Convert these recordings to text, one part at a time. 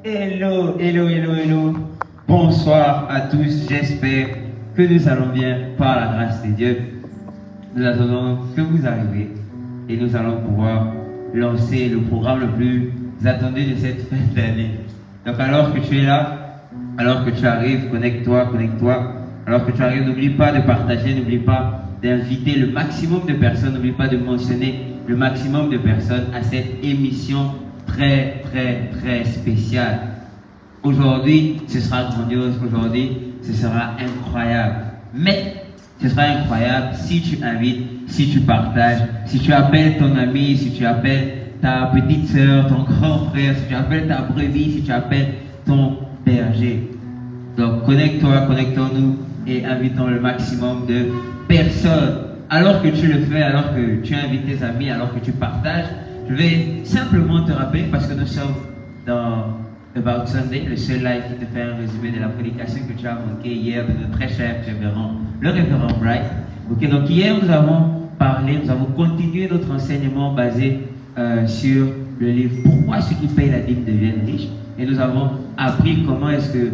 Hello, hello, hello, hello. Bonsoir à tous. J'espère que nous allons bien par la grâce de Dieu. Nous attendons que vous arriviez et nous allons pouvoir lancer le programme le plus attendu de cette fin d'année. Donc alors que tu es là, alors que tu arrives, connecte-toi, connecte-toi. Alors que tu arrives, n'oublie pas de partager, n'oublie pas d'inviter le maximum de personnes, n'oublie pas de mentionner le maximum de personnes à cette émission très, très, très spéciale. Aujourd'hui, ce sera grandiose, aujourd'hui, ce sera incroyable. Mais ce sera incroyable si tu invites, si tu partages, si tu appelles ton ami, si tu appelles ta petite soeur, ton grand frère, si tu appelles ta brebis, si tu appelles ton berger. Donc connecte-toi, connectons-nous et invitons le maximum de personnes. Alors que tu le fais, alors que tu invites tes amis, alors que tu partages, je vais simplement te rappeler, parce que nous sommes dans About Sunday, le seul live qui te fait un résumé de la prédication que tu as manqué hier de notre très cher révérend, le révérend Bright. Ok, donc hier nous avons parlé, nous avons continué notre enseignement basé sur le livre Pourquoi ceux qui payent la dîme deviennent riches, et nous avons appris comment est-ce que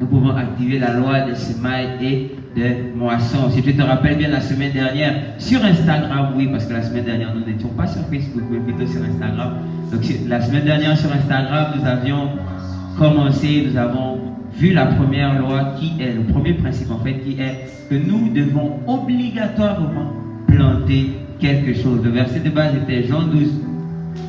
nous pouvons activer la loi des semailles et des moissons. Si tu te rappelles bien la semaine dernière, sur Instagram, oui, parce que la semaine dernière, nous n'étions pas sur Facebook, mais plutôt sur Instagram. Donc la semaine dernière, sur Instagram, nous avions commencé, nous avons vu la première loi qui est, le premier principe en fait, qui est que nous devons obligatoirement planter quelque chose. Le verset de base était Jean 12,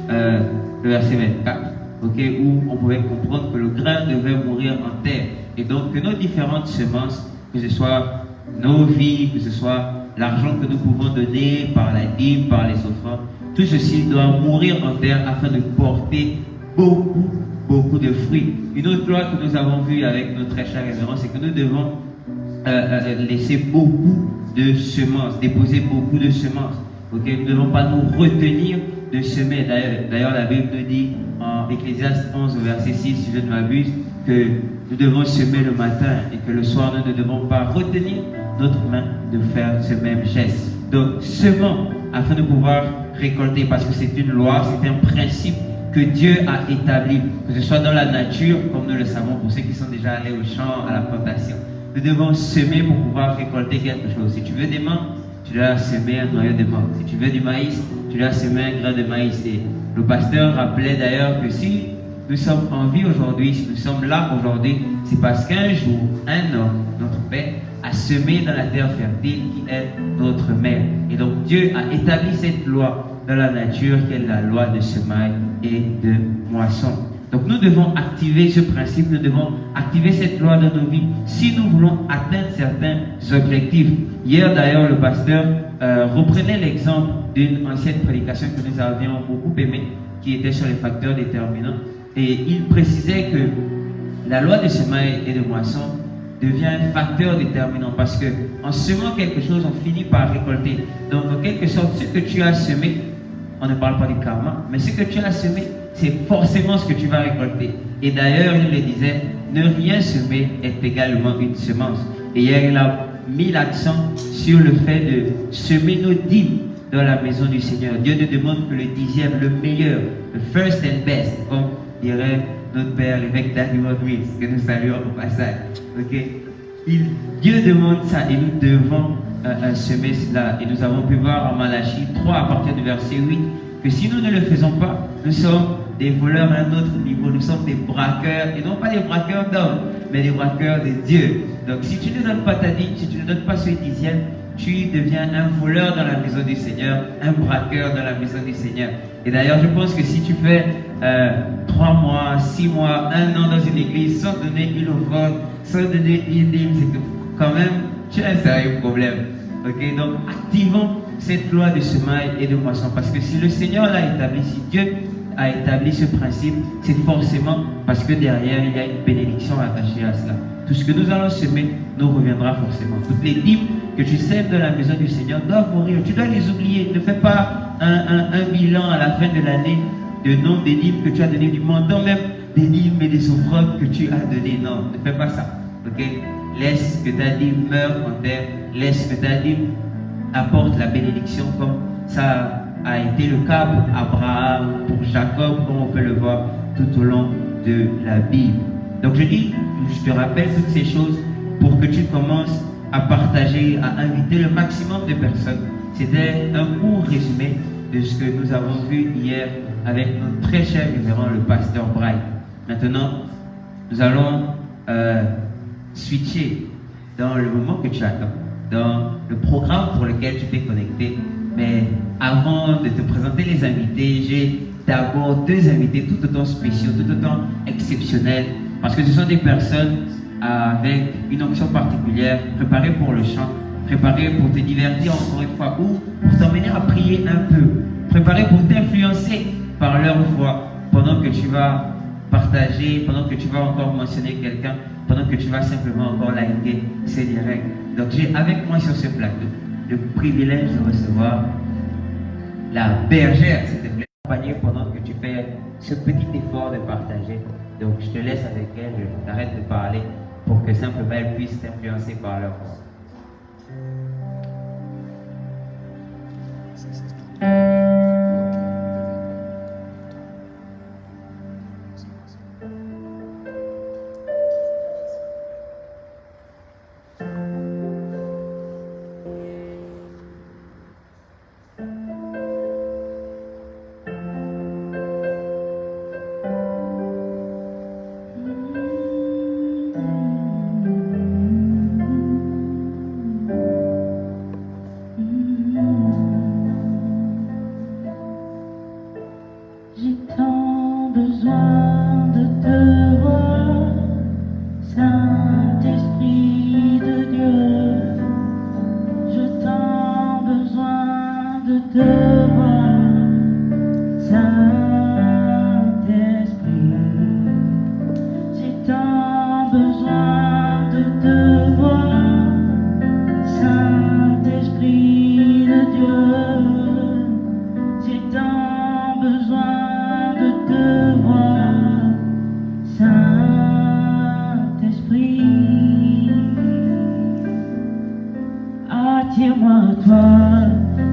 le verset 24. Okay, où on pouvait comprendre que le grain devait mourir en terre. Et donc que nos différentes semences, que ce soit nos vies, que ce soit l'argent que nous pouvons donner par la dîme, par les offrandes, tout ceci doit mourir en terre afin de porter beaucoup, beaucoup de fruits. Une autre loi que nous avons vue avec notre très cher révérend, c'est que nous devons laisser beaucoup de semences, déposer beaucoup de semences. Okay? Nous ne devons pas nous retenir de semer. D'ailleurs, la Bible nous dit en Ecclésiaste 11, verset 6, si je ne m'abuse, que nous devons semer le matin et que le soir, nous ne devons pas retenir notre main de faire ce même geste. Donc, semons afin de pouvoir récolter, parce que c'est une loi, c'est un principe que Dieu a établi, que ce soit dans la nature, comme nous le savons pour ceux qui sont déjà allés au champ, à la plantation. Nous devons semer pour pouvoir récolter quelque chose. Si tu veux des mangues, tu dois semer un noyau de mangue. Si tu veux du maïs, tu dois semer un grain de maïs. Et le pasteur rappelait d'ailleurs que si nous sommes en vie aujourd'hui, si nous sommes là aujourd'hui, c'est parce qu'un jour, un homme, notre Père, a semé dans la terre fertile qui est notre mère. Et donc Dieu a établi cette loi dans la nature qui est la loi de semaille et de moisson. Donc nous devons activer ce principe, nous devons activer cette loi dans nos vies si nous voulons atteindre certains objectifs. Hier d'ailleurs, le pasteur reprenait l'exemple d'une ancienne prédication que nous avions beaucoup aimée, qui était sur les facteurs déterminants. Et il précisait que la loi de semaille et de moisson devient un facteur déterminant parce que en semant quelque chose, on finit par récolter. Donc en quelque sorte, ce que tu as semé, on ne parle pas du karma, mais ce que tu as semé, c'est forcément ce que tu vas récolter. Et d'ailleurs, il le disait, ne rien semer est également une semence. Et hier, il a mis l'accent sur le fait de semer nos dîmes dans la maison du Seigneur. Dieu ne demande que le dixième, le meilleur, le first and best, comme dirait notre père, l'évêque Daniel Wills, que nous saluons au passage. Okay? Dieu demande ça et nous devons semer cela. Et nous avons pu voir en Malachie 3 à partir du verset 8 que si nous ne le faisons pas, nous sommes des voleurs à un autre niveau, nous sommes des braqueurs, et non pas des braqueurs d'hommes, mais des braqueurs de Dieu. Donc si tu ne donnes pas ta dîme, si tu ne donnes pas ce dixième, tu deviens un voleur dans la maison du Seigneur, un braqueur dans la maison du Seigneur. Et d'ailleurs, je pense que si tu fais 3 mois, 6 mois, 1 an dans une église sans donner une offrande, sans donner une dîme, c'est que quand même, tu as un sérieux problème. Okay? Donc, activons cette loi de semaille et de moisson. Parce que si le Seigneur l'a établi, si Dieu a établi ce principe, c'est forcément parce que derrière, il y a une bénédiction attachée à cela. Tout ce que nous allons semer nous reviendra forcément. Toutes les dîmes que tu sèmes dans la maison du Seigneur doivent mourir. Tu dois les oublier. Ne fais pas un bilan à la fin de l'année de nombre des dîmes que tu as donné, du montant même des dîmes et des offrandes que tu as donné. Non, ne fais pas ça. Okay? Laisse que ta dîme meure en terre. Laisse que ta dîme apporte la bénédiction comme ça a été le cas pour Abraham, pour Jacob, comme on peut le voir tout au long de la Bible. Donc je te rappelle toutes ces choses pour que tu commences à partager, à inviter le maximum de personnes. C'était un court résumé de ce que nous avons vu hier avec notre très cher révérend, le pasteur Bright. Maintenant, nous allons switcher dans le moment que tu attends, dans le programme pour lequel tu t'es connecté. Mais avant de te présenter les invités, j'ai d'abord deux invités tout autant spéciaux, tout autant exceptionnels, parce que ce sont des personnes avec une onction particulière, préparées pour le chant, préparées pour te divertir encore une fois, ou pour t'emmener à prier un peu, préparées pour t'influencer par leur voix, pendant que tu vas partager, pendant que tu vas encore mentionner quelqu'un, pendant que tu vas simplement encore liker ces directs. Donc j'ai avec moi sur ce plateau le privilège de recevoir la bergère, s'il te plaît, accompagner pendant que tu fais ce petit effort de partager. Donc je te laisse avec elle, je t'arrête de parler pour que simplement elle puisse t'influencer par leur voix. Les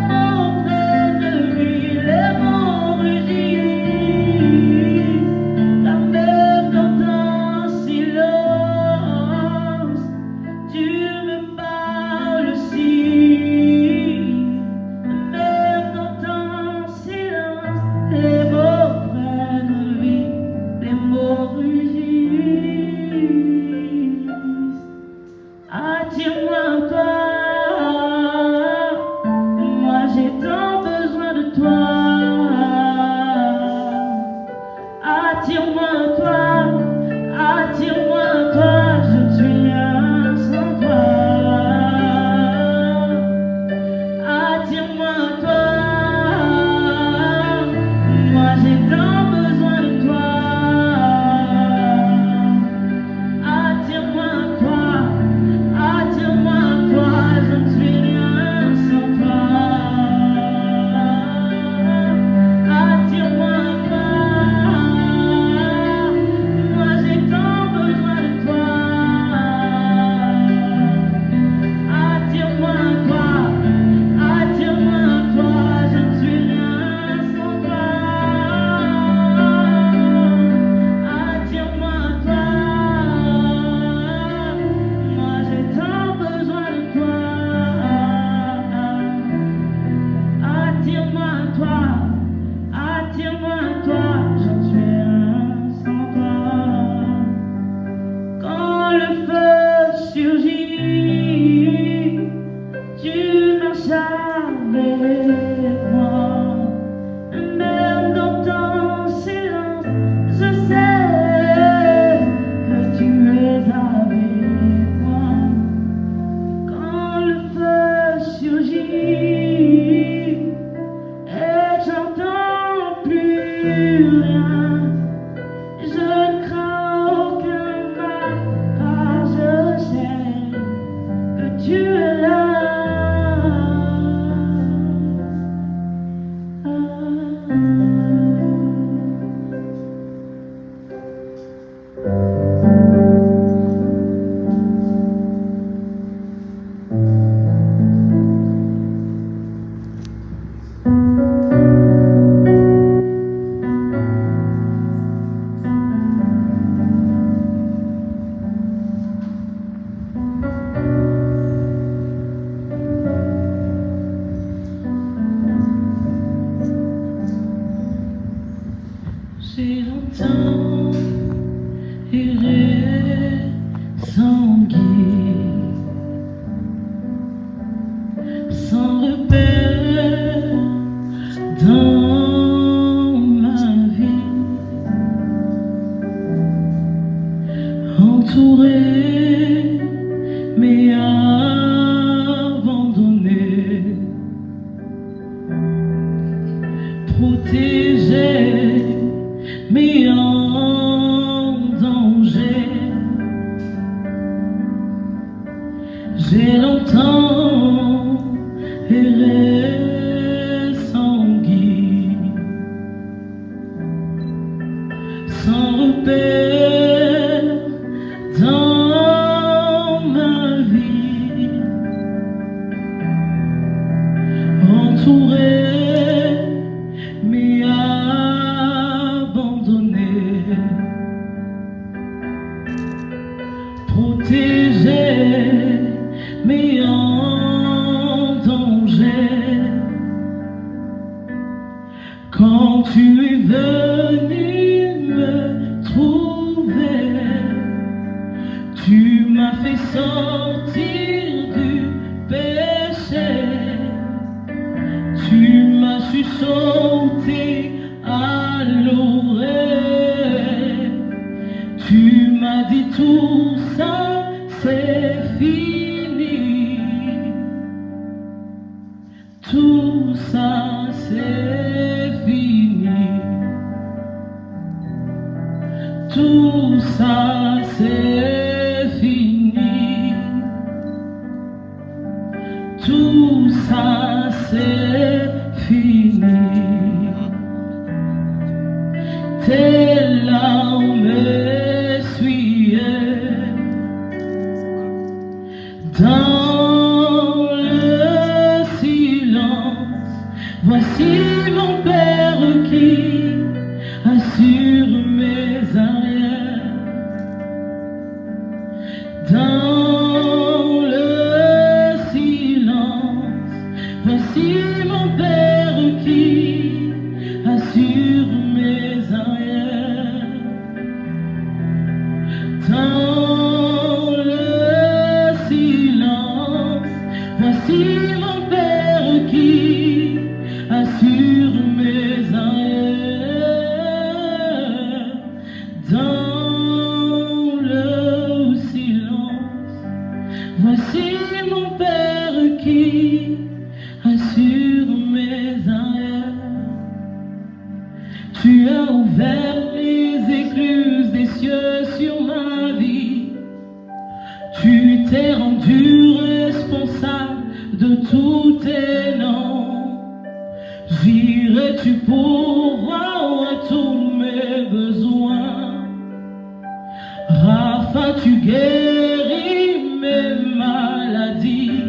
mots j'ai tant besoin de toi. Attire-moi à toi, attire-moi à toi, je ne suis rien sans toi. Attire-moi à toi, moi j'ai tant besoin de toi. Attire-moi à toi, attire-moi à toi, je ne suis rien sans toi. Attire-moi à toi, moi j'ai tant besoin de toi. Attire-moi à toi, attire-moi à toi, je ne suis rien sans toi. Attire-moi à toi, moi j'ai tant besoin de toi. Attire-moi à toi, attire-moi à toi, je ne suis rien sans toi. Quand le feu surgit, tu marches avec moi. Même dans ton silence, je sais que tu es avec moi. Quand le feu surgit et j'entends plus rien, je ne crains aucun mal car je sais que tu es là. J'ai longtemps erré sans guide, sans repère dans ma vie, entouré mais abandonné, protégé mais en danger. J'ai longtemps erré sans guide, sans repère dans ma vie, entouré mais abandonné, protégé mais en danger. Quand tu es venu me trouver, tu m'as fait sortir du péché. Tu m'as chuchoté à l'oreille, tu m'as dit tout ça c'est fini, tout ça c'est fini, tout ça c'est fini, tout ça c'est fini. Tes larmes essuyaient dans le silence. Voici mon Père qui assure mes arrières. Dans le silence, voici mon Père qui assure mes arrières. Dans le silence, voici mon Père qui rendu responsable de tous tes noms. J'irai-tu pourvoir à tous mes besoins? Rapha, tu guéris mes maladies.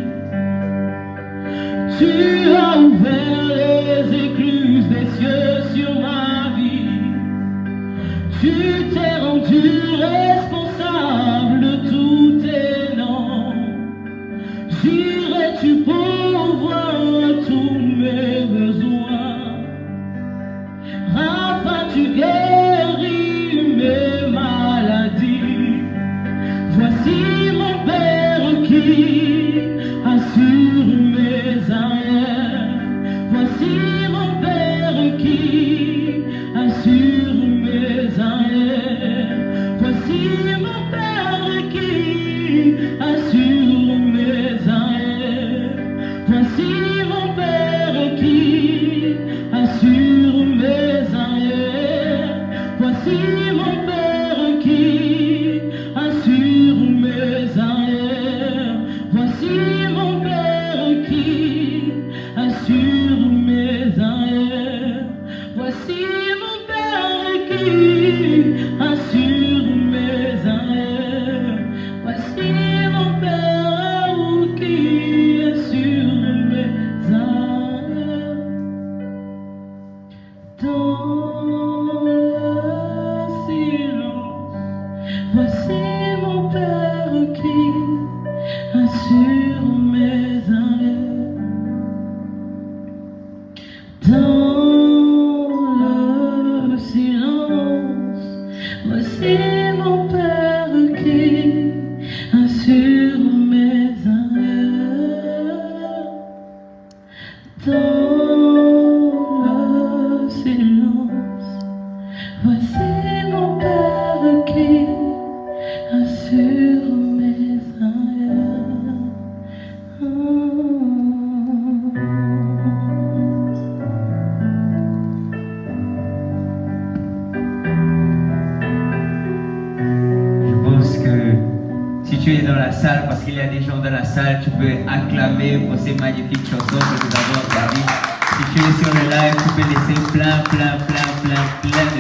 Tu as ouvert les écluses des cieux sur ma vie. Tu t'es rendu responsable de tous tes noms. J'irai-tu pourvoir à tous mes besoins? Rapha, tu guéris mes maladies. Voici mon Père qui assure mes arrières. Voici mon Père qui assure mes arrières. Voici mon Père qui assure mes arrières. Voici mon Père qui assure mes arrières. Voici mon Père qui assure mes arrières. Voici mon Père qui assure mes arrières. Voici mon Père qui assure mes arrières. Voici mon Père qui assure mes arrières. Dans le silence, voici mon Père qui assure mes arrières. Dans le silence, voici mon Père qui assure mes arrières. Dans le silence, voici mon Père qui assure mes arrières. Je pense que si tu es dans la salle, parce qu'il y a des gens dans la salle, tu peux acclamer pour ces magnifiques chansons que nous avons entendues. Si tu es sur le live, tu peux laisser plein de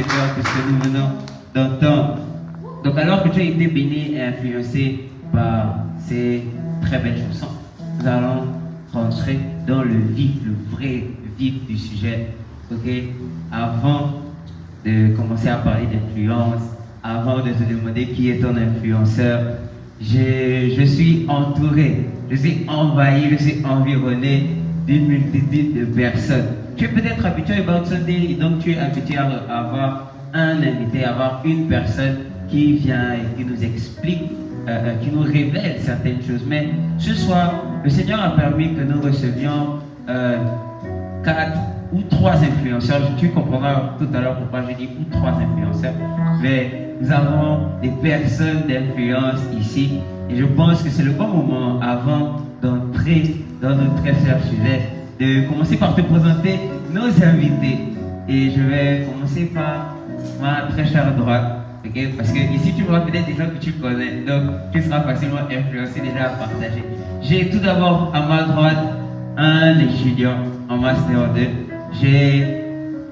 cœur que ce que nous venons d'entendre. Donc alors que tu as été béni et influencé par ces très belles chansons, nous allons rentrer dans le vrai vif du sujet. Ok? Avant de commencer à parler d'influence, avant de te demander qui est ton influenceur, je suis entouré, je suis envahi, je suis environné d'une multitude de personnes. Tu es peut-être habitué à About Sunday et donc tu es habitué à avoir un invité, à avoir une personne qui vient et qui nous explique, qui nous révèle certaines choses. Mais ce soir, le Seigneur a permis que nous recevions 4 ou 3 influenceurs. Tu comprendras tout à l'heure pourquoi j'ai dit ou 3 influenceurs. Mais nous avons des personnes d'influence ici. Et je pense que c'est le bon moment, avant d'entrer dans notre très cher sujet, de commencer par te présenter nos invités. Et je vais commencer par ma très chère droite. Okay? Parce que ici tu vois peut-être des gens que tu connais, donc tu seras facilement influencé déjà à partager. J'ai tout d'abord à ma droite un étudiant en Master 2. J'ai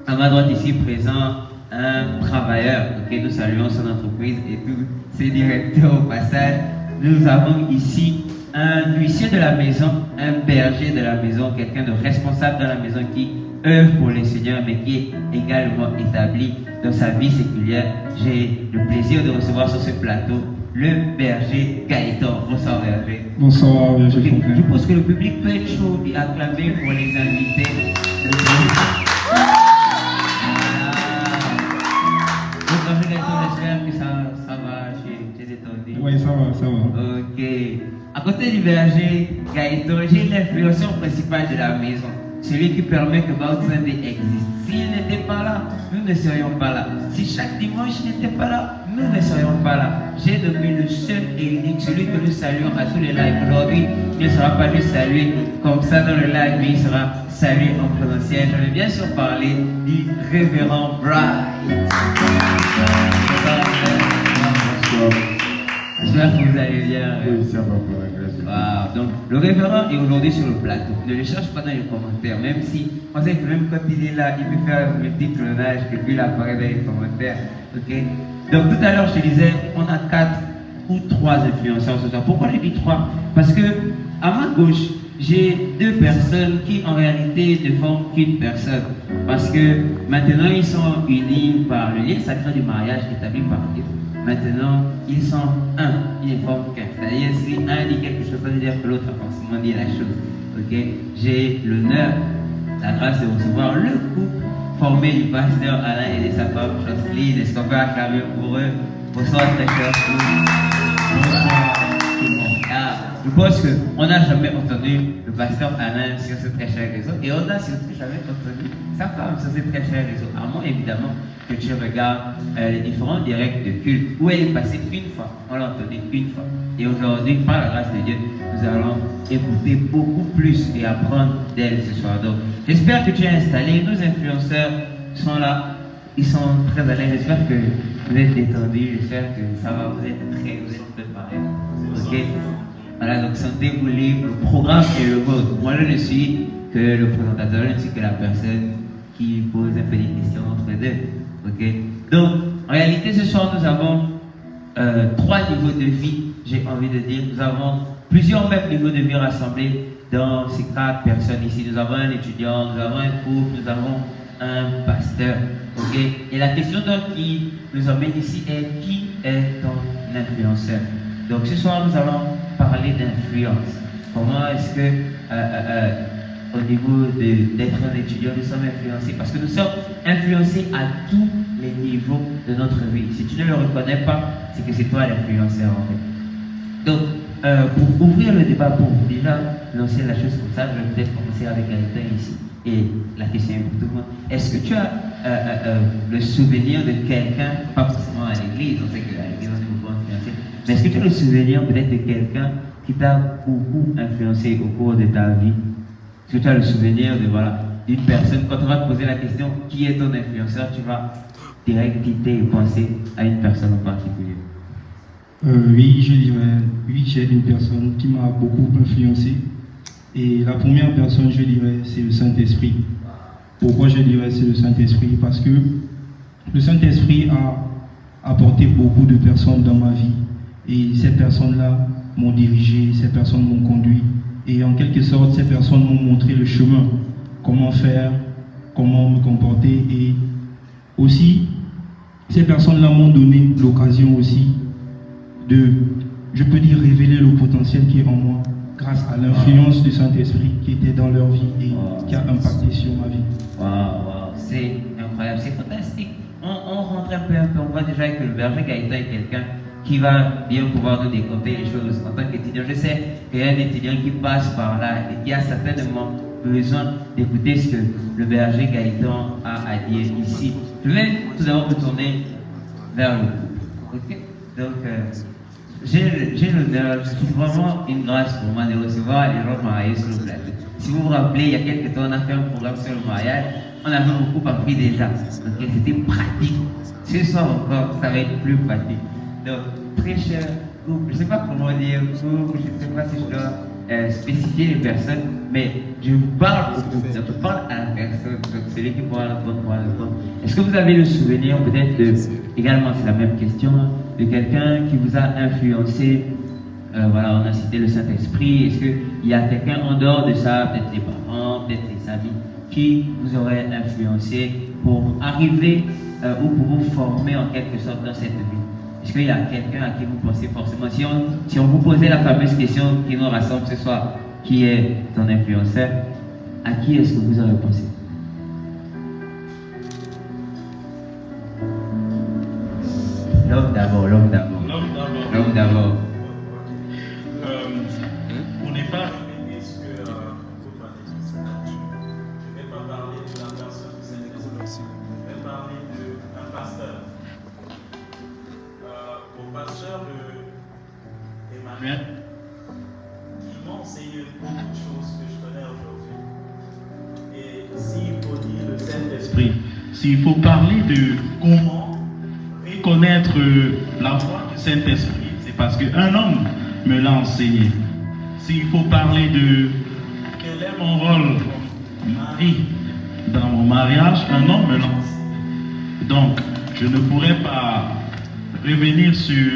à ma droite ici présent un travailleur. Okay? Nous saluons son entreprise et tous ses directeurs au passage. Nous avons ici un huissier de la maison, un berger de la maison, quelqu'un de responsable dans la maison qui œuvre pour les seigneurs, mais qui est également établi dans sa vie séculière. J'ai le plaisir de recevoir sur ce plateau le berger Gaëtan. Bonsoir berger. Bonsoir berger. Okay. Je pense que le public peut être chaud et acclamer pour les invités. Berger Gaëtan, j'espère que ça va, j'ai détendu. Oui, ça va. Ok. À côté du berger Gaëtan, j'ai l'influenceur principal de la maison. Celui qui permet que About Sunday existe. S'il n'était pas là, nous ne serions pas là. Si chaque dimanche n'était pas là, nous ne serions pas là. J'ai nommé le seul et unique, celui que nous saluons à tous les lives. Aujourd'hui, il ne sera pas juste salué comme ça dans le live, mais il sera salué en présentiel. Je vais bien sûr parler du révérend Bright. J'espère que vous allez bien. Oui, ça va pour la grâce de Dieu. Wow. Donc, le révérend est aujourd'hui sur le plateau. Ne le cherche pas dans les commentaires, même si on sait que même quand il est là, il peut faire un petit clonage et puis il apparaît dans les commentaires. Ok? Donc, tout à l'heure, je te disais, on a 4 ou 3 influenceurs ce soir. Pourquoi j'ai dit 3? Parce que à ma gauche, j'ai 2 personnes qui en réalité ne forment qu'une personne. Parce que maintenant, ils sont unis par le lien sacré du mariage établi par Dieu. Maintenant, ils sont un, ils ne forment qu'un. C'est-à-dire, si un dit quelque chose, ça veut dire que l'autre a forcément dit la chose. Ok? J'ai l'honneur, la grâce de recevoir le couple formé du pasteur Alain et de sa femme Jocelyne. Est-ce qu'on peut acclamer pour eux? Bonsoir, très cher. Bonsoir tout le monde. Ah, je pense qu'on n'a jamais entendu le pasteur Alain sur ce très cher réseau et on n'a surtout jamais entendu sa femme sur ce très cher réseau. À moins évidemment que tu regardes les différents directs de culte où elle est passée une fois, on l'a entendue une fois. Et aujourd'hui, par la grâce de Dieu, nous allons écouter beaucoup plus et apprendre d'elle ce soir. Donc, j'espère que tu es installé. Nos influenceurs sont là, ils sont très à l'aise. J'espère que vous êtes détendus, j'espère que ça va, vous êtes préparés. Ok? Voilà, donc sentez-vous libre. Le programme est le vôtre. Moi, je ne suis que le présentateur, je ne suis que la personne qui pose un peu des questions entre deux. Ok? Donc, en réalité, ce soir, nous avons 3 niveaux de vie, j'ai envie de dire. Nous avons plusieurs mêmes niveaux de vie rassemblés dans ces 4 personnes ici. Nous avons un étudiant, nous avons un couple, nous avons un pasteur. Ok? Et la question donc qui nous emmène ici est: qui est ton influenceur? Donc ce soir, nous allons parler d'influence. Comment est-ce que au niveau d'être un étudiant, nous sommes influencés? Parce que nous sommes influencés à tous les niveaux de notre vie. Si tu ne le reconnais pas, c'est que c'est toi l'influenceur en fait. Donc, pour ouvrir le débat, pour déjà lancer la chose comme ça, je vais peut-être commencer avec Gaëtan ici. Et la question est pour tout le monde. Est-ce que tu as le souvenir de quelqu'un, pas forcément à l'église, on sait que à l'église on est beaucoup influencé, mais est-ce que tu as le souvenir peut-être de quelqu'un qui t'a beaucoup influencé au cours de ta vie? Est-ce que tu as le souvenir de, voilà, d'une personne, quand on va te poser la question qui est ton influenceur, tu vas direct quitter et penser à une personne en particulier? Oui, je dirais, oui, j'ai une personne qui m'a beaucoup influencé. Et la première personne, je dirais, c'est le Saint-Esprit. Pourquoi je dirais c'est le Saint-Esprit? Parce que le Saint-Esprit a apporté beaucoup de personnes dans ma vie. Et ces personnes-là m'ont dirigé, ces personnes m'ont conduit. Et en quelque sorte, ces personnes m'ont montré le chemin, comment faire, comment me comporter. Et aussi, ces personnes-là m'ont donné l'occasion aussi de, je peux dire, révéler le potentiel qui est en moi grâce à l'influence du Saint-Esprit qui était dans leur vie et qui a impacté sur ma vie. Waouh, c'est incroyable, c'est fantastique. On rentre un peu, on voit déjà que le berger Gaëtan est quelqu'un qui va bien pouvoir nous décompter les choses en tant qu'étudiant. Je sais qu'il y a un étudiant qui passe par là et qui a certainement besoin d'écouter ce que le berger Gaëtan a à dire ici. Je vais tout d'abord me tourner vers le couple. Okay? Donc, j'ai l'honneur, c'est vraiment une grâce pour moi de recevoir les gens mariés sur le plateau. Si vous vous rappelez, il y a quelques temps, on a fait un programme sur le mariage. On avait beaucoup appris déjà. Okay? C'était pratique. Ce soir encore, ça va être plus pratique. Donc, très cher couple, je ne sais pas comment dire couple, je ne sais pas si je dois spécifier les personnes, mais je parle au couple, donc je parle à la personne, donc celui qui pourra répondre. Est-ce que vous avez le souvenir peut-être de, également c'est la même question, de quelqu'un qui vous a influencé? Voilà, on a cité le Saint-Esprit. Est-ce qu'il y a quelqu'un en dehors de ça, peut-être les parents, peut-être les amis, qui vous aurait influencé pour arriver ou pour vous former en quelque sorte dans cette vie? Est-ce qu'il y a quelqu'un à qui vous pensez forcément? Si on vous posait la fameuse question qui nous rassemble ce soir, qui est ton influenceur, à qui est-ce que vous aurez pensé? L'homme d'abord. Pour ne pas répéter ce que votre administration, je ne vais pas parler de la personne du Saint-Esprit, je vais parler d'un pasteur. Au pasteur de Emmanuel, qui m'a enseigné beaucoup de choses que je connais aujourd'hui. Et s'il faut dire le Saint-Esprit, s'il faut parler de comment reconnaître la voix du Saint-Esprit, c'est c'est parce qu'un homme me l'a enseigné. S'il faut parler de quel est mon rôle comme mari dans mon mariage, un homme me l'a enseigné. Donc, je ne pourrais pas revenir sur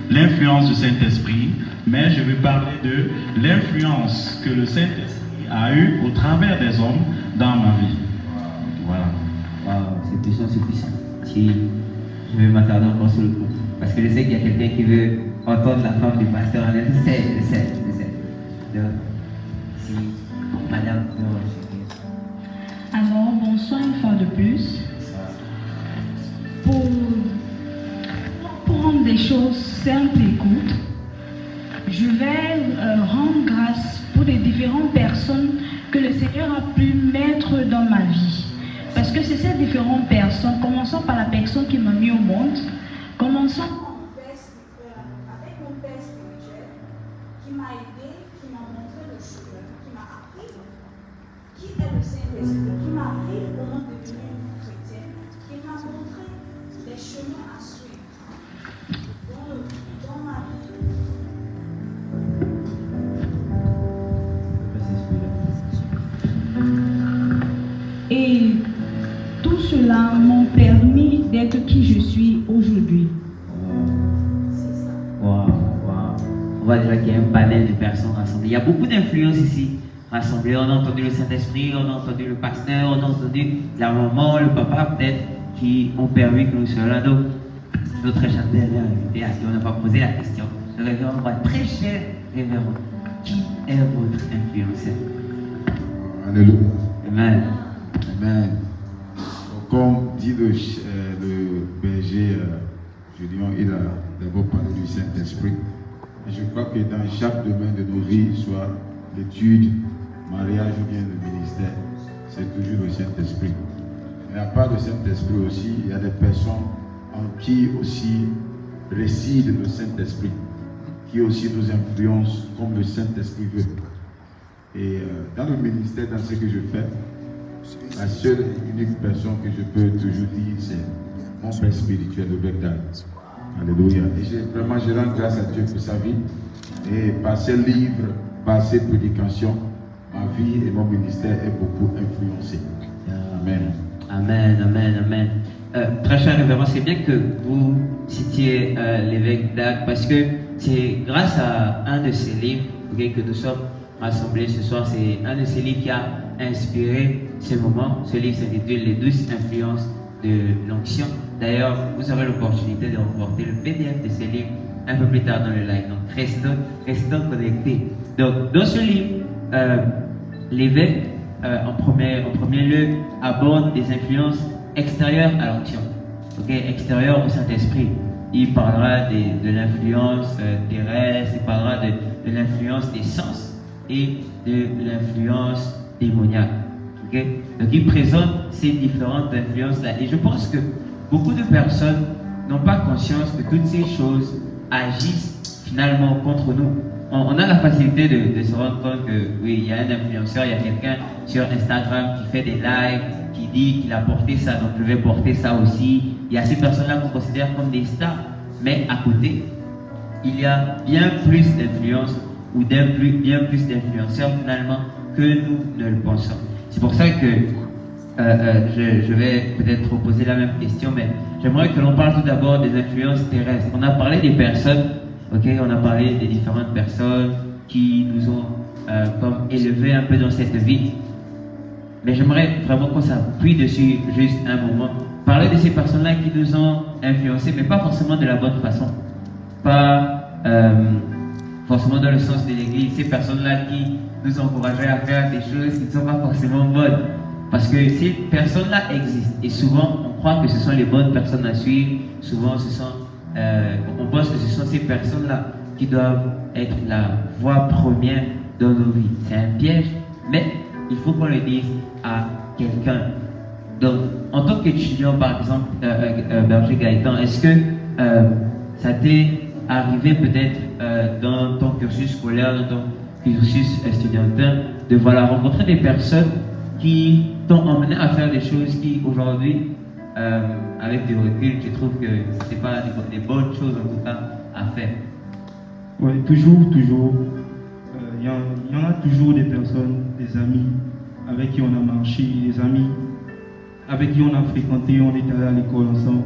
l'influence du Saint-Esprit, mais je vais parler de l'influence que le Saint-Esprit a eue au travers des hommes dans ma vie. Voilà. Waouh, c'est puissant, c'est puissant. Si je vais m'attarder encore sur le coup. Parce que je sais qu'il y a quelqu'un qui veut entendre la femme du pasteur. Je sais. Donc, si madame peut enchaîner. Alors, bonsoir une fois de plus. Pour rendre des choses simples et courtes, je vais rendre grâce pour les différentes personnes que le Seigneur a pu mettre dans ma vie. Parce que c'est ces différentes personnes, commençons par la personne qui m'a mis au monde, commençons avec mon père spirituel, qui m'a aidé, qui m'a montré le chemin, qui m'a appris qui est le Saint-Esprit, qui m'a appris comment devenir chrétienne, qui m'a montré les chemins à suivre dans ma vie. et tout cela m'ont permis d'être qui je suis aujourd'hui. Waouh. On voit déjà qu'il y a un panel de personnes rassemblées. Il y a beaucoup d'influences ici rassemblées. On a entendu le Saint-Esprit, on a entendu le pasteur, on a entendu la maman, le papa peut-être, qui ont permis que nous soyons là. Donc, notre très cher dernier invité à qui on n'a pas posé la question. Le révérend, très cher révérend, qui est votre influenceur? Alléluia. Amen. Amen. Comme dit le berger, Julien, il a d'abord parlé du Saint-Esprit. Et je crois que dans chaque domaine de nos vies, soit l'étude, mariage ou bien le ministère, c'est toujours le Saint-Esprit. Mais à part le Saint-Esprit aussi, il y a des personnes en qui aussi réside le Saint-Esprit, qui aussi nous influence comme le Saint-Esprit veut. Et dans le ministère, dans ce que je fais, la seule et unique personne que je peux toujours dire, c'est mon père spirituel, le Begdad. Alléluia. Et je rends grâce à Dieu pour sa vie. Et par ses livres, par ses prédications, ma vie et mon ministère est beaucoup influencé. Amen. Amen. Très cher révérend, c'est bien que vous citiez l'évêque d'Agde parce que c'est grâce à un de ses livres que nous sommes rassemblés ce soir. C'est un de ces livres qui a inspiré ce moment. Ce livre s'intitule Les 12 influences de l'onction. D'ailleurs, vous aurez l'opportunité de remporter le PDF de ce livre un peu plus tard dans le live. Donc, restons connectés. Donc, dans ce livre, l'évêque, en premier lieu, aborde des influences extérieures à l'onction. Extérieures au Saint-Esprit. Il parlera de l'influence terrestre, il parlera de l'influence des sens et de l'influence démoniaque. Donc il présente ces différentes influences-là. Et je pense que beaucoup de personnes n'ont pas conscience que toutes ces choses agissent finalement contre nous. On a la facilité de se rendre compte que oui, il y a un influenceur, il y a quelqu'un sur Instagram qui fait des lives, qui dit qu'il a porté ça, donc je vais porter ça aussi. Il y a ces personnes-là qu'on considère comme des stars. Mais à côté, il y a bien plus d'influence ou bien plus d'influenceurs finalement que nous ne le pensons. C'est pour ça que je vais peut-être poser la même question, mais j'aimerais que l'on parle tout d'abord des influences terrestres. On a parlé des personnes, on a parlé des différentes personnes qui nous ont comme élevés un peu dans cette vie. Mais j'aimerais vraiment qu'on s'appuie dessus juste un moment. Parler de ces personnes-là qui nous ont influencés, mais pas forcément de la bonne façon. Pas forcément dans le sens de l'église. Ces personnes-là qui nous encourageraient à faire des choses qui ne sont pas forcément bonnes. Parce que ces personnes-là existent. Et souvent, on croit que ce sont les bonnes personnes à suivre. Souvent, on pense que ce sont ces personnes-là qui doivent être la voie première dans nos vies. C'est un piège, mais il faut qu'on le dise à quelqu'un. Donc, en tant qu'étudiant, par exemple, Berger Gaëtan, est-ce que ça t'est arrivé peut-être dans ton cursus scolaire, dans ton cursus estudiantin, de rencontrer des personnes qui t'ont emmené à faire des choses qui, aujourd'hui, avec du recul, tu trouves que ce n'était pas des bonnes choses, en tout cas, à faire? Oui, toujours. Il y en a toujours des personnes, des amis avec qui on a marché, des amis avec qui on a fréquenté, on est allé à l'école ensemble,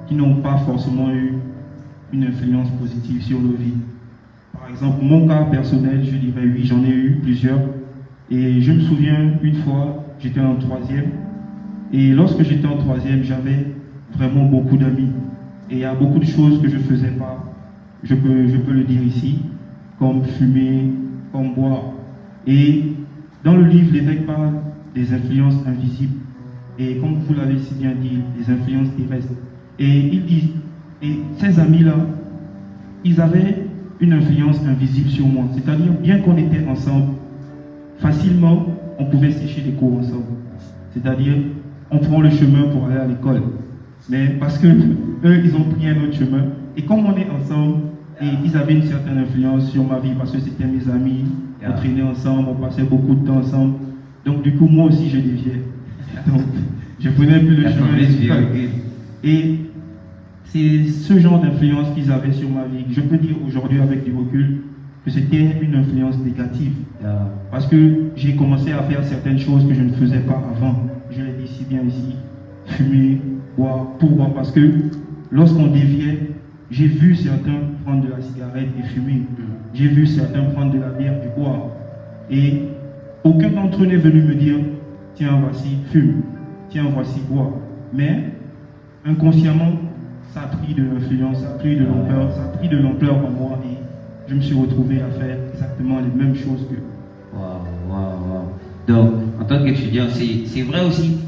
qui n'ont pas forcément eu une influence positive sur nos vies. Par exemple, mon cas personnel, je dirais oui, j'en ai eu plusieurs. Et je me souviens, une fois, j'étais en 3e. Et lorsque j'étais en 3e, j'avais vraiment beaucoup d'amis. Et il y a beaucoup de choses que je ne faisais pas, je peux le dire ici, comme fumer, comme boire. Et dans le livre, l'évêque parle des influences invisibles. Et comme vous l'avez si bien dit, des influences terrestres. Et il dit, et ces amis-là, ils avaient une influence invisible sur moi. C'est-à-dire, bien qu'on était ensemble, facilement, on pouvait sécher les cours ensemble. C'est-à-dire, on prend le chemin pour aller à l'école. Mais parce que eux, ils ont pris un autre chemin. Et comme on est ensemble, et ils avaient une certaine influence sur ma vie parce que c'était mes amis, on traînait ensemble, on passait beaucoup de temps ensemble. Donc du coup, moi aussi, je déviais. Donc, je prenais plus le chemin. Et c'est ce genre d'influence qu'ils avaient sur ma vie. Je peux dire aujourd'hui avec du recul que c'était une influence négative. Parce que j'ai commencé à faire certaines choses que je ne faisais pas avant. Je l'ai dit si bien ici, fumer, boire. Pourquoi? Parce que lorsqu'on déviait, j'ai vu certains prendre de la cigarette et fumer. J'ai vu certains prendre de la bière et boire. Et aucun d'entre eux n'est venu me dire, tiens, voici, fume. Tiens, voici, bois. Mais, inconsciemment, ça a pris de l'influence, ça a pris de l'ampleur en moi et je me suis retrouvé à faire exactement les mêmes choses que... Donc, en tant qu'étudiant, c'est vrai aussi,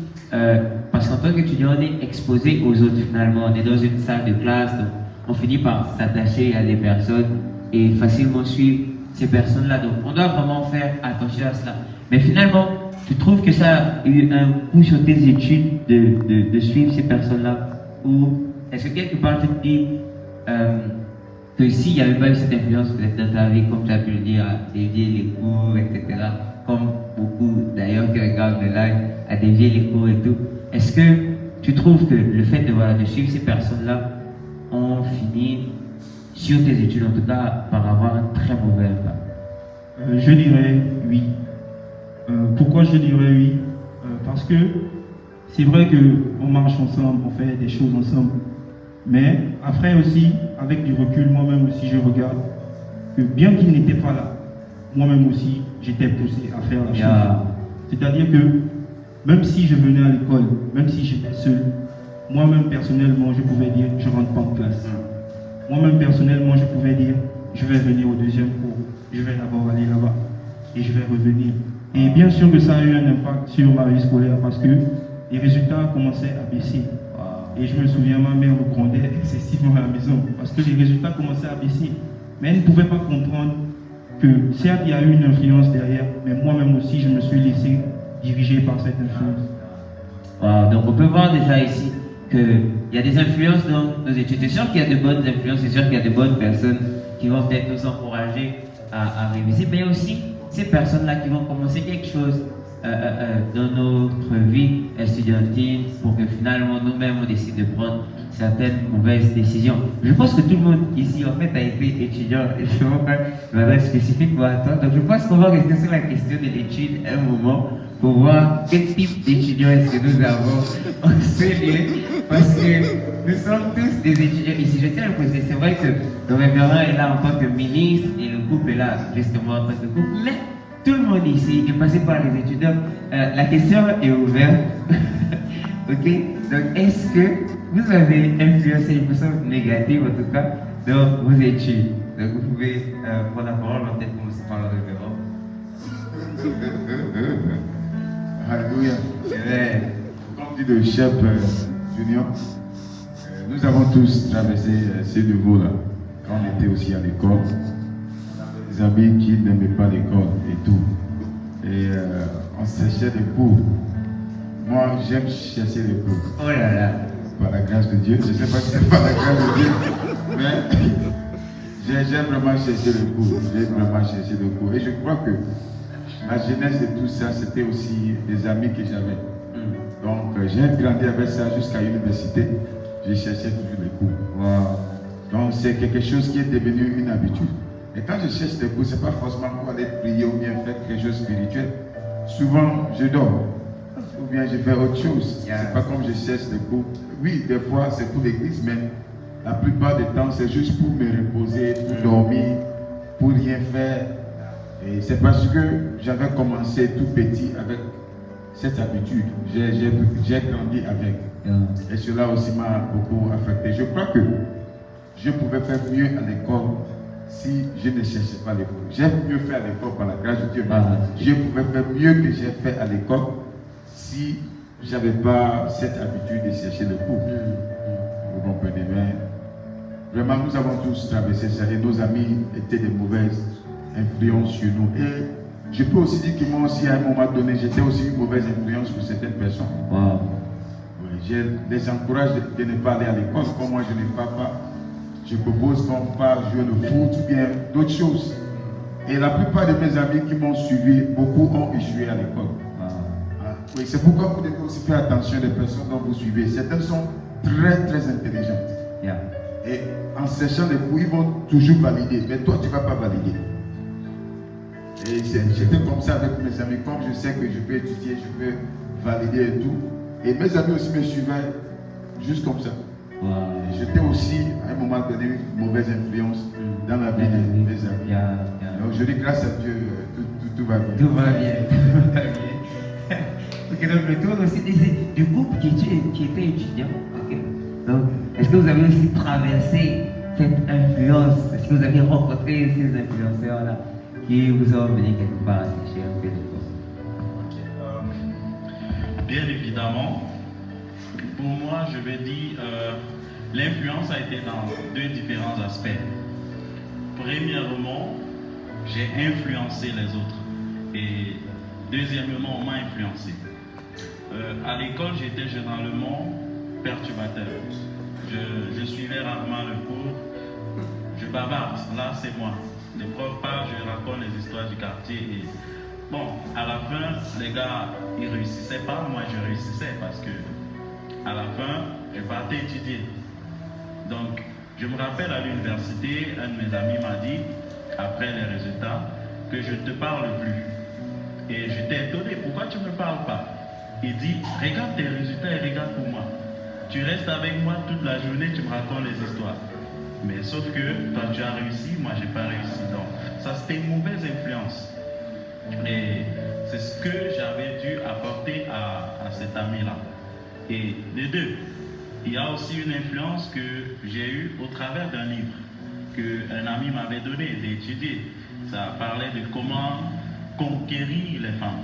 parce qu'en tant qu'étudiant, on est exposé aux autres finalement. On est dans une salle de classe, donc on finit par s'attacher à des personnes et facilement suivre ces personnes-là. Donc, on doit vraiment faire attention à cela. Mais finalement, tu trouves que ça a eu un coup sur tes études de suivre ces personnes-là? Ou est-ce que quelque part tu te dis que s'il n'y avait pas eu cette influence peut-être dans ta vie, comme tu as pu le dire, à dévier les cours, etc., comme beaucoup d'ailleurs qui regardent le live, à dévier les cours et tout, est-ce que tu trouves que le fait de suivre ces personnes-là ont fini sur tes études, en tout cas, par avoir un très mauvais impact? Je dirais oui. Pourquoi je dirais oui? Parce que c'est vrai qu'on marche ensemble, on fait des choses ensemble. Mais après aussi, avec du recul, moi-même aussi, je regarde que bien qu'il n'était pas là, moi-même aussi, j'étais poussé à faire la chose. C'est-à-dire que même si je venais à l'école, même si j'étais seul, moi-même personnellement, je pouvais dire, je ne rentre pas en classe. Moi-même personnellement, je pouvais dire, je vais venir au deuxième cours, je vais d'abord aller là-bas et je vais revenir. Et bien sûr que ça a eu un impact sur ma vie scolaire parce que les résultats commençaient à baisser. Et je me souviens, ma mère me grondait excessivement à la maison parce que les résultats commençaient à baisser. Mais elle ne pouvait pas comprendre que certes, il y a eu une influence derrière, mais moi-même aussi, je me suis laissé diriger par cette influence. Donc on peut voir déjà ici qu'il y a des influences dans nos études. C'est sûr qu'il y a de bonnes influences, c'est sûr qu'il y a de bonnes personnes qui vont peut-être nous encourager à réviser, mais aussi ces personnes-là qui vont commencer quelque chose dans notre vie estudiantine pour que finalement nous-mêmes on décide de prendre certaines mauvaises décisions. Je pense que tout le monde ici en fait a été étudiant et je vois pas une adresse spécifique pour attendre. Donc je pense qu'on va rester sur la question de l'étude un moment pour voir quel type d'étudiants est-ce que nous avons en ce lieu parce que nous sommes tous des étudiants ici. Je tiens à le poser, c'est vrai que le révérend est là en tant que ministre et le couple est là justement en tant que couple, mais tout le monde ici est passé par les étudiants. La question est ouverte. Ok? Donc, est-ce que vous avez influencé une façon négative, en tout cas, dans vos études? Donc, vous pouvez prendre la parole, on va peut-être commencer par le révérend. Alléluia. Comme dit le chef Junior, nous avons tous traversé ces niveaux-là quand on était aussi à l'école. Des amis qui n'aimaient pas l'école et tout. Et on cherchait des cours. Moi, j'aime chercher les cours. Oh là là. Par la grâce de Dieu. Je ne sais pas si c'est par la grâce de Dieu, mais j'aime vraiment chercher les cours. J'aime vraiment chercher les cours. Et je crois que ma jeunesse et tout ça, c'était aussi des amis que j'avais. Donc, j'ai grandi avec ça jusqu'à l'université. Je cherchais toujours les cours. Wow. Donc, c'est quelque chose qui est devenu une habitude. Et quand je cherche des coups, ce n'est pas forcément pour aller prier ou bien faire quelque chose de spirituel. Souvent, je dors. Ou bien je fais autre chose. Yeah. C'est pas comme je cherche des coups. Oui, des fois, c'est pour l'église, mais la plupart du temps, c'est juste pour me reposer, pour dormir, pour rien faire. Et c'est parce que j'avais commencé tout petit avec cette habitude. J'ai grandi avec. Et cela aussi m'a beaucoup affecté. Je crois que je pouvais faire mieux à l'école si je ne cherchais pas l'école. J'ai mieux fait à l'école par la grâce de Dieu. Je pouvais faire mieux que j'ai fait à l'école si je n'avais pas cette habitude de chercher le cours. Vous comprenez bien. Vraiment, nous avons tous traversé ça et nos amis étaient des mauvaises influences sur nous. Et je peux aussi dire que moi aussi, à un moment donné, j'étais aussi une mauvaise influence pour certaines personnes. Wow. Je les encourage de ne pas aller à l'école. Comme moi, je ne pars pas. Je propose qu'on parte jouer le foot ou bien d'autres choses. Et la plupart de mes amis qui m'ont suivi, beaucoup ont échoué à l'école. Oui, c'est pourquoi vous devez aussi faire attention des personnes dont vous suivez. Certaines sont très très intelligentes. Yeah. Et en cherchant les coups, ils vont toujours valider. Mais toi, tu ne vas pas valider. Et j'étais comme ça avec mes amis. Comme je sais que je peux étudier, je peux valider et tout. Et mes amis aussi me suivaient juste comme ça. Wow. Et j'étais aussi, à un moment donné, une mauvaise influence dans la vie de mes amis. Yeah. Donc je dis grâce à Dieu, tout va bien. Tout va bien. Tout va bien. Ok, donc le tour aussi du groupe qui était étudiant. Ok. Donc, est-ce que vous avez aussi traversé cette influence? Est-ce que vous avez rencontré ces influenceurs-là qui vous ont mené quelque part à sécher un peu de temps? Bien évidemment, pour moi, je vais dire, l'influence a été dans deux différents aspects. Premièrement, j'ai influencé les autres. Et deuxièmement, on m'a influencé. À l'école, j'étais généralement perturbateur. Je suivais rarement le cours. Je bavarde, là c'est moi. Les profs parlent, je raconte les histoires du quartier. Et bon, à la fin, les gars, ils réussissaient pas, moi je réussissais parce que à la fin, je partais étudier. Donc, je me rappelle à l'université, un de mes amis m'a dit, après les résultats, que je ne te parle plus. Et j'étais étonné, pourquoi tu ne me parles pas? Il dit, regarde tes résultats et regarde pour moi. Tu restes avec moi toute la journée, tu me racontes les histoires. Mais sauf que toi tu as réussi, moi j'ai pas réussi. Donc ça c'était une mauvaise influence. Et c'est ce que j'avais dû apporter à cet ami-là. Et les deux, il y a aussi une influence que j'ai eue au travers d'un livre qu'un ami m'avait donné d'étudier. Ça parlait de comment conquérir les femmes.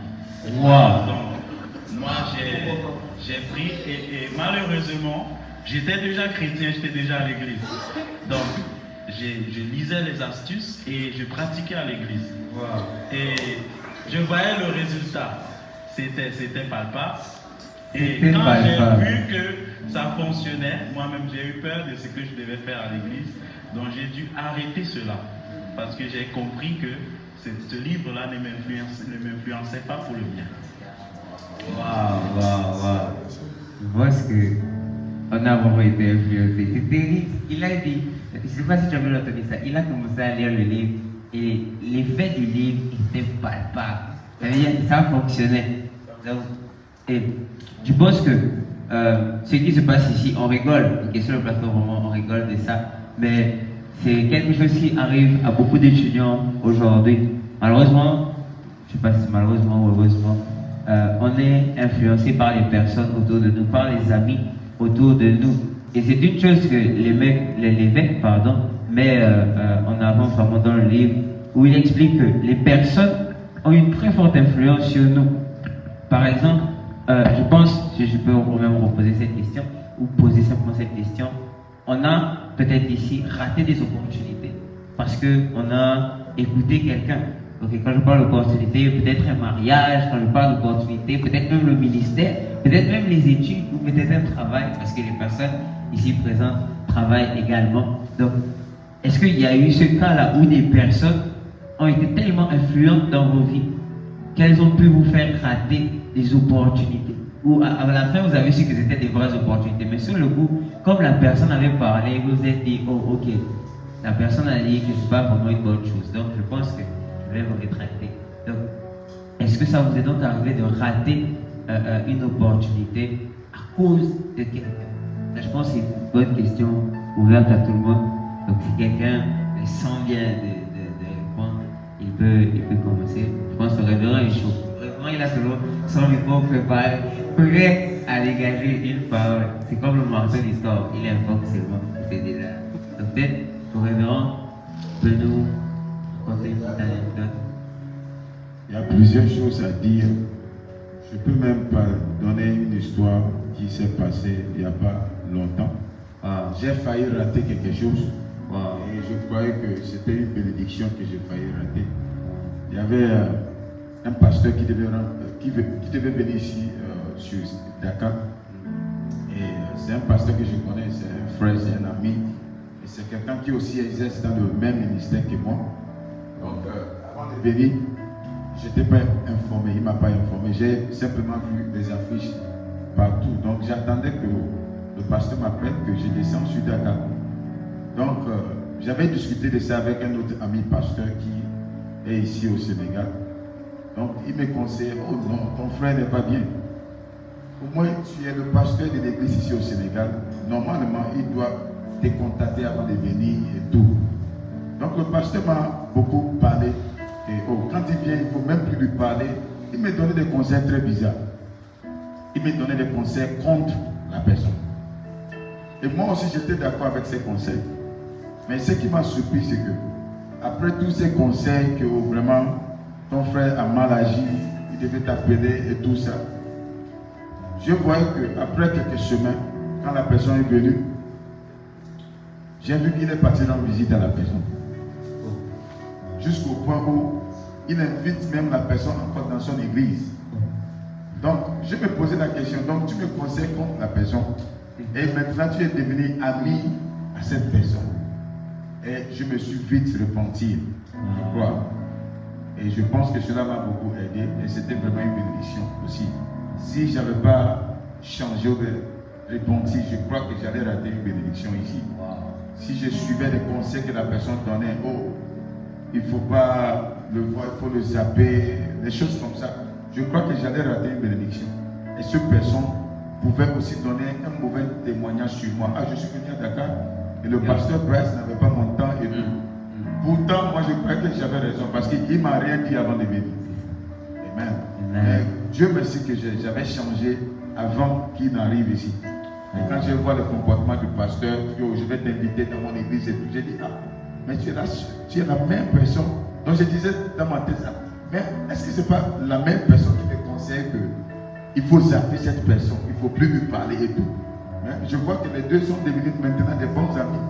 Wow. Donc, moi j'ai pris et malheureusement, j'étais déjà chrétien, j'étais déjà à l'église. Donc, je lisais les astuces et je pratiquais à l'église. Wow. Et je voyais le résultat. C'était palpable. Et C'était quand palpable. j'ai vu que ça fonctionnait, moi-même j'ai eu peur de ce que je devais faire à l'église. Donc j'ai dû arrêter cela. Parce que j'ai compris que ce livre-là ne m'influençait pas pour le bien. Waouh. Je vois ce que on a vraiment été influencé. C'est terrible. Il a dit, je ne sais pas si tu as bien entendu ça, il a commencé à lire le livre et l'effet du livre était palpable. Ça veut dire que ça fonctionnait. Donc, et je pense que ce qui se passe ici, on rigole. Et sur le plateau, vraiment, on rigole de ça. Mais c'est quelque chose qui arrive à beaucoup d'étudiants aujourd'hui. Malheureusement, je ne sais pas si c'est malheureusement ou heureusement, on est influencé par les personnes autour de nous, par les amis autour de nous. Et c'est une chose que l'évêque met en avant vraiment dans le livre, où il explique que les personnes ont une très forte influence sur nous. Par exemple, je pense que je peux même reposer cette question, ou poser simplement cette question. On a peut-être ici raté des opportunités, parce qu'on a écouté quelqu'un. Donc quand je parle d'opportunité, peut-être un mariage, quand je parle d'opportunité, peut-être même le ministère, peut-être même les études, ou peut-être un travail, parce que les personnes ici présentes travaillent également. Donc, est-ce qu'il y a eu ce cas-là où des personnes ont été tellement influentes dans vos vies qu'elles ont pu vous faire rater des opportunités? Ou à la fin, vous avez su que c'était des vraies opportunités, mais sur le coup, comme la personne avait parlé, vous vous êtes dit, oh ok, la personne a dit que ce n'est pas vraiment une bonne chose. Donc je pense que je vais me rétracter. Donc, est-ce que ça vous est donc arrivé de rater une opportunité à cause de quelqu'un? Ça, je pense que c'est une bonne question ouverte à tout le monde. Donc si quelqu'un sent bien de répondre, il peut commencer. Je pense que le révérend est chaud. Vraiment, il a toujours son micro préparé, prêt à dégager une parole. C'est comme le marteau d'histoire, il invoque seulement, c'est déjà. Donc peut-être le révérend peut nous raconter une petite anecdote. Il y a plusieurs choses à dire. Je ne peux même pas donner une histoire qui s'est passée il n'y a pas longtemps. J'ai failli rater quelque chose. Et je croyais que c'était une bénédiction que j'ai failli rater. Il y avait un pasteur qui devait venir ici sur Dakar. Et c'est un pasteur que je connais, c'est un frère, c'est un ami. Et c'est quelqu'un qui aussi exerce dans le même ministère que moi. Donc avant de venir, je n'étais pas informé, il ne m'a pas informé. J'ai simplement vu des affiches partout. Donc j'attendais que le pasteur m'appelle, que je descende sur Dakar. Donc j'avais discuté de ça avec un autre ami pasteur qui est ici au Sénégal. Donc il me conseillait, oh non, ton frère n'est pas bien. Au moins tu es le pasteur de l'église ici au Sénégal. Normalement il doit te contacter avant de venir et tout. Donc le pasteur m'a beaucoup parlé. Et quand il vient, il ne faut même plus lui parler. Il me donnait des conseils très bizarres. Il me donnait des conseils contre la personne. Et moi aussi, j'étais d'accord avec ses conseils. Mais ce qui m'a surpris, c'est que, après tous ces conseils, que vraiment, ton frère a mal agi, il devait t'appeler et tout ça, je voyais qu'après quelques semaines, quand la personne est venue, j'ai vu qu'il est parti rendre visite à la personne. Jusqu'au point où il invite même la personne encore dans son église. Donc, je me posais la question, donc tu me conseilles contre la personne. Et maintenant, tu es devenu ami à cette personne. Et je me suis vite repenti, je crois. Et je pense que cela m'a beaucoup aidé. Et c'était vraiment une bénédiction aussi. Si je n'avais pas changé ou repenti, je crois que j'allais rater une bénédiction ici. Si je suivais les conseils que la personne donnait, oh, il ne faut pas le voir, il faut le zapper, des choses comme ça. Je crois que j'allais rater une bénédiction. Et cette personne pouvait aussi donner un mauvais témoignage sur moi. Ah, je suis venu à Dakar et le pasteur Bryce n'avait pas mon temps et tout. Pourtant, moi je croyais que j'avais raison parce qu'il ne m'a rien dit avant de venir. Amen. Mais Dieu merci que j'avais changé avant qu'il n'arrive ici. Et quand je vois le comportement du pasteur, je vais t'inviter dans mon église et tout, j'ai dit, ah, mais tu es la même personne. Donc je disais dans ma tête, mais est-ce que ce n'est pas la même personne qui me conseille qu'il faut zapper cette personne, il ne faut plus lui parler et tout. Mais je vois que les deux sont devenus maintenant des bons amis.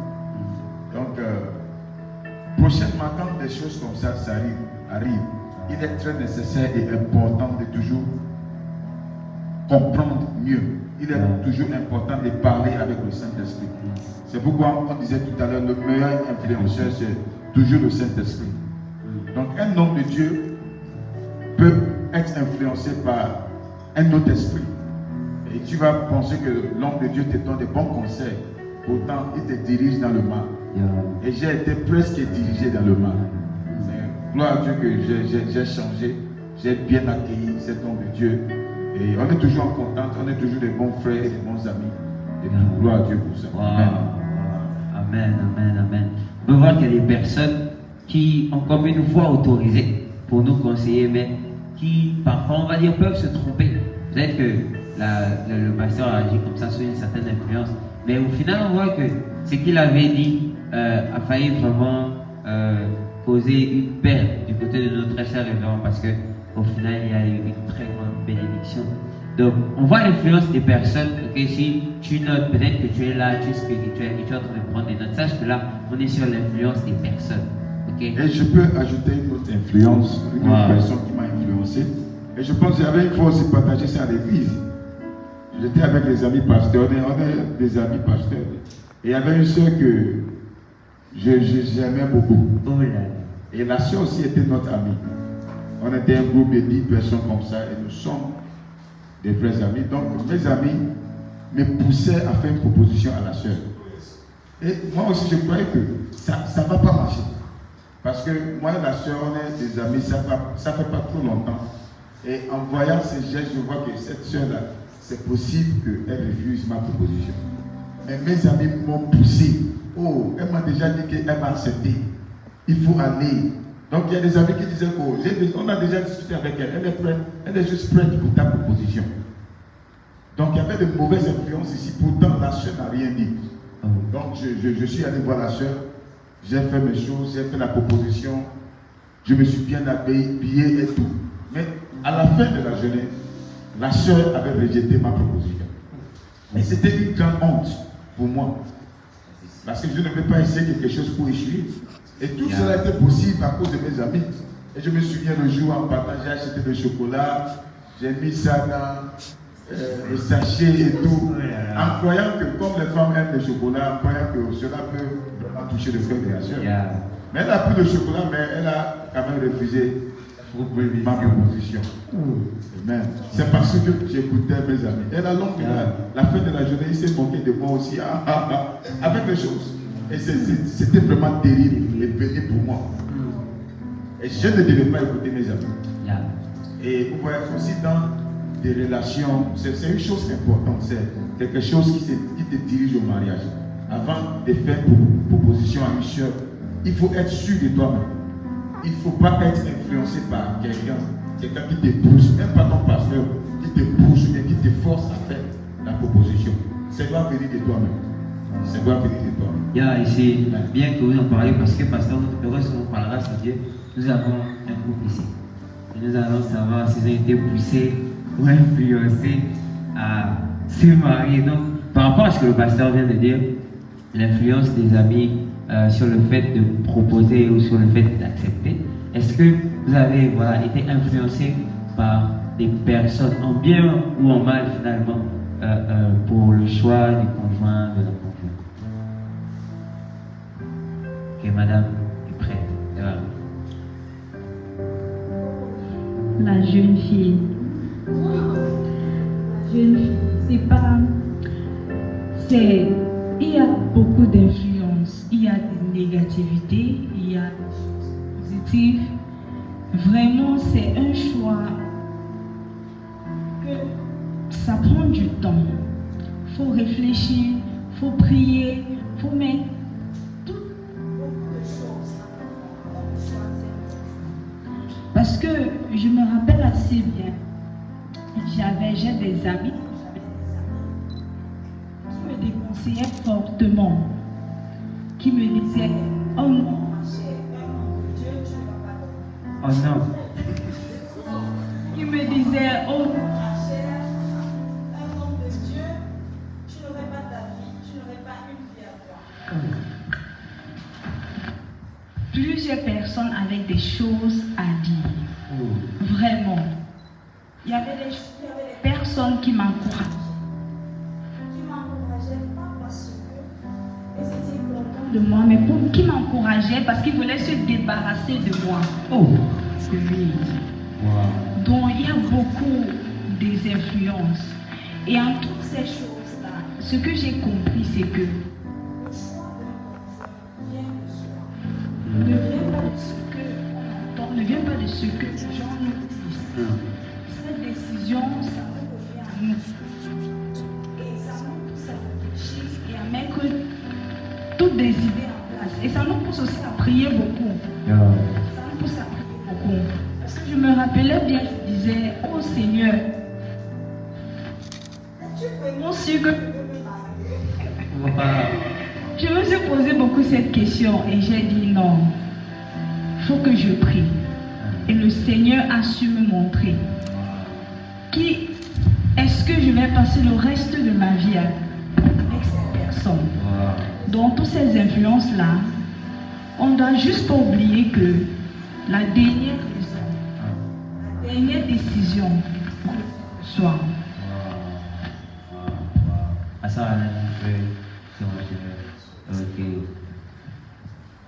Donc, prochainement, quand des choses comme ça arrivent, il est très nécessaire et important de toujours comprendre mieux. Il est toujours important de parler avec le Saint-Esprit. C'est pourquoi on disait tout à l'heure, le meilleur influenceur, c'est toujours le Saint-Esprit. Donc un homme de Dieu peut être influencé par un autre esprit. Et tu vas penser que l'homme de Dieu te donne des bons conseils. Pourtant, il te dirige dans le mal. Et j'ai été presque dirigé dans le mal. Gloire à Dieu que j'ai changé. J'ai bien accueilli cet homme de Dieu. Et on est toujours en contact, on est toujours des bons frères et des bons amis. Et gloire à Dieu pour ça. Amen. Amen, amen, amen. On peut voir qu'il y a des personnes qui ont comme une voix autorisée pour nous conseiller, mais qui parfois, on va dire, peuvent se tromper. Peut-être que le pasteur a agi comme ça sous une certaine influence. Mais au final, on voit que ce qu'il avait dit a failli vraiment causer une perte du côté de notre très cher révérend, parce que au final, il y a eu une très grande bénédiction. Donc, on voit l'influence des personnes. Okay, si tu notes, peut-être que tu es là, tu es spirituel et tu es en train de prendre des notes, sache que là, on est sur l'influence des personnes. Okay? Et je peux ajouter une autre influence, une autre personne qui m'a influencé. Et je pense que j'avais une fois aussi partagé ça à l'église. J'étais avec les amis pasteurs, on est des amis pasteurs. Et il y avait une soeur que j'aimais beaucoup. Et la soeur aussi était notre amie. On était un groupe de 10 personnes comme ça et nous sommes des vrais amis. Donc mes amis me poussaient à faire une proposition à la soeur. Et moi aussi, je croyais que ça ne va pas marcher. Parce que moi et la soeur, on est des amis, ça fait pas trop longtemps. Et en voyant ces gestes, je vois que cette soeur-là, c'est possible qu'elle refuse ma proposition. Mais mes amis m'ont poussé. Oh, elle m'a déjà dit qu'elle va accepter. Il faut aller. Donc il y a des amis qui disaient on a déjà discuté avec elle. Elle est prête, elle est juste prête pour ta proposition. Donc il y avait de mauvaises influences ici. Pourtant, la soeur n'a rien dit. Donc je suis allé voir la soeur. J'ai fait mes choses, j'ai fait la proposition. Je me suis bien habillé et tout. Mais à la fin de la journée, la soeur avait rejeté ma proposition. Et c'était une grande honte pour moi. Parce que je ne peux pas essayer quelque chose pour échouer. Et tout cela était possible à cause de mes amis. Et je me souviens le jour en partant, j'ai acheté le chocolat, j'ai mis ça dans le sachet et tout, en croyant que comme les femmes aiment le chocolat, en croyant que cela peut vraiment toucher le cœur de la soeur. Mais elle a pris le chocolat, mais elle a quand même refusé ma proposition. Amen. C'est parce que j'écoutais mes amis. Et la longue, la fin de la journée, il s'est moqué de moi aussi, avec les choses. Et c'était vraiment terrible et pénible pour moi. Et je ne devais pas écouter mes amis. Et vous voyez aussi dans des relations, c'est une chose importante, c'est quelque chose qui te dirige au mariage. Avant de faire une proposition à une soeur, il faut être sûr de toi-même. Il ne faut pas être influencé par quelqu'un qui te pousse, même pas ton pasteur, qui te pousse ou qui te force à faire la proposition. Ça doit venir de toi-même. Ça doit venir de toi-même. Et c'est bien que vous en parlez parce que, pasteur, heureusement par la grâce de Dieu, nous avons un couple ici. Et nous allons savoir s'ils ont été poussés ou influencés à se marier. Donc, par rapport à ce que le pasteur vient de dire, l'influence des amis sur le fait de proposer ou sur le fait d'accepter, est-ce que vous avez été influencé par des personnes en bien ou en mal finalement pour le choix du conjoint, de la conjointe? Ok, madame est prête. La jeune fille. Il y a beaucoup d'influence, il y a des négativités, il y a des choses positives. Vraiment, c'est un choix que ça prend du temps. Il faut réfléchir, il faut prier, il faut mettre beaucoup de choses avant de choisir. Parce que je me rappelle assez bien, j'ai des amis qui me déconseillaient fortement, qui me disaient oh non, Dieu, tu ne vas pas. Oh non. Qui me disaient oh non, un homme de Dieu, tu n'aurais pas ta vie, tu n'aurais pas une vie à toi. Plusieurs personnes avec des choses à dire. Vraiment. Il y avait des personnes qui m'encourageaient. Qui m'encourageaient pas parce que ils étaient contents De moi, mais qui m'encourageaient parce qu'ils voulaient se débarrasser de moi. Oh. Oui. Wow. Donc il y a beaucoup des influences. Et en toutes ces choses-là, ce que j'ai compris, c'est que le choix d'un conjoint vient de soi. ne vient pas de ce que on entend, ne vient pas de ce que les gens nous disent. Cette décision, ça nous revient à nous. Et ça nous pousse à réfléchir et à mettre toutes des idées en place. Et ça nous pousse aussi à prier beaucoup. Ça nous pousse à prier beaucoup. Parce que je me rappelais bien, je disais, oh Seigneur, Tu es vraiment sûr que me marier. je me suis posé beaucoup cette question et j'ai dit non, il faut que je prie. Et le Seigneur a su me montrer qui est-ce que je vais passer le reste de ma vie avec cette personne. Donc toutes ces influences-là, on ne doit juste pas oublier que la dernière raison, la dernière décision soit. Pasteur Alain, ok.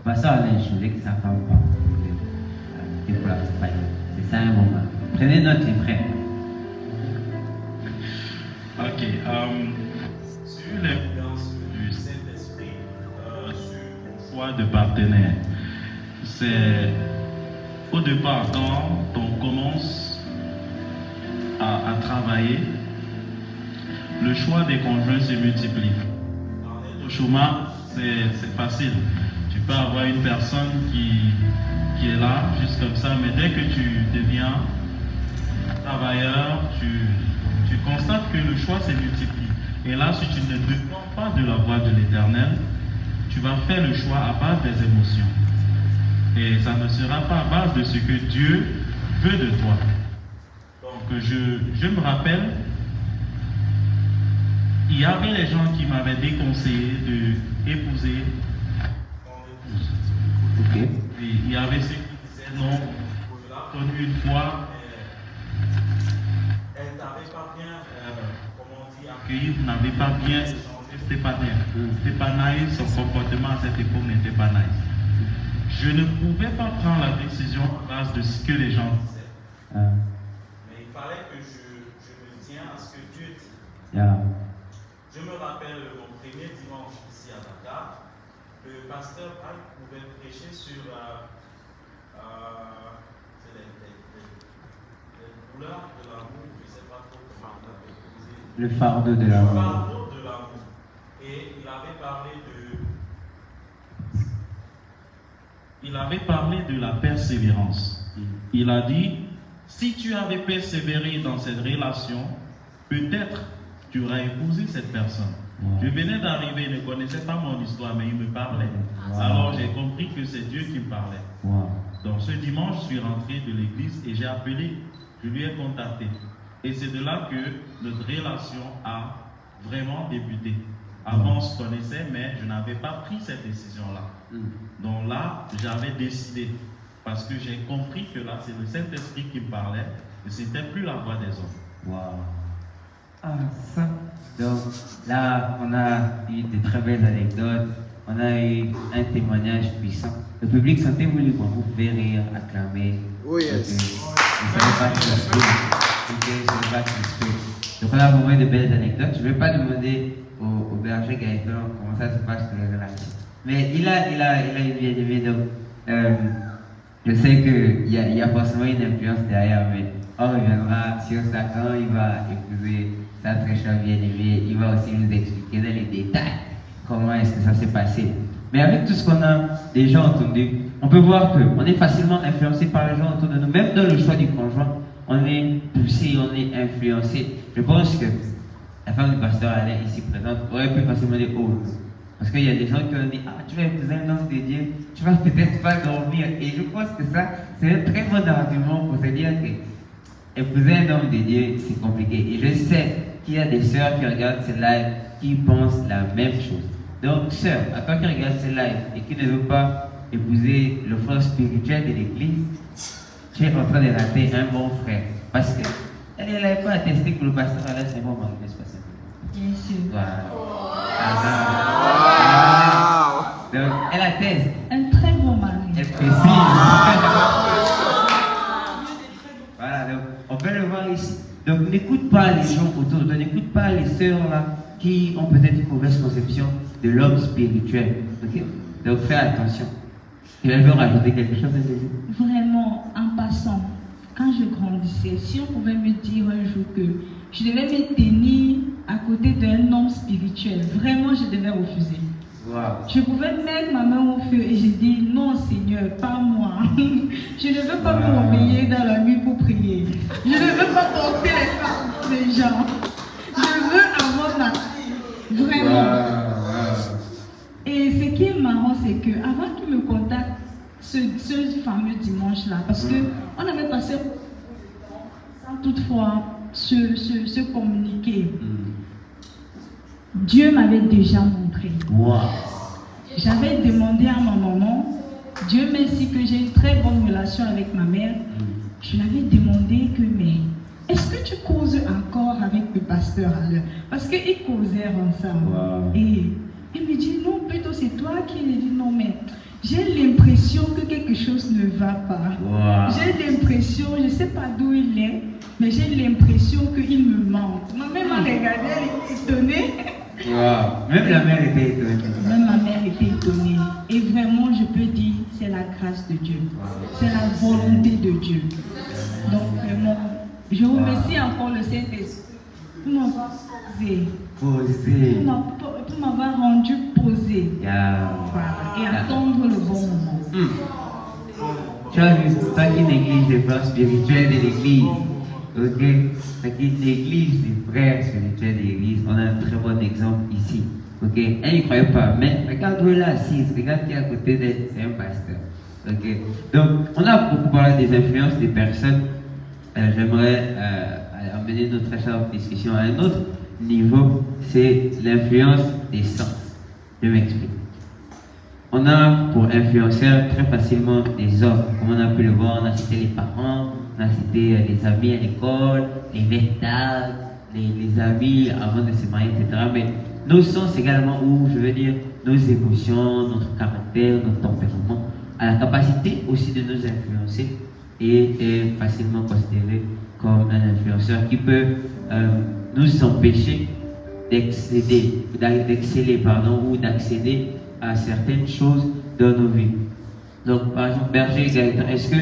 Pasteur Alain, je voulais que ça ne parle pas. C'est pour la campagne. C'est ça un moment. Prenez note, les frères. Ok. Sur l'influence du Saint-Esprit, choix de partenaire. C'est au départ quand on commence à travailler, le choix des conjoints se multiplie. Au chômage, c'est facile. Tu peux avoir une personne qui est là, juste comme ça, mais dès que tu deviens travailleur, tu constates que le choix se multiplie. Et là, si tu ne dépends pas de la voix de l'Éternel, tu vas faire le choix à base des émotions. Et ça ne sera pas à base de ce que Dieu veut de toi. Donc, je me rappelle, il y avait des gens qui m'avaient déconseillé d'épouser mon épouse. Ok. Et il y avait ceux qui disaient non, je l'ai connue une fois, elle n'avait pas bien, comment on dit, accueilli, vous n'avez pas bien échangé, c'était pas bien. C'était pas nice, son comportement à cette époque n'était pas nice. Je ne pouvais pas prendre la décision à base de ce que les gens disaient. Mais il fallait que je me tienne à ce que Dieu dit. Je me rappelle mon premier dimanche ici à Dakar, le pasteur Al pouvait prêcher sur les douleurs de l'amour, je ne sais pas trop comment on l'appelle. Le fardeau de l'amour. Le fardeau de l'amour. Et il avait parlé de la persévérance. Il a dit, si tu avais persévéré dans cette relation, peut-être tu aurais épousé cette personne. Je venais d'arriver, il ne connaissait pas mon histoire, mais il me parlait. Alors j'ai compris que c'est Dieu qui me parlait. Donc ce dimanche, je suis rentré de l'église et j'ai appelé, je lui ai contacté. Et c'est de là que notre relation a vraiment débuté. Avant, on se connaissait, mais je n'avais pas pris cette décision-là. Donc là, j'avais décidé, parce que j'ai compris que là, c'est le Saint-Esprit qui me parlait, et ce n'était plus la voix des hommes. Ah, ça. Donc là, on a eu de très belles anecdotes, on a eu un témoignage puissant. Le public, sentez-vous libre, vous pouvez rire, acclamer. Oh yes. Vous ne savez pas qui se fait. Donc on a vraiment de belles anecdotes. Je ne vais pas demander au berger Gaëtan comment ça se passe pour les relations. Mais il a une bien-aimée, donc je sais qu'il y a forcément une influence derrière, mais on reviendra sur ça quand il va épouser sa très chère bien-aimée. Il va aussi nous expliquer dans les détails comment est-ce que ça s'est passé. Mais avec tout ce qu'on a déjà entendu, on peut voir qu'on est facilement influencé par les gens autour de nous. Même dans le choix du conjoint, on est poussé, on est influencé. Je pense que la femme du pasteur Alain ici présente aurait pu facilement dire oh. Parce qu'il y a des gens qui ont dit ah, tu vas épouser un homme de Dieu, tu vas peut-être pas dormir. Et je pense que ça, c'est un très bon argument pour se dire que épouser un homme de Dieu, c'est compliqué. Et je sais qu'il y a des sœurs qui regardent ce live qui pensent la même chose. Donc, sœur, à toi qui regarde ce live et qui ne veut pas épouser le frère spirituel de l'église, tu es en train de rater un bon frère. Parce qu'elle n'avait pas attesté que le pasteur Alain, c'est un bon mari, n'est-ce pas? Bien sûr. Voilà. Donc, elle atteste. Un très bon mari. Elle précise. Voilà, donc, on peut le voir ici. Donc, n'écoute pas les gens autour de toi, n'écoute pas les sœurs là qui ont peut-être une mauvaise conception de l'homme spirituel. Okay? Donc, fais attention. Tu veux rajouter quelque chose à Jésus? Vraiment, en passant, quand je grandissais, si on pouvait me dire un jour que je devais me tenir à côté d'un homme spirituel, vraiment, je devais refuser. Wow. Je pouvais mettre ma main au feu et j'ai dit non Seigneur, pas moi. Je ne veux pas me réveiller dans la nuit pour prier. Je ne veux pas porter les fardeaux des gens. Je veux avoir ma fille. Vraiment. Et ce qui est marrant, c'est que avant qu'il me contacte ce fameux dimanche-là, parce qu'on avait passé sans toutefois se communiquer. Dieu m'avait déjà montré. Wow. J'avais demandé à ma maman, Dieu merci que j'ai une très bonne relation avec ma mère. Je lui avais demandé que, mais est-ce que tu causes encore avec le pasteur Alain? Parce qu'ils causaient ensemble. Wow. Et il me dit, non, plutôt c'est toi qui me dis, non, mais j'ai l'impression que quelque chose ne va pas. Wow. J'ai l'impression, je ne sais pas d'où il est, mais j'ai l'impression qu'il me manque. Ma mère m'a regardé, elle était étonnée. Wow. Même la mère était étonnée. Même ma mère était étonnée. Et vraiment, Dieu. C'est la volonté de Dieu. Donc vraiment, je remercie encore le Saint-Esprit pour m'avoir posé, pour m'avoir rendu posé. Yeah. Voilà, et attendre le bon moment. Tu as vu, toi qui négliges les plans spirituels de l'église, ok? Toi qui négliges les frères spirituels de l'église, on a un très bon exemple ici, ok? Elle n'y croyait pas, mais regarde où elle est assise, regarde qui est à côté d'elle, c'est un pasteur, ok? Donc, on a beaucoup parlé des influences des personnes. J'aimerais amener notre chère discussion à un autre niveau, c'est l'influence des sens. Je m'explique. On a pour influenceurs très facilement des hommes, comme on a pu le voir, on a cité les parents, on a cité les amis à l'école, les nectars, les amis avant de se marier, etc. Mais nos sens également, ou je veux dire nos émotions, notre caractère, notre tempérament, a la capacité aussi de nous influencer et est facilement considéré comme un influenceur qui peut nous empêcher d'exceller, ou d'accéder à certaines choses dans nos vies. Donc, par exemple, Berger Gaëtan, est-ce que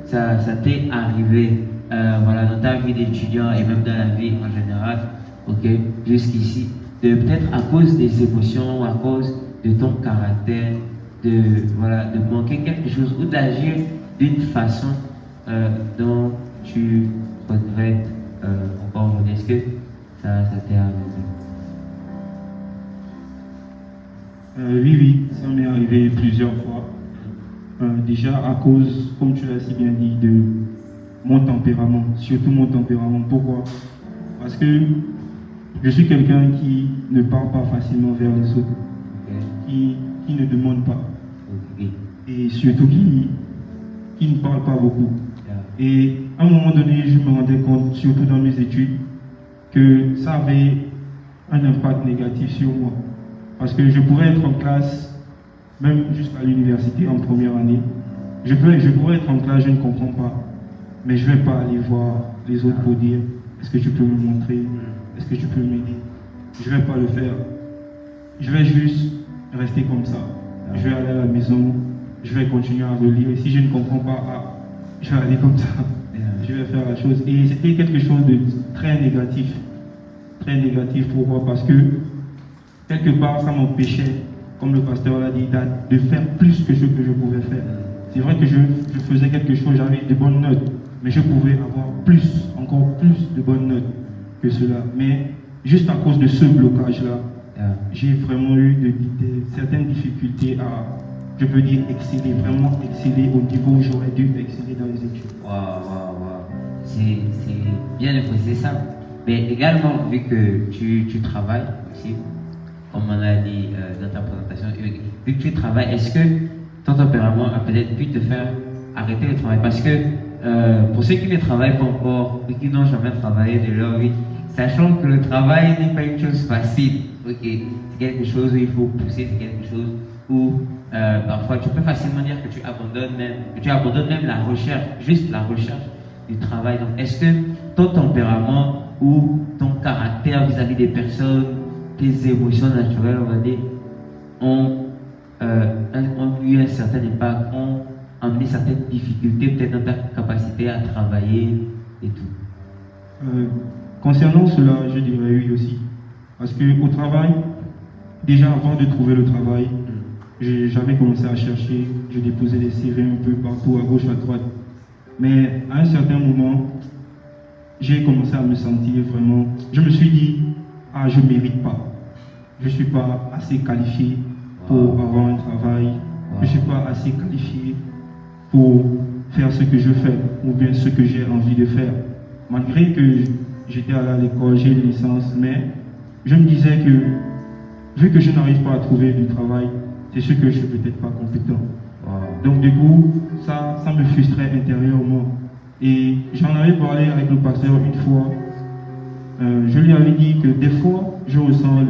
ça t'est arrivé, voilà, dans ta vie d'étudiant et même dans la vie en général, ok, jusqu'ici, de peut-être à cause des émotions, à cause de ton caractère, de manquer quelque chose ou d'agir d'une façon dont tu regrettes encore aujourd'hui? Est-ce que ça t'est arrivé? Oui, ça m'est arrivé plusieurs fois. Déjà à cause, comme tu l'as si bien dit, de mon tempérament, surtout mon tempérament. Pourquoi? Parce que je suis quelqu'un qui ne parle pas facilement vers les autres, qui ne demande pas, et surtout qui ne parle pas beaucoup. Et à un moment donné, je me rendais compte, surtout dans mes études, que ça avait un impact négatif sur moi. Parce que je pourrais être en classe, même jusqu'à l'université en première année, je pourrais être en classe, je ne comprends pas, mais je ne vais pas aller voir les autres pour dire est-ce que tu peux me montrer, est-ce que tu peux m'aider. Je ne vais pas le faire. Je vais juste rester comme ça. Je vais aller à la maison, je vais continuer à relire. Et si je ne comprends pas, je vais aller comme ça. Je vais faire la chose. Et c'était quelque chose de très négatif. Très négatif. Pourquoi? Parce que quelque part, ça m'empêchait, comme le pasteur l'a dit, de faire plus que ce que je pouvais faire. C'est vrai que je faisais quelque chose, j'avais de bonnes notes, mais je pouvais avoir encore plus de bonnes notes que cela. Mais juste à cause de ce blocage-là, j'ai vraiment eu certaines difficultés à, je peux dire, vraiment exceller au niveau où j'aurais dû exceller dans les études. Waouh. C'est bien de préciser ça. Mais également, vu que tu travailles aussi, comme on l'a dit dans ta présentation, vu que tu travailles, est-ce que ton tempérament a peut-être pu te faire arrêter le travail? Parce que pour ceux qui ne travaillent pas encore et qui n'ont jamais travaillé de leur vie, sachant que le travail n'est pas une chose facile, c'est quelque chose où il faut pousser, c'est quelque chose où parfois tu peux facilement dire que tu abandonnes même la recherche, juste la recherche du travail. Donc est-ce que ton tempérament ou ton caractère vis-à-vis des personnes, tes émotions naturelles, on va dire, ont eu un certain impact, ont amené certaines difficultés peut-être dans ta capacité à travailler et tout? Concernant cela, je dirais oui aussi. Parce qu'au travail, déjà avant de trouver le travail, j'avais commencé à chercher, je déposais des CV un peu partout, à gauche, à droite. Mais à un certain moment, j'ai commencé à me sentir vraiment... Je me suis dit, je ne mérite pas. Je ne suis pas assez qualifié pour avoir un travail. Je ne suis pas assez qualifié pour faire ce que je fais ou bien ce que j'ai envie de faire. Malgré que j'étais allé à l'école, j'ai une licence, mais je me disais que vu que je n'arrive pas à trouver du travail, c'est ce que je ne suis peut-être pas compétent. Donc du coup, ça me frustrait intérieurement. Et j'en avais parlé avec le pasteur une fois. Je lui avais dit que des fois, je ressens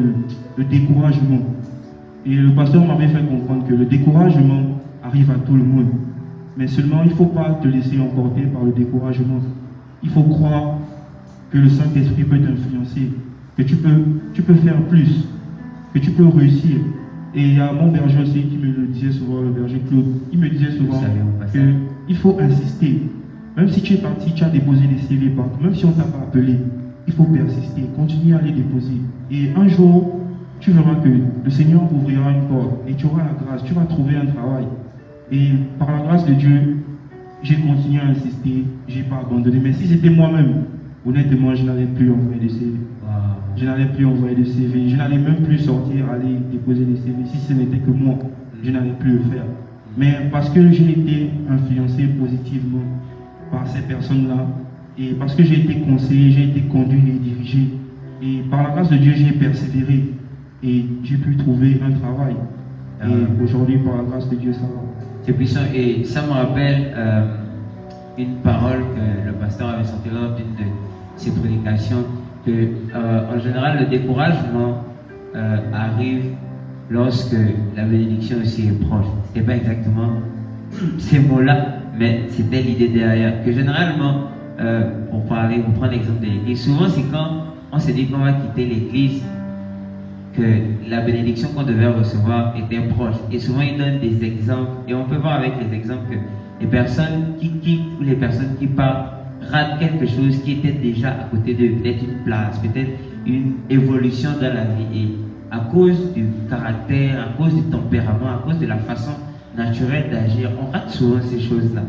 le découragement. Et le pasteur m'avait fait comprendre que le découragement arrive à tout le monde. Mais seulement, il ne faut pas te laisser emporter par le découragement. Il faut croire que le Saint-Esprit peut t'influencer, que tu peux faire plus, que tu peux réussir. Et il y a mon berger aussi qui me le disait souvent, le berger Claude, il me disait souvent qu'il faut insister. Même si tu es parti, tu as déposé des CV partout, même si on ne t'a pas appelé, il faut persister, continuer à les déposer. Et un jour, tu verras que le Seigneur ouvrira une porte et tu auras la grâce, tu vas trouver un travail. Et par la grâce de Dieu, j'ai continué à insister, je n'ai pas abandonné. Mais si c'était moi-même, honnêtement, je n'allais plus envoyer des CV. Je n'allais plus envoyer des CV, je n'allais même plus sortir, aller déposer des CV. Si ce n'était que moi, je n'allais plus le faire. Mais parce que j'ai été influencé positivement par ces personnes-là, et parce que j'ai été conseillé, j'ai été conduit et dirigé, et par la grâce de Dieu, j'ai persévéré, et j'ai pu trouver un travail. Et aujourd'hui, par la grâce de Dieu, ça va. C'est puissant, et ça me rappelle une parole que le pasteur avait sortie lors d'une de ses prédications, que en général le découragement arrive lorsque la bénédiction aussi est proche. Ce n'est pas exactement ces mots-là, mais c'était l'idée derrière. Que généralement, pour prendre l'exemple de l'église, souvent c'est quand on se dit qu'on va quitter l'église que la bénédiction qu'on devait recevoir était proche. Et souvent ils donnent des exemples, et on peut voir avec les exemples que les personnes qui quittent ou les personnes qui partent ratent quelque chose qui était déjà à côté d'eux, peut-être une place, peut-être une évolution dans la vie. Et à cause du caractère, à cause du tempérament, à cause de la façon naturelle d'agir, on rate souvent ces choses-là.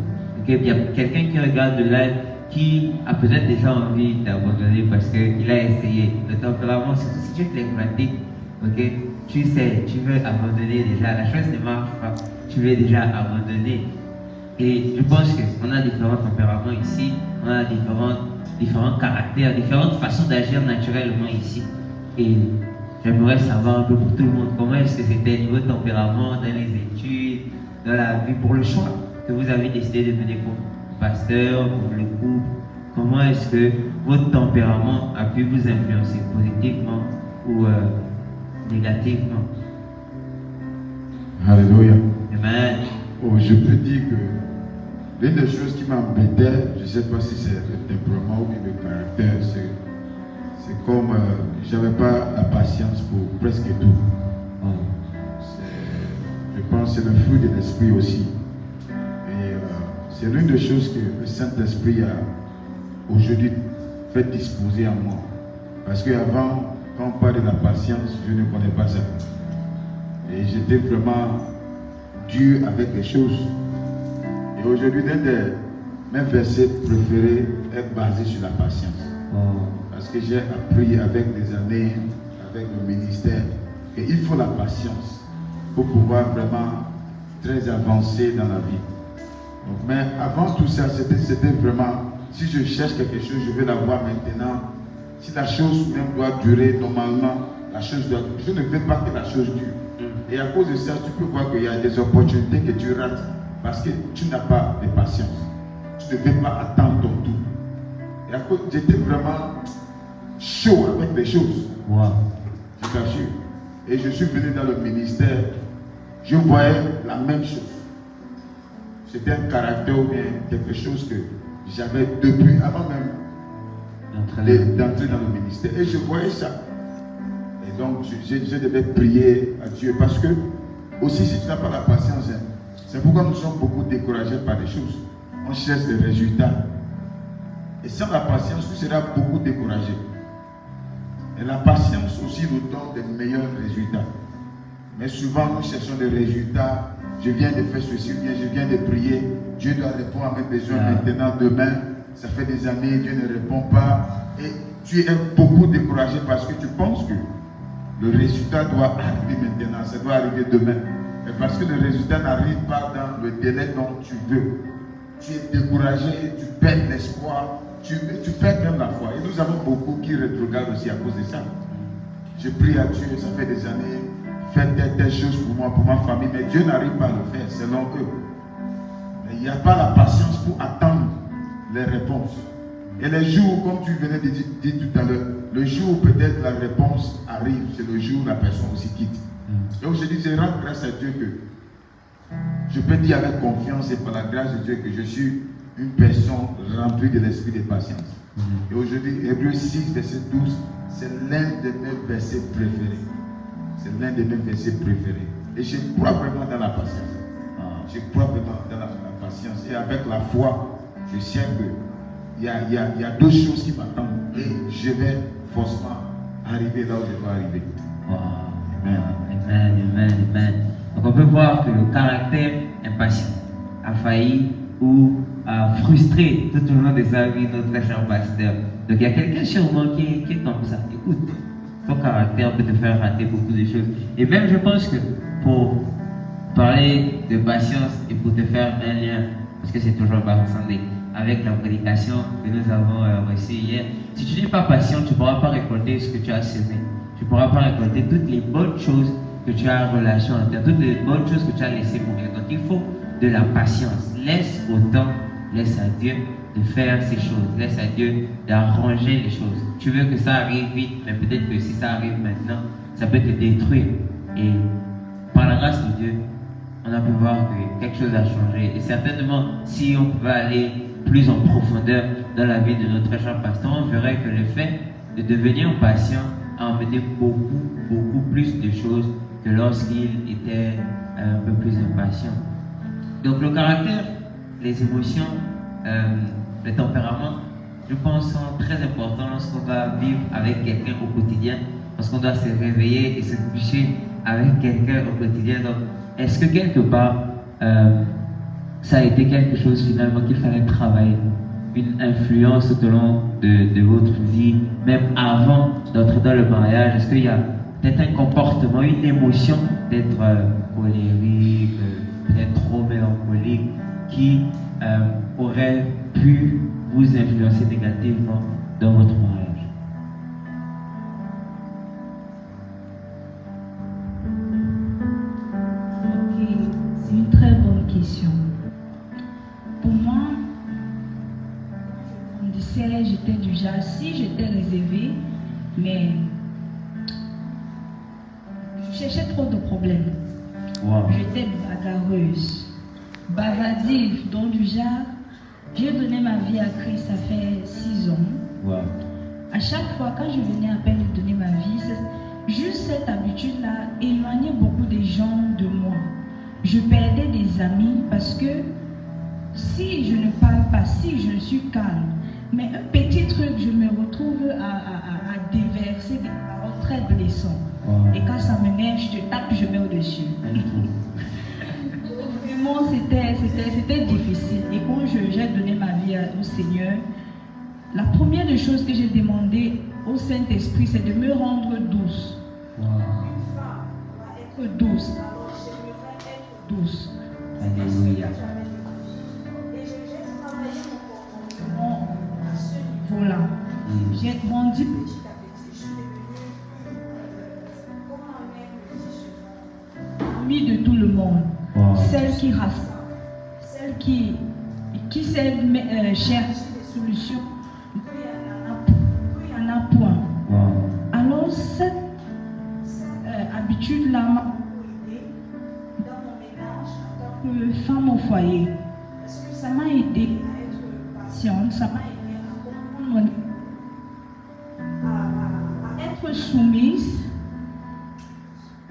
Okay? Il y a quelqu'un qui regarde de là, qui a peut-être déjà envie d'abandonner parce qu'il a essayé. Le tempérament, si tu es flegmatique, okay? Tu sais, tu veux abandonner déjà, la chose ne marche pas, tu veux déjà abandonner. Et je pense qu'on a différents tempéraments ici, on a différents caractères, différentes façons d'agir naturellement ici. Et j'aimerais savoir un peu pour tout le monde comment est-ce que c'était niveau tempérament dans les études, dans la vie, pour le choix que vous avez décidé de mener comme pasteur, pour le couple. Comment est-ce que votre tempérament a pu vous influencer positivement ou négativement? Alléluia. Amen. Oh, je peux dire que l'une des choses qui m'embêtait, je ne sais pas si c'est le tempérament ou le caractère, c'est comme je n'avais pas la patience pour presque tout. Je pense que c'est le fruit de l'esprit aussi. Et c'est l'une des choses que le Saint-Esprit a aujourd'hui fait disposer à moi. Parce qu'avant, quand on parle de la patience, je ne connais pas ça. Et j'étais vraiment dur avec les choses. Et aujourd'hui, l'un de mes versets préférés est basé sur la patience. Parce que j'ai appris avec des années, avec le ministère, qu'il faut la patience pour pouvoir vraiment très avancer dans la vie. Donc, mais avant tout ça, c'était vraiment, si je cherche quelque chose, je veux l'avoir maintenant. Si la chose même doit durer, normalement, la chose doit durer. Je ne veux pas que la chose dure. Et à cause de ça, tu peux voir qu'il y a des opportunités que tu rates parce que tu n'as pas de patience. Tu ne veux pas attendre ton tour. Et à cause, j'étais vraiment chaud avec les choses. Wow. Je t'assure. Et je suis venu dans le ministère, je voyais la même chose. C'était un caractère ou bien quelque chose que j'avais depuis, avant même d'entrer dans le ministère. Et je voyais ça. Et donc, je devais prier à Dieu. Parce que, aussi, si tu n'as pas la patience, hein, c'est pourquoi nous sommes beaucoup découragés par les choses. On cherche des résultats. Et sans la patience, tu seras beaucoup découragé. Et la patience aussi nous donne des meilleurs résultats. Mais souvent, nous cherchons des résultats. Je viens de faire ceci, bien, je viens de prier. Dieu doit répondre à mes besoins maintenant, demain. Ça fait des années, Dieu ne répond pas. Et tu es beaucoup découragé parce que tu penses que le résultat doit arriver maintenant, ça doit arriver demain. Mais parce que le résultat n'arrive pas dans le délai dont tu veux. Tu es découragé, tu perds l'espoir, tu perds même la foi. Et nous avons beaucoup qui rétrogradent aussi à cause de ça. Je prie à Dieu, ça fait des années, faites telle chose pour moi, pour ma famille, mais Dieu n'arrive pas à le faire selon eux. Mais il n'y a pas la patience pour attendre les réponses. Et les jours, comme tu venais de dire tout à l'heure, le jour où peut-être la réponse arrive, c'est le jour où la personne aussi quitte. Donc je dis, je rends grâce à Dieu que je peux dire avec confiance et par la grâce de Dieu que je suis une personne remplie de l'esprit de patience. Et aujourd'hui, Hébreux 6, verset 12, c'est l'un de mes versets préférés. C'est l'un de mes versets préférés. Et je crois vraiment dans la patience. Je crois vraiment dans la patience. Et avec la foi, je sais qu'il y a deux choses qui m'attendent. Et je vais forcément arriver là où je dois arriver. Wow. Amen. Donc on peut voir que le caractère impatient a failli ou a frustré tout au long de sa vie notre très cher pasteur. Donc il y a quelqu'un sûrement qui est comme ça. Écoute, ton caractère peut te faire rater beaucoup de choses. Et même je pense que pour parler de patience et pour te faire un lien, parce que c'est toujours ensemble avec la prédication que nous avons reçue hier, si tu n'es pas patient, tu ne pourras pas récolter ce que tu as semé. Tu ne pourras pas récolter toutes les bonnes choses que tu as en relation à terre, toutes les bonnes choses que tu as laissées mourir. Donc il faut de la patience. Laisse au temps, laisse à Dieu de faire ces choses. Laisse à Dieu d'arranger les choses. Tu veux que ça arrive vite, mais peut-être que si ça arrive maintenant, ça peut te détruire. Et par la grâce de Dieu, on a pu voir que quelque chose a changé. Et certainement, si on pouvait aller plus en profondeur dans la vie de notre très cher pasteur, on verrait que le fait de devenir patient a emmené beaucoup plus de choses que lorsqu'il était un peu plus impatient. Donc le caractère, les émotions, le tempérament, je pense, sont très importants lorsqu'on va vivre avec quelqu'un au quotidien, lorsqu'on doit se réveiller et se coucher avec quelqu'un au quotidien. Donc, est-ce que quelque part, ça a été quelque chose finalement qu'il fallait travailler, une influence tout au long de votre vie, même avant d'entrer dans le mariage? Est-ce qu'il y a peut-être un comportement, une émotion, peut-être colérique, peut-être trop mélancolique, qui aurait pu vous influencer négativement dans votre mariage? Ok, c'est une très bonne question. Pour moi, on disait, j'étais du genre, si j'étais réservée, mais je cherchais trop de problèmes. Wow. J'étais bagarreuse, bavardive, donc du genre, j'ai donné ma vie à Christ, ça fait 6 ans. Wow. À chaque fois, quand je venais à peine de donner ma vie, juste cette habitude-là éloignait beaucoup de gens de moi. Je perdais des amis parce que si je ne parle pas, si je suis calme, mais un petit truc, je me retrouve à déverser des paroles très blessantes. Wow. Et quand ça m'énerve, je te tape, je mets au-dessus. Vraiment, c'était difficile. Et quand j'ai donné ma vie au Seigneur, la première des choses que j'ai demandé au Saint-Esprit, c'est de me rendre douce. Wow. Être douce. Douce. Alléluia. Et j'ai travaillé mon comportement à ce niveau-là. Voilà. J'ai grandi Petit à petit, je suis devenue, comment un mec me dit souvent, amie de tout le monde. Wow. Celle qui rassemble, celle qui cherche des solutions. Il y en a point. Wow. Alors cette habitude-là m'a beaucoup aidé dans mon ménage en tant que femme au foyer. parce que Ça m'a aidé à être patiente, ça m'a aidé à comprendre, à être soumise,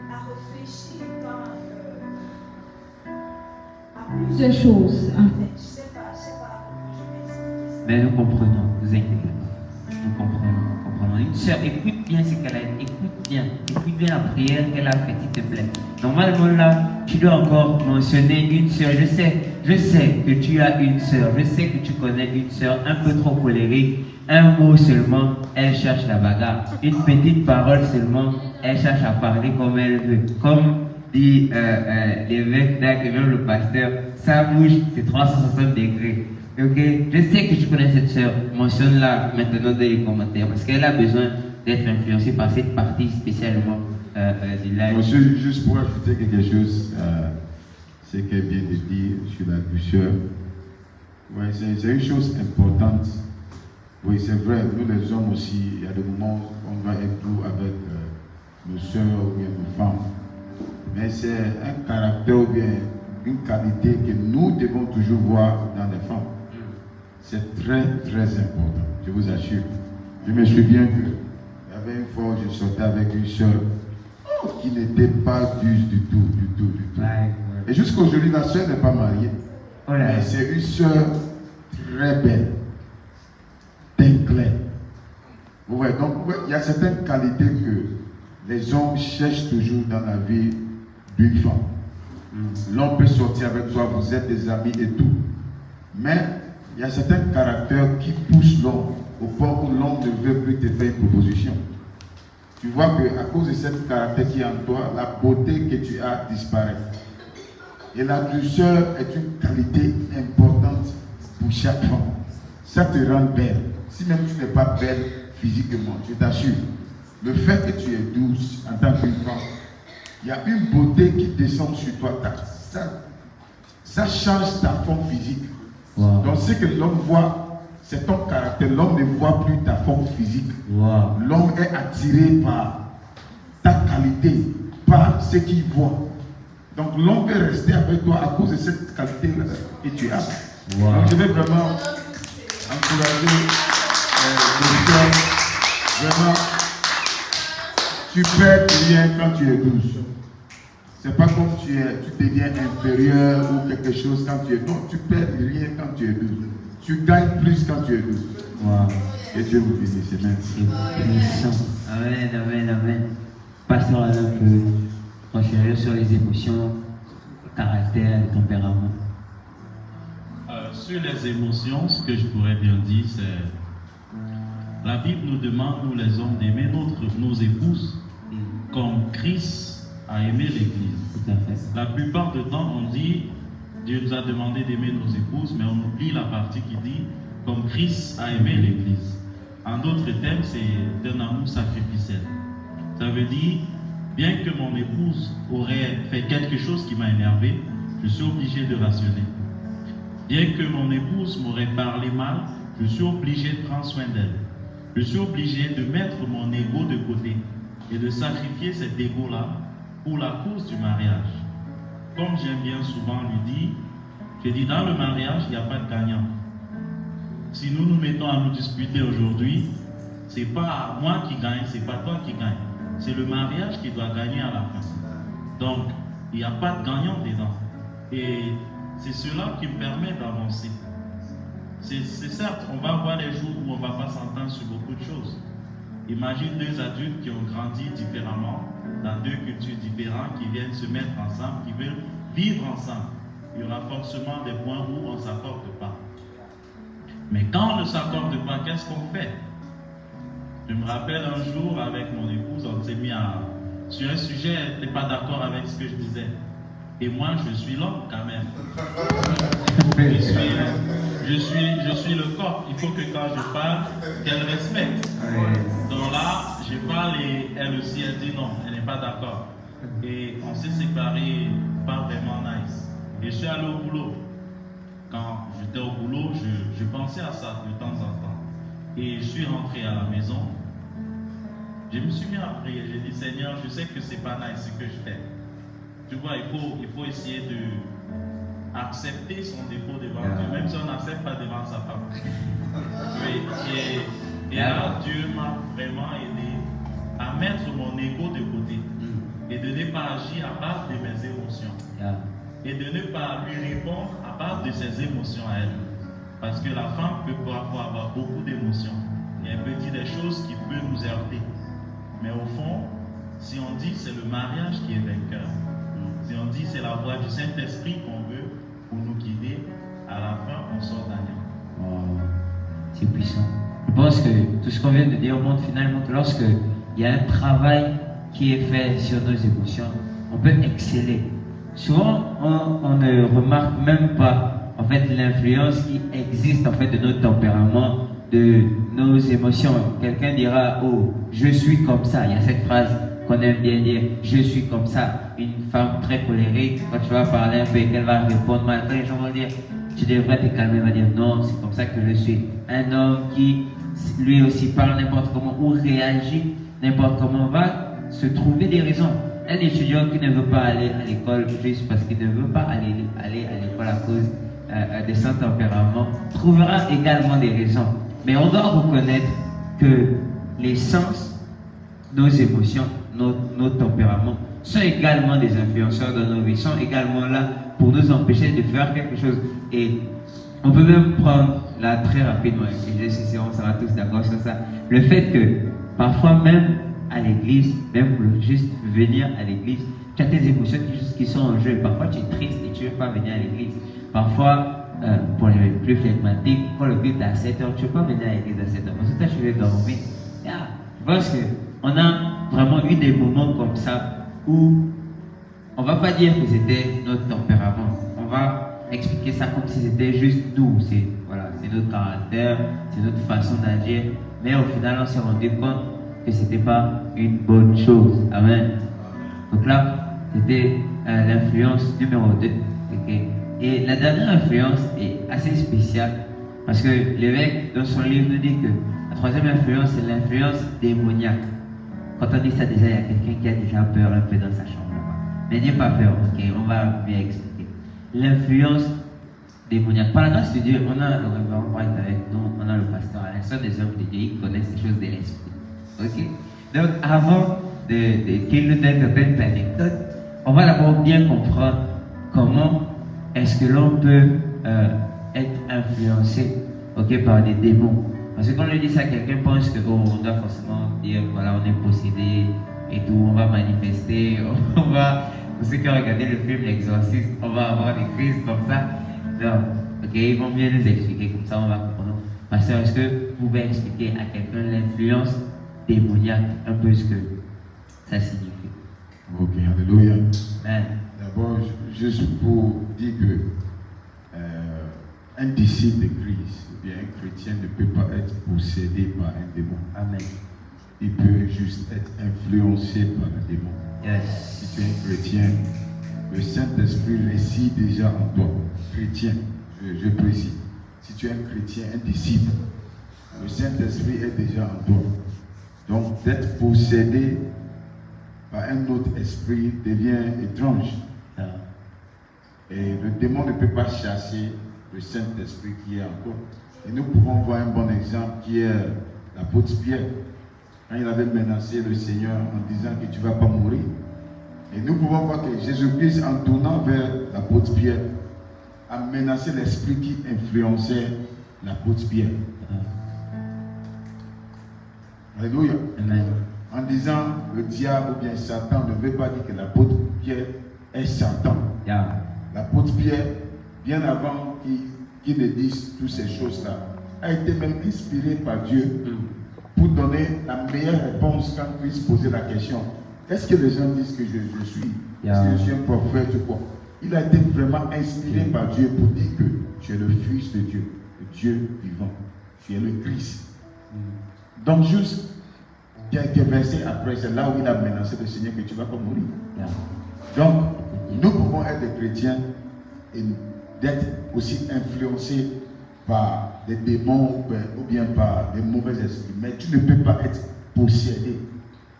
à réfléchir à plusieurs choses en fait. Je sais pas comment je vais expliquer ça. Mais nous comprenons, vous inquiétez pas. Nous comprenons. Une sœur, écoute bien ce qu'elle a dit. Écoute bien la prière qu'elle a faite, s'il te plaît. Normalement là, tu dois encore mentionner une sœur. Je sais que tu as une sœur. Je sais que tu connais une sœur un peu trop colérique. Un mot seulement, elle cherche la bagarre. Une petite parole seulement, elle cherche à parler comme elle veut. Comme dit l'évêque d'Ac et même le pasteur, sa bouche, c'est 360 degrés. Ok, je sais que tu connais cette sœur, mentionne-la maintenant dans les commentaires parce qu'elle a besoin d'être influencée par cette partie spécialement du live. Moi, juste pour ajouter quelque chose, ce qu'elle vient de dire sur la douceur, ouais, c'est une chose importante. Oui, c'est vrai, nous les hommes aussi, il y a des moments où on va être doux avec nos soeurs ou bien nos femmes. Mais c'est un caractère ou bien une qualité que nous devons toujours voir dans les femmes. C'est très important, je vous assure. Je me souviens qu'il y avait une fois où je sortais avec une soeur qui qui n'était pas du tout. Ouais. Et jusqu'à aujourd'hui, la soeur n'est pas mariée. Oh là. Mais c'est une soeur très belle, teint clair. Vous voyez, donc il y a certaines qualités que les hommes cherchent toujours dans la vie d'une femme. L'homme peut sortir avec toi, vous êtes des amis et tout. Mais il y a certains caractères qui poussent l'homme au point où l'homme ne veut plus te faire une proposition. Tu vois qu'à cause de ce caractère qui est en toi, la beauté que tu as disparaît. Et la douceur est une qualité importante pour chaque femme. Ça te rend belle. Si même tu n'es pas belle physiquement, je t'assure, le fait que tu es douce en tant qu'une femme, il y a une beauté qui descend sur toi. Ça change ta forme physique. Wow. Donc ce que l'homme voit, c'est ton caractère. L'homme ne voit plus ta forme physique. Wow. L'homme est attiré par ta qualité, par ce qu'il voit. Donc l'homme peut rester avec toi à cause de cette qualité que tu as. Wow. Donc je vais vraiment encourager les gens. Vraiment, tu perds rien quand tu es douce. C'est pas comme tu deviens inférieur ou quelque chose quand tu es douce. Non, tu perds rien quand tu es douce. Tu gagnes plus quand tu es douce. Wow. Et Dieu vous bénisse. Merci. C'est puissant. Amen. Pasteur Alain peut renchérir sur les émotions, le caractère, le tempérament. Sur les émotions, ce que je pourrais bien dire, c'est la Bible nous demande, nous les hommes, d'aimer nos épouses comme Christ a aimé l'Église. Tout à fait. La plupart du temps, on dit, Dieu nous a demandé d'aimer nos épouses, mais on oublie la partie qui dit, comme Christ a aimé l'Église. En d'autres termes, c'est un amour sacrificiel. Ça veut dire, bien que mon épouse aurait fait quelque chose qui m'a énervé, je suis obligé de rationner. Bien que mon épouse m'aurait parlé mal, je suis obligé de prendre soin d'elle. Je suis obligé de mettre mon ego de côté et de sacrifier cet ego-là pour la cause du mariage. Comme j'aime bien souvent lui dire, je dis dans le mariage, il n'y a pas de gagnant. Si nous nous mettons à nous disputer aujourd'hui, c'est pas moi qui gagne, c'est pas toi qui gagne. C'est le mariage qui doit gagner à la fin. Donc, il n'y a pas de gagnant dedans. Et c'est cela qui me permet d'avancer. C'est certes, on va avoir des jours où on ne va pas s'entendre sur beaucoup de choses. Imagine deux adultes qui ont grandi différemment, dans deux cultures différentes, qui viennent se mettre ensemble, qui veulent vivre ensemble. Il y aura forcément des points où on ne s'accorde pas. Mais quand on ne s'accorde pas, qu'est-ce qu'on fait? Je me rappelle un jour avec mon épouse, on s'est mis sur un sujet, elle n'était pas d'accord avec ce que je disais. Et moi, je suis l'homme quand même. Je suis le corps. Il faut que quand je parle, qu'elle respecte. Donc là, je parle et elle aussi, elle dit non, elle n'est pas d'accord. Et on s'est séparés, pas vraiment nice. Et je suis allé au boulot. Quand j'étais au boulot, je pensais à ça de temps en temps. Et je suis rentré à la maison. Je me suis mis à prier. J'ai dit, Seigneur, je sais que c'est pas nice ce que je fais. Tu vois, il faut essayer de accepter son défaut devant Dieu, même si on n'accepte pas devant sa femme. Et là, Dieu m'a vraiment aidé à mettre mon ego de côté et de ne pas agir à base de mes émotions. Et de ne pas lui répondre à base de ses émotions à elle. Parce que la femme peut parfois avoir beaucoup d'émotions. Et elle peut dire des choses qui peuvent nous heurter. Mais au fond, si on dit c'est le mariage qui est vainqueur, si on dit c'est la voix du Saint-Esprit qu'on veut pour nous guider, à la fin on sort gagnant. Oh, c'est puissant. Je pense que tout ce qu'on vient de dire montre finalement que lorsque il y a un travail qui est fait sur nos émotions, on peut exceller. Souvent, on ne remarque même pas en fait l'influence qui existe en fait de notre tempérament, de nos émotions. Quelqu'un dira, oh, je suis comme ça. Il y a cette phrase qu'on aime bien dire, je suis comme ça. Une femme très colérique, quand tu vas parler un peu et qu'elle va répondre mal, les gens vont dire, tu devrais te calmer, elle va dire, non, c'est comme ça que je suis. Un homme qui lui aussi parle n'importe comment ou réagit n'importe comment va se trouver des raisons. Un étudiant qui ne veut pas aller à l'école juste parce qu'il ne veut pas aller à l'école à cause de son tempérament trouvera également des raisons. Mais on doit reconnaître que les sens, nos émotions, nos tempéraments, sont également des influenceurs dans nos vies, sont également là pour nous empêcher de faire quelque chose. Et on peut même prendre là très rapidement, et je sais on sera tous d'accord sur ça, le fait que parfois même à l'église, même pour juste venir à l'église, tu as tes émotions qui sont en jeu. Parfois tu es triste et tu ne veux pas venir à l'église. Parfois, pour les plus flegmatiques, quand le culte est à 7h, tu ne veux pas venir à l'église à 7h. Parce que toi tu veux dormir. Je pense qu'on a vraiment eu des moments comme ça où on ne va pas dire que c'était notre tempérament. On va expliquer ça comme si c'était juste nous. C'est notre caractère, c'est notre façon d'agir. Mais au final, on s'est rendu compte que ce n'était pas une bonne chose. Amen. Donc là, c'était l'influence numéro 2. Okay. Et la dernière influence est assez spéciale parce que l'évêque, dans son livre, nous dit que la troisième influence, c'est l'influence démoniaque. Quand on dit ça, déjà, il y a quelqu'un qui a déjà peur un peu dans sa chambre. Mais n'ayez pas peur, ok, on va bien expliquer. L'influence démoniaque. Par la grâce de Dieu, on a le révérend White avec nous, on a le pasteur à l'instant des hommes de Dieu, ils connaissent les choses de l'esprit. Ok? Donc, avant qu'il nous donne certaines anecdotes, on va d'abord bien comprendre comment est-ce que l'on peut être influencé, ok, par des démons. Parce que quand on lui dit ça, quelqu'un pense que on doit forcément dire voilà, on est possédé et tout, on va manifester, on va, pour ceux qui ont regardé le film L'Exorciste, on va avoir des crises comme ça. Non, ok, ils vont bien nous expliquer, comme ça on va comprendre. Pasteur, est-ce que vous pouvez expliquer à quelqu'un l'influence démoniaque, un peu ce que ça signifie? Ok, alléluia. Amen. D'abord, juste pour dire que un disciple de Christ, ou bien un chrétien ne peut pas être possédé par un démon. Amen. Il peut juste être influencé par un démon. Yes. Si tu es un chrétien, le Saint-Esprit réside déjà en toi. Chrétien, je précise. Si tu es un chrétien, un disciple, le Saint-Esprit est déjà en toi. Donc, d'être possédé par un autre esprit devient étrange. Et le démon ne peut pas chasser le Saint-Esprit qui est en toi. Et nous pouvons voir un bon exemple qui est l'apôtre Pierre. Quand il avait menacé le Seigneur en disant que tu ne vas pas mourir. Et nous pouvons voir que Jésus-Christ, en tournant vers l'apôtre Pierre, a menacé l'esprit qui influençait l'apôtre Pierre. Alléluia. Amen. En disant le diable ou bien Satan ne veut pas dire que l'apôtre Pierre est Satan. Yeah. L'apôtre Pierre, bien avant qu'il ne dise toutes ces choses-là, a été même inspiré par Dieu pour donner la meilleure réponse quand Christ posait la question. Est-ce que les gens disent que je suis? Est-ce que je suis un prophète ou quoi? Il a été vraiment inspiré par Dieu pour dire que tu es le Fils de Dieu, le Dieu vivant. Tu es le Christ. Donc juste quelques versets après, c'est là où il a menacé le Seigneur que tu ne vas pas mourir. Donc, nous pouvons être des chrétiens et d'être aussi influencés par des démons ou bien par des mauvais esprits. Mais tu ne peux pas être possédé.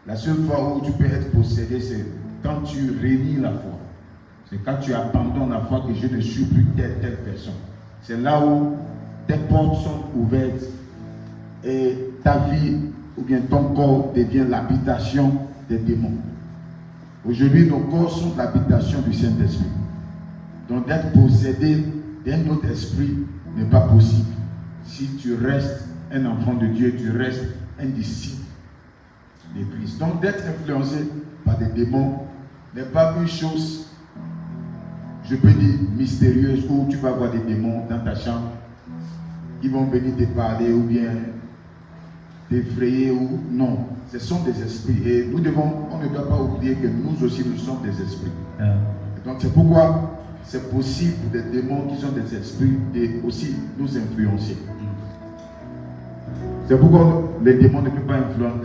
La seule fois où tu peux être possédé, c'est quand tu réunis la foi. C'est quand tu abandonnes la foi que je ne suis plus telle personne. C'est là où tes portes sont ouvertes et ta vie ou bien ton corps devient l'habitation des démons. Aujourd'hui, nos corps sont l'habitation du Saint-Esprit. Donc d'être possédé d'un autre esprit n'est pas possible. Si tu restes un enfant de Dieu, tu restes un disciple de Christ. Donc d'être influencé par des démons n'est pas une chose, je peux dire, mystérieuse, où tu vas voir des démons dans ta chambre qui vont venir te parler ou bien t'effrayer ou non. Ce sont des esprits et on ne doit pas oublier que nous aussi nous sommes des esprits. Et donc c'est pourquoi c'est possible pour des démons qui sont des esprits de aussi nous influencer. C'est pourquoi les démons ne peuvent pas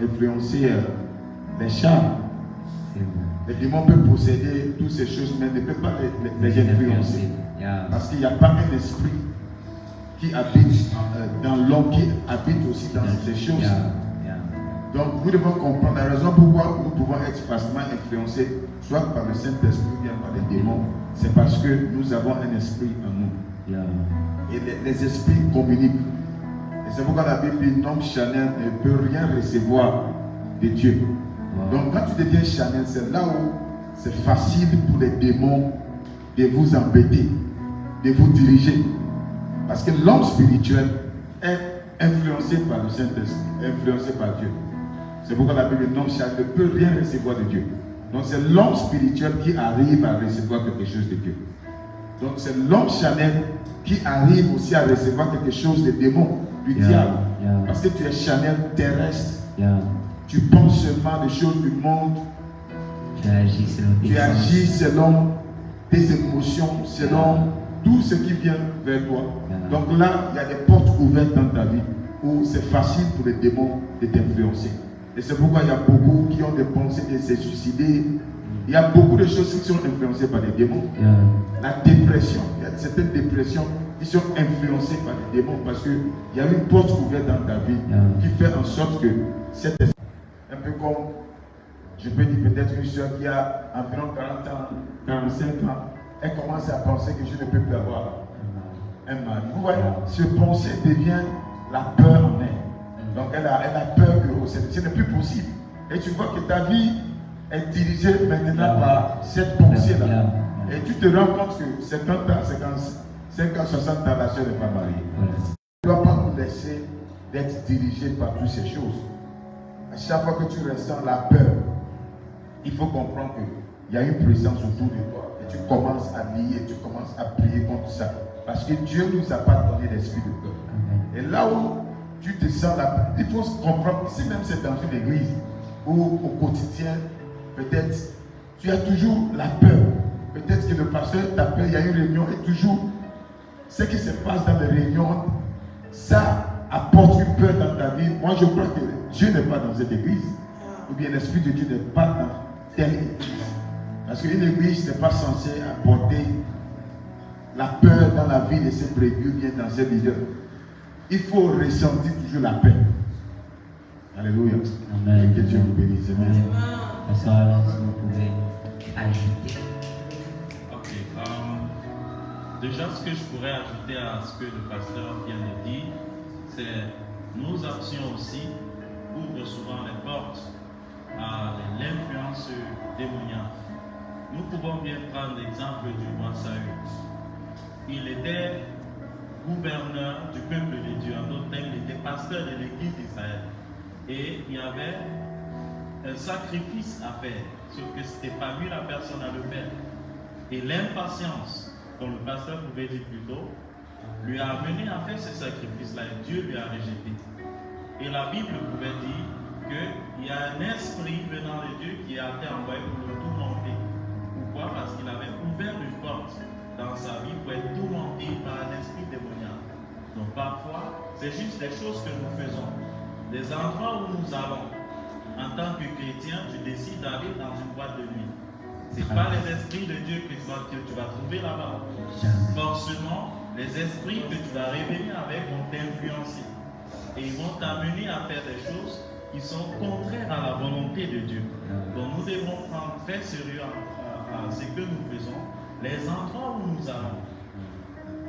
influencer les chats. Les démons peuvent posséder toutes ces choses, mais ne peuvent pas les influencer. Parce qu'il n'y a pas un esprit qui habite dans l'homme, qui habite aussi dans ces choses. Donc nous devons comprendre la raison pourquoi nous pouvons être facilement influencés, soit par le Saint-Esprit ou bien par les démons. C'est parce que nous avons un esprit en nous. Et les esprits communiquent. Et c'est pourquoi la Bible dit l'homme charnel ne peut rien recevoir de Dieu. Donc quand tu deviens Chanel, c'est là où c'est facile pour les démons de vous embêter, de vous diriger. Parce que l'homme spirituel est influencé par le Saint-Esprit, influencé par Dieu. C'est pourquoi la Bible dit l'homme Chanel ne peut rien recevoir de Dieu. Donc c'est l'homme spirituel qui arrive à recevoir quelque chose de Dieu. Donc c'est l'homme Chanel qui arrive aussi à recevoir quelque chose des démons, du diable. Parce que tu es Chanel terrestre. Tu penses seulement des choses du monde. Tu agis selon tes émotions, selon tout ce qui vient vers toi. Donc là, il y a des portes ouvertes dans ta vie où c'est facile pour les démons de t'influencer. Et c'est pourquoi il y a beaucoup qui ont des pensées de se suicider. Il y a beaucoup de choses qui sont influencées par les démons. La dépression, il y a certaines dépressions qui sont influencées par les démons parce qu'il y a une porte ouverte dans ta vie qui fait en sorte que cette un peu comme, je peux dire peut-être une soeur qui a environ 40 ans, 45 ans, elle commence à penser que je ne peux plus avoir un mari. Vous voyez, ce pensée devient la peur en elle. Donc elle a peur que ce n'est plus possible. Et tu vois que ta vie est dirigée maintenant par cette pensée-là. Et tu te rends compte que 50 ans, 50 ans, 60 ans, la soeur n'est pas mariée. Tu ne dois pas nous laisser d'être dirigé par toutes ces choses. À chaque fois que tu ressens la peur, il faut comprendre qu'il y a une présence autour de toi. Et tu commences à lier, tu commences à prier contre ça. Parce que Dieu ne nous a pas donné l'esprit de peur. Et là où tu te sens la peur, il faut comprendre, si même c'est dans une église, ou au quotidien, peut-être tu as toujours la peur. Peut-être que le pasteur t'appelle, il y a une réunion et toujours ce qui se passe dans les réunions, ça apporte une peur dans ta vie. Moi je crois que Dieu n'est pas dans cette église. Ou bien l'Esprit de Dieu n'est pas dans telle église. Parce qu'une église n'est pas censée apporter la peur dans la vie de ses brebis ou bien dans ses leaders. Il faut ressentir toujours la paix. Alléluia. Amen. Que Dieu vous bénisse. Amen. Pasteur, si vous pouvez ajouter. Ok. Déjà, ce que je pourrais ajouter à ce que le pasteur vient de dire, c'est nos actions aussi ouvrent souvent les portes à l'influence démoniaque. Nous pouvons bien prendre l'exemple du roi Saül. Il était gouverneur du peuple de Dieu. En d'autres termes, il était pasteur de l'église d'Israël. Et il y avait un sacrifice à faire, sauf que ce n'était pas lui la personne à le faire. Et l'impatience, comme le pasteur pouvait dire plus tôt, lui a amené à faire ce sacrifice-là et Dieu lui a rejeté. Et la Bible pouvait dire qu'il y a un esprit venant de Dieu qui a été envoyé pour le tourmenter. Pourquoi? Parce qu'il avait ouvert une porte dans sa vie pour être tourmenté par un esprit démoniaque. Donc parfois, c'est juste des choses que nous faisons. Des endroits où nous allons. En tant que chrétien, tu décides d'aller dans une boîte de nuit. Ce n'est pas les esprits de Dieu que tu vas trouver là-bas. Forcément, les esprits que tu vas révéler avec vont t'influencer. Et ils vont t'amener à faire des choses qui sont contraires à la volonté de Dieu. Donc nous devons prendre très sérieux à ce que nous faisons, les endroits où nous allons.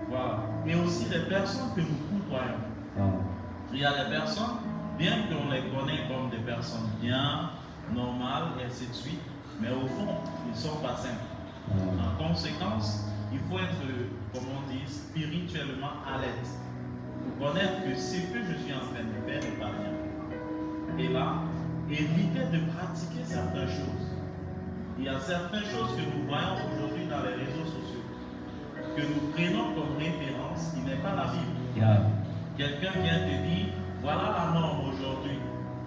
Voilà. Et aussi les personnes que nous côtoyons. Il y a des personnes, bien qu'on les connaisse comme des personnes bien, normales, et ainsi de suite, mais au fond, ils ne sont pas simples. En conséquence, il faut être, comme on dit, spirituellement alerte. Pour connaître que ce que je suis en train de faire n'est pas bien. Et là, éviter de pratiquer certaines choses. Il y a certaines choses que nous voyons aujourd'hui dans les réseaux sociaux, que nous prenons comme référence, qui n'est pas la Bible. Quelqu'un vient te dire, voilà la norme aujourd'hui,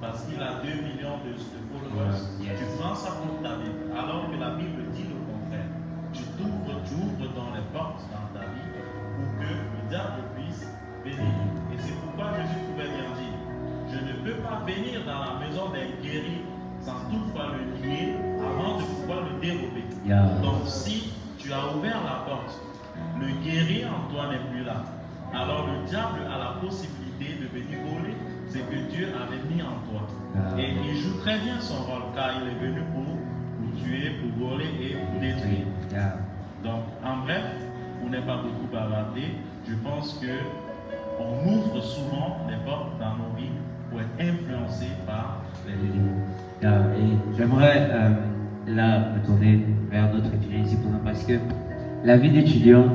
parce qu'il a 2 millions de followers. Tu prends ça pour ta Bible, alors que la Bible dit le contraire. Tu ouvres dans les portes dans ta vie pour que le diable puisse venir. Et c'est pourquoi Jésus pouvait bien dire, je ne peux pas venir dans la maison d'un guéri sans toutefois le nier avant de pouvoir le dérober. Donc si tu as ouvert la porte, le guéri en toi n'est plus là. Alors le diable a la possibilité de venir voler ce que Dieu avait mis en toi. Et il joue très bien son rôle car il est venu pour tuer, pour voler et pour détruire. Donc en bref, pour ne pas beaucoup bavarder, je pense que on ouvre souvent les portes dans nos vies pour être influencé par les démons. Et j'aimerais là me tourner vers notre étudiant ici parce que la vie d'étudiant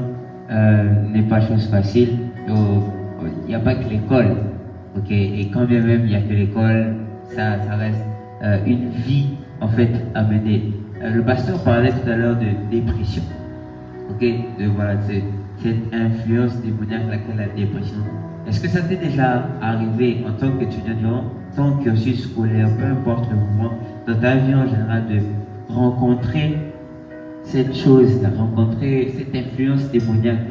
n'est pas chose facile. Il n'y a pas que l'école, ok? Et quand bien même il n'y a que l'école, ça reste une vie en fait à mener. Le pasteur parlait tout à l'heure de dépression, ok? De voilà, cette influence démoniaque laquelle la dépression. Est-ce que ça t'est déjà arrivé en tant qu'étudiant durant ton cursus scolaire, peu importe le moment, dans ta vie en général, de rencontrer cette chose, de rencontrer cette influence démoniaque?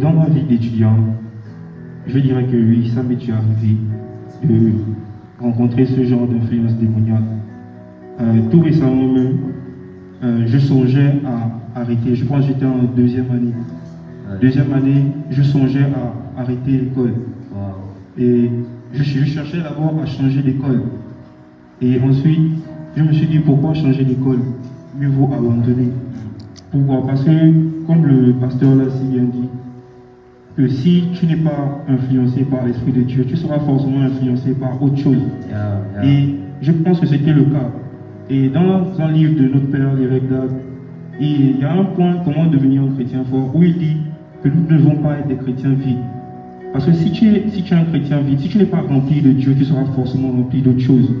Dans ma vie d'étudiant, je dirais que oui, ça m'est déjà arrivé de rencontrer ce genre d'influence démoniaque. Tout récemment même, je songeais à arrêter, je crois que j'étais en deuxième année. Deuxième année, je songeais à arrêter l'école. Et je cherchais d'abord à changer d'école. Et ensuite, je me suis dit pourquoi changer d'école? Mieux vaut abandonner. Pourquoi? Parce que, comme le pasteur l'a si bien dit, que si tu n'es pas influencé par l'Esprit de Dieu, tu seras forcément influencé par autre chose. Et je pense que c'était le cas. Et dans un livre de notre père, l'évêque d'Agde, il y a un point, comment devenir un chrétien fort, où il dit que nous ne devons pas être des chrétiens vides. Parce que si tu es un chrétien vide, si tu n'es pas rempli de Dieu, tu seras forcément rempli d'autres choses.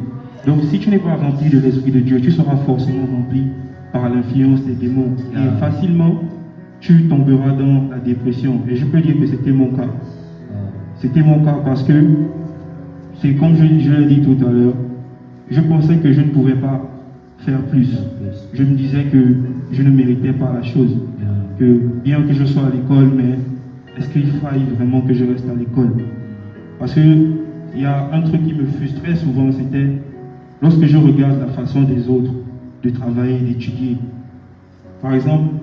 Donc si tu n'es pas rempli de l'Esprit de Dieu, tu seras forcément rempli par l'influence des démons. Et facilement, tu tomberas dans la dépression. Et je peux dire que c'était mon cas. C'était mon cas parce que, c'est comme je l'ai dit tout à l'heure, je pensais que je ne pouvais pas faire plus. Je me disais que je ne méritais pas la chose. Que bien que je sois à l'école, mais est-ce qu'il faille vraiment que je reste à l'école? Parce qu'il y a un truc qui me frustrait souvent, c'était lorsque je regarde la façon des autres de travailler, d'étudier. Par exemple,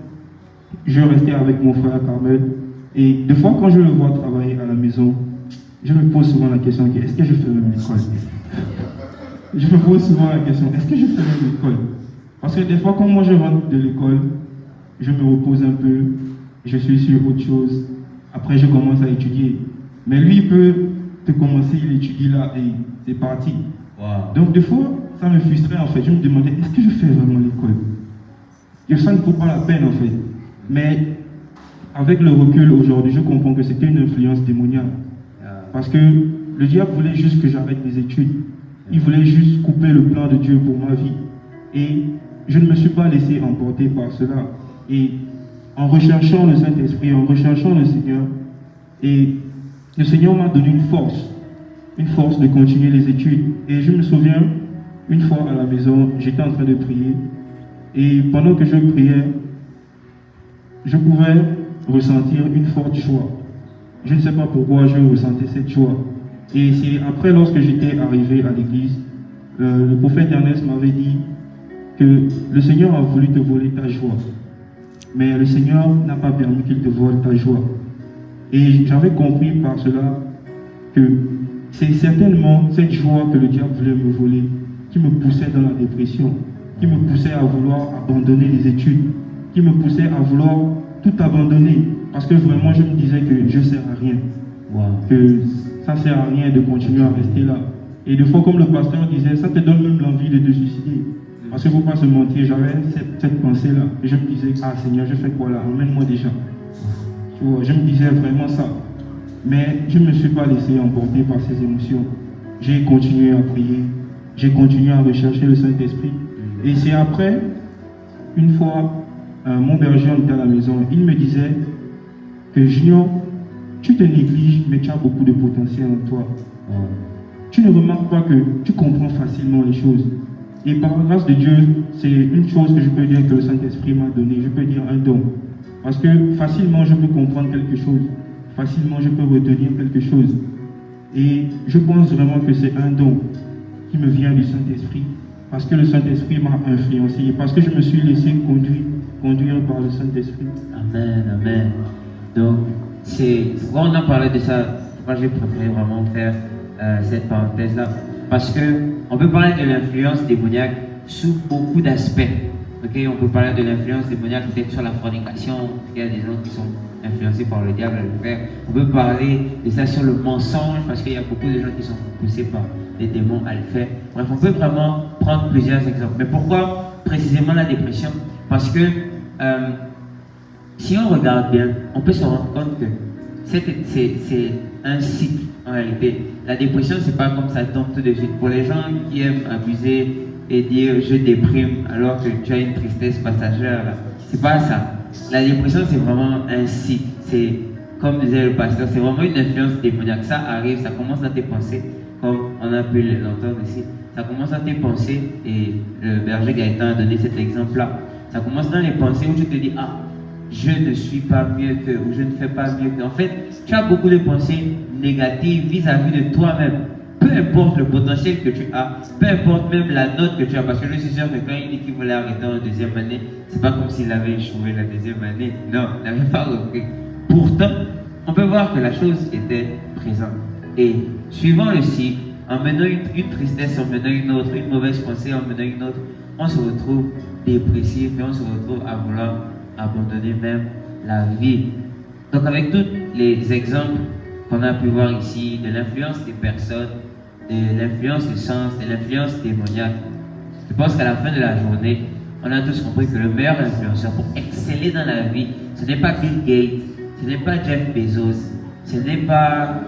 je restais avec mon frère Carmel, et des fois quand je le vois travailler à la maison, je me pose souvent la question, est-ce que je fais même l'école? Je me pose souvent la question, est-ce que je fais même l'école? Parce que des fois quand moi je rentre de l'école, je me repose un peu, je suis sur autre chose, après je commence à étudier. Mais lui il peut te commencer, il étudie là et c'est parti. Donc des fois, ça me frustrait en fait, je me demandais, est-ce que je fais vraiment l'école? Et ça ne vaut pas la peine en fait. Mais avec le recul aujourd'hui, je comprends que c'était une influence démoniaque. Parce que le diable voulait juste que j'arrête mes études. Il voulait juste couper le plan de Dieu pour ma vie. Et je ne me suis pas laissé emporter par cela. Et en recherchant le Saint-Esprit, en recherchant le Seigneur, et le Seigneur m'a donné une force de continuer les études. Et je me souviens, une fois à la maison, j'étais en train de prier. Et pendant que je priais, je pouvais ressentir une forte joie. Je ne sais pas pourquoi je ressentais cette joie. Et c'est après, lorsque j'étais arrivé à l'église, le prophète Ernest m'avait dit que le Seigneur a voulu te voler ta joie. Mais le Seigneur n'a pas permis qu'il te vole ta joie. Et j'avais compris par cela que c'est certainement cette joie que le diable voulait me voler qui me poussait dans la dépression, qui me poussait à vouloir abandonner les études, qui me poussait à vouloir tout abandonner. Parce que vraiment, je me disais que je ne sers à rien. Que ça ne sert à rien de continuer à rester là. Et des fois, comme le pasteur disait, ça te donne même l'envie de te suicider. Parce qu'il ne faut pas se mentir, j'avais cette pensée-là. Et je me disais, ah Seigneur, je fais quoi là? Emmène-moi déjà. Tu vois, je me disais vraiment ça. Mais je ne me suis pas laissé emporter par ces émotions. J'ai continué à prier. J'ai continué à rechercher le Saint-Esprit. Et c'est après, une fois, mon berger était à la maison. Il me disait que Junior, tu te négliges, mais tu as beaucoup de potentiel en toi. Tu ne remarques pas que tu comprends facilement les choses. Et par la grâce de Dieu, c'est une chose que je peux dire que le Saint-Esprit m'a donné. Je peux dire un don. Parce que facilement, je peux comprendre quelque chose. Facilement, je peux retenir quelque chose. Et je pense vraiment que c'est un don qui me vient du Saint-Esprit. Parce que le Saint-Esprit m'a influencé. Et parce que je me suis laissé conduire par le Saint-Esprit. Amen, amen. Donc, pourquoi on a parlé de ça? Moi, j'ai préféré vraiment faire cette parenthèse-là. Parce qu'on peut parler de l'influence démoniaque sous beaucoup d'aspects. Okay? On peut parler de l'influence démoniaque peut-être sur la fornication. Il y a des gens qui sont influencés par le diable à le faire. On peut parler de ça sur le mensonge, parce qu'il y a beaucoup de gens qui sont poussés par les démons à le faire. Bref, on peut vraiment prendre plusieurs exemples. Mais pourquoi précisément la dépression? Parce que si on regarde bien, on peut se rendre compte que c'est un cycle en réalité. La dépression, c'est pas comme ça tombe tout de suite. Pour les gens qui aiment abuser et dire je déprime alors que tu as une tristesse passagère, c'est pas ça. La dépression, c'est vraiment un cycle. C'est comme disait le pasteur, c'est vraiment une influence démoniaque. Ça arrive, ça commence dans tes pensées, comme on a pu l'entendre ici. Ça commence dans tes pensées, et le berger Gaëtan a donné cet exemple-là. Ça commence dans les pensées où tu te dis, ah, je ne suis pas mieux que, ou je ne fais pas mieux que. En fait, tu as beaucoup de pensées négatives vis-à-vis de toi-même. Peu importe le potentiel que tu as, peu importe même la note que tu as, parce que je suis sûr que quand il dit qu'il voulait arrêter en deuxième année, c'est pas comme s'il avait échoué la deuxième année. Non, il n'avait pas repris. Pourtant, on peut voir que la chose était présente. Et suivant le cycle, en menant une tristesse, en menant une autre, une mauvaise pensée, en menant une autre, on se retrouve dépressif et on se retrouve à vouloir abandonner même la vie. Donc avec tous les exemples qu'on a pu voir ici, de l'influence des personnes, de l'influence du sens, de l'influence démoniaque, je pense qu'à la fin de la journée, on a tous compris que le meilleur influenceur pour exceller dans la vie, ce n'est pas Bill Gates, ce n'est pas Jeff Bezos, ce n'est pas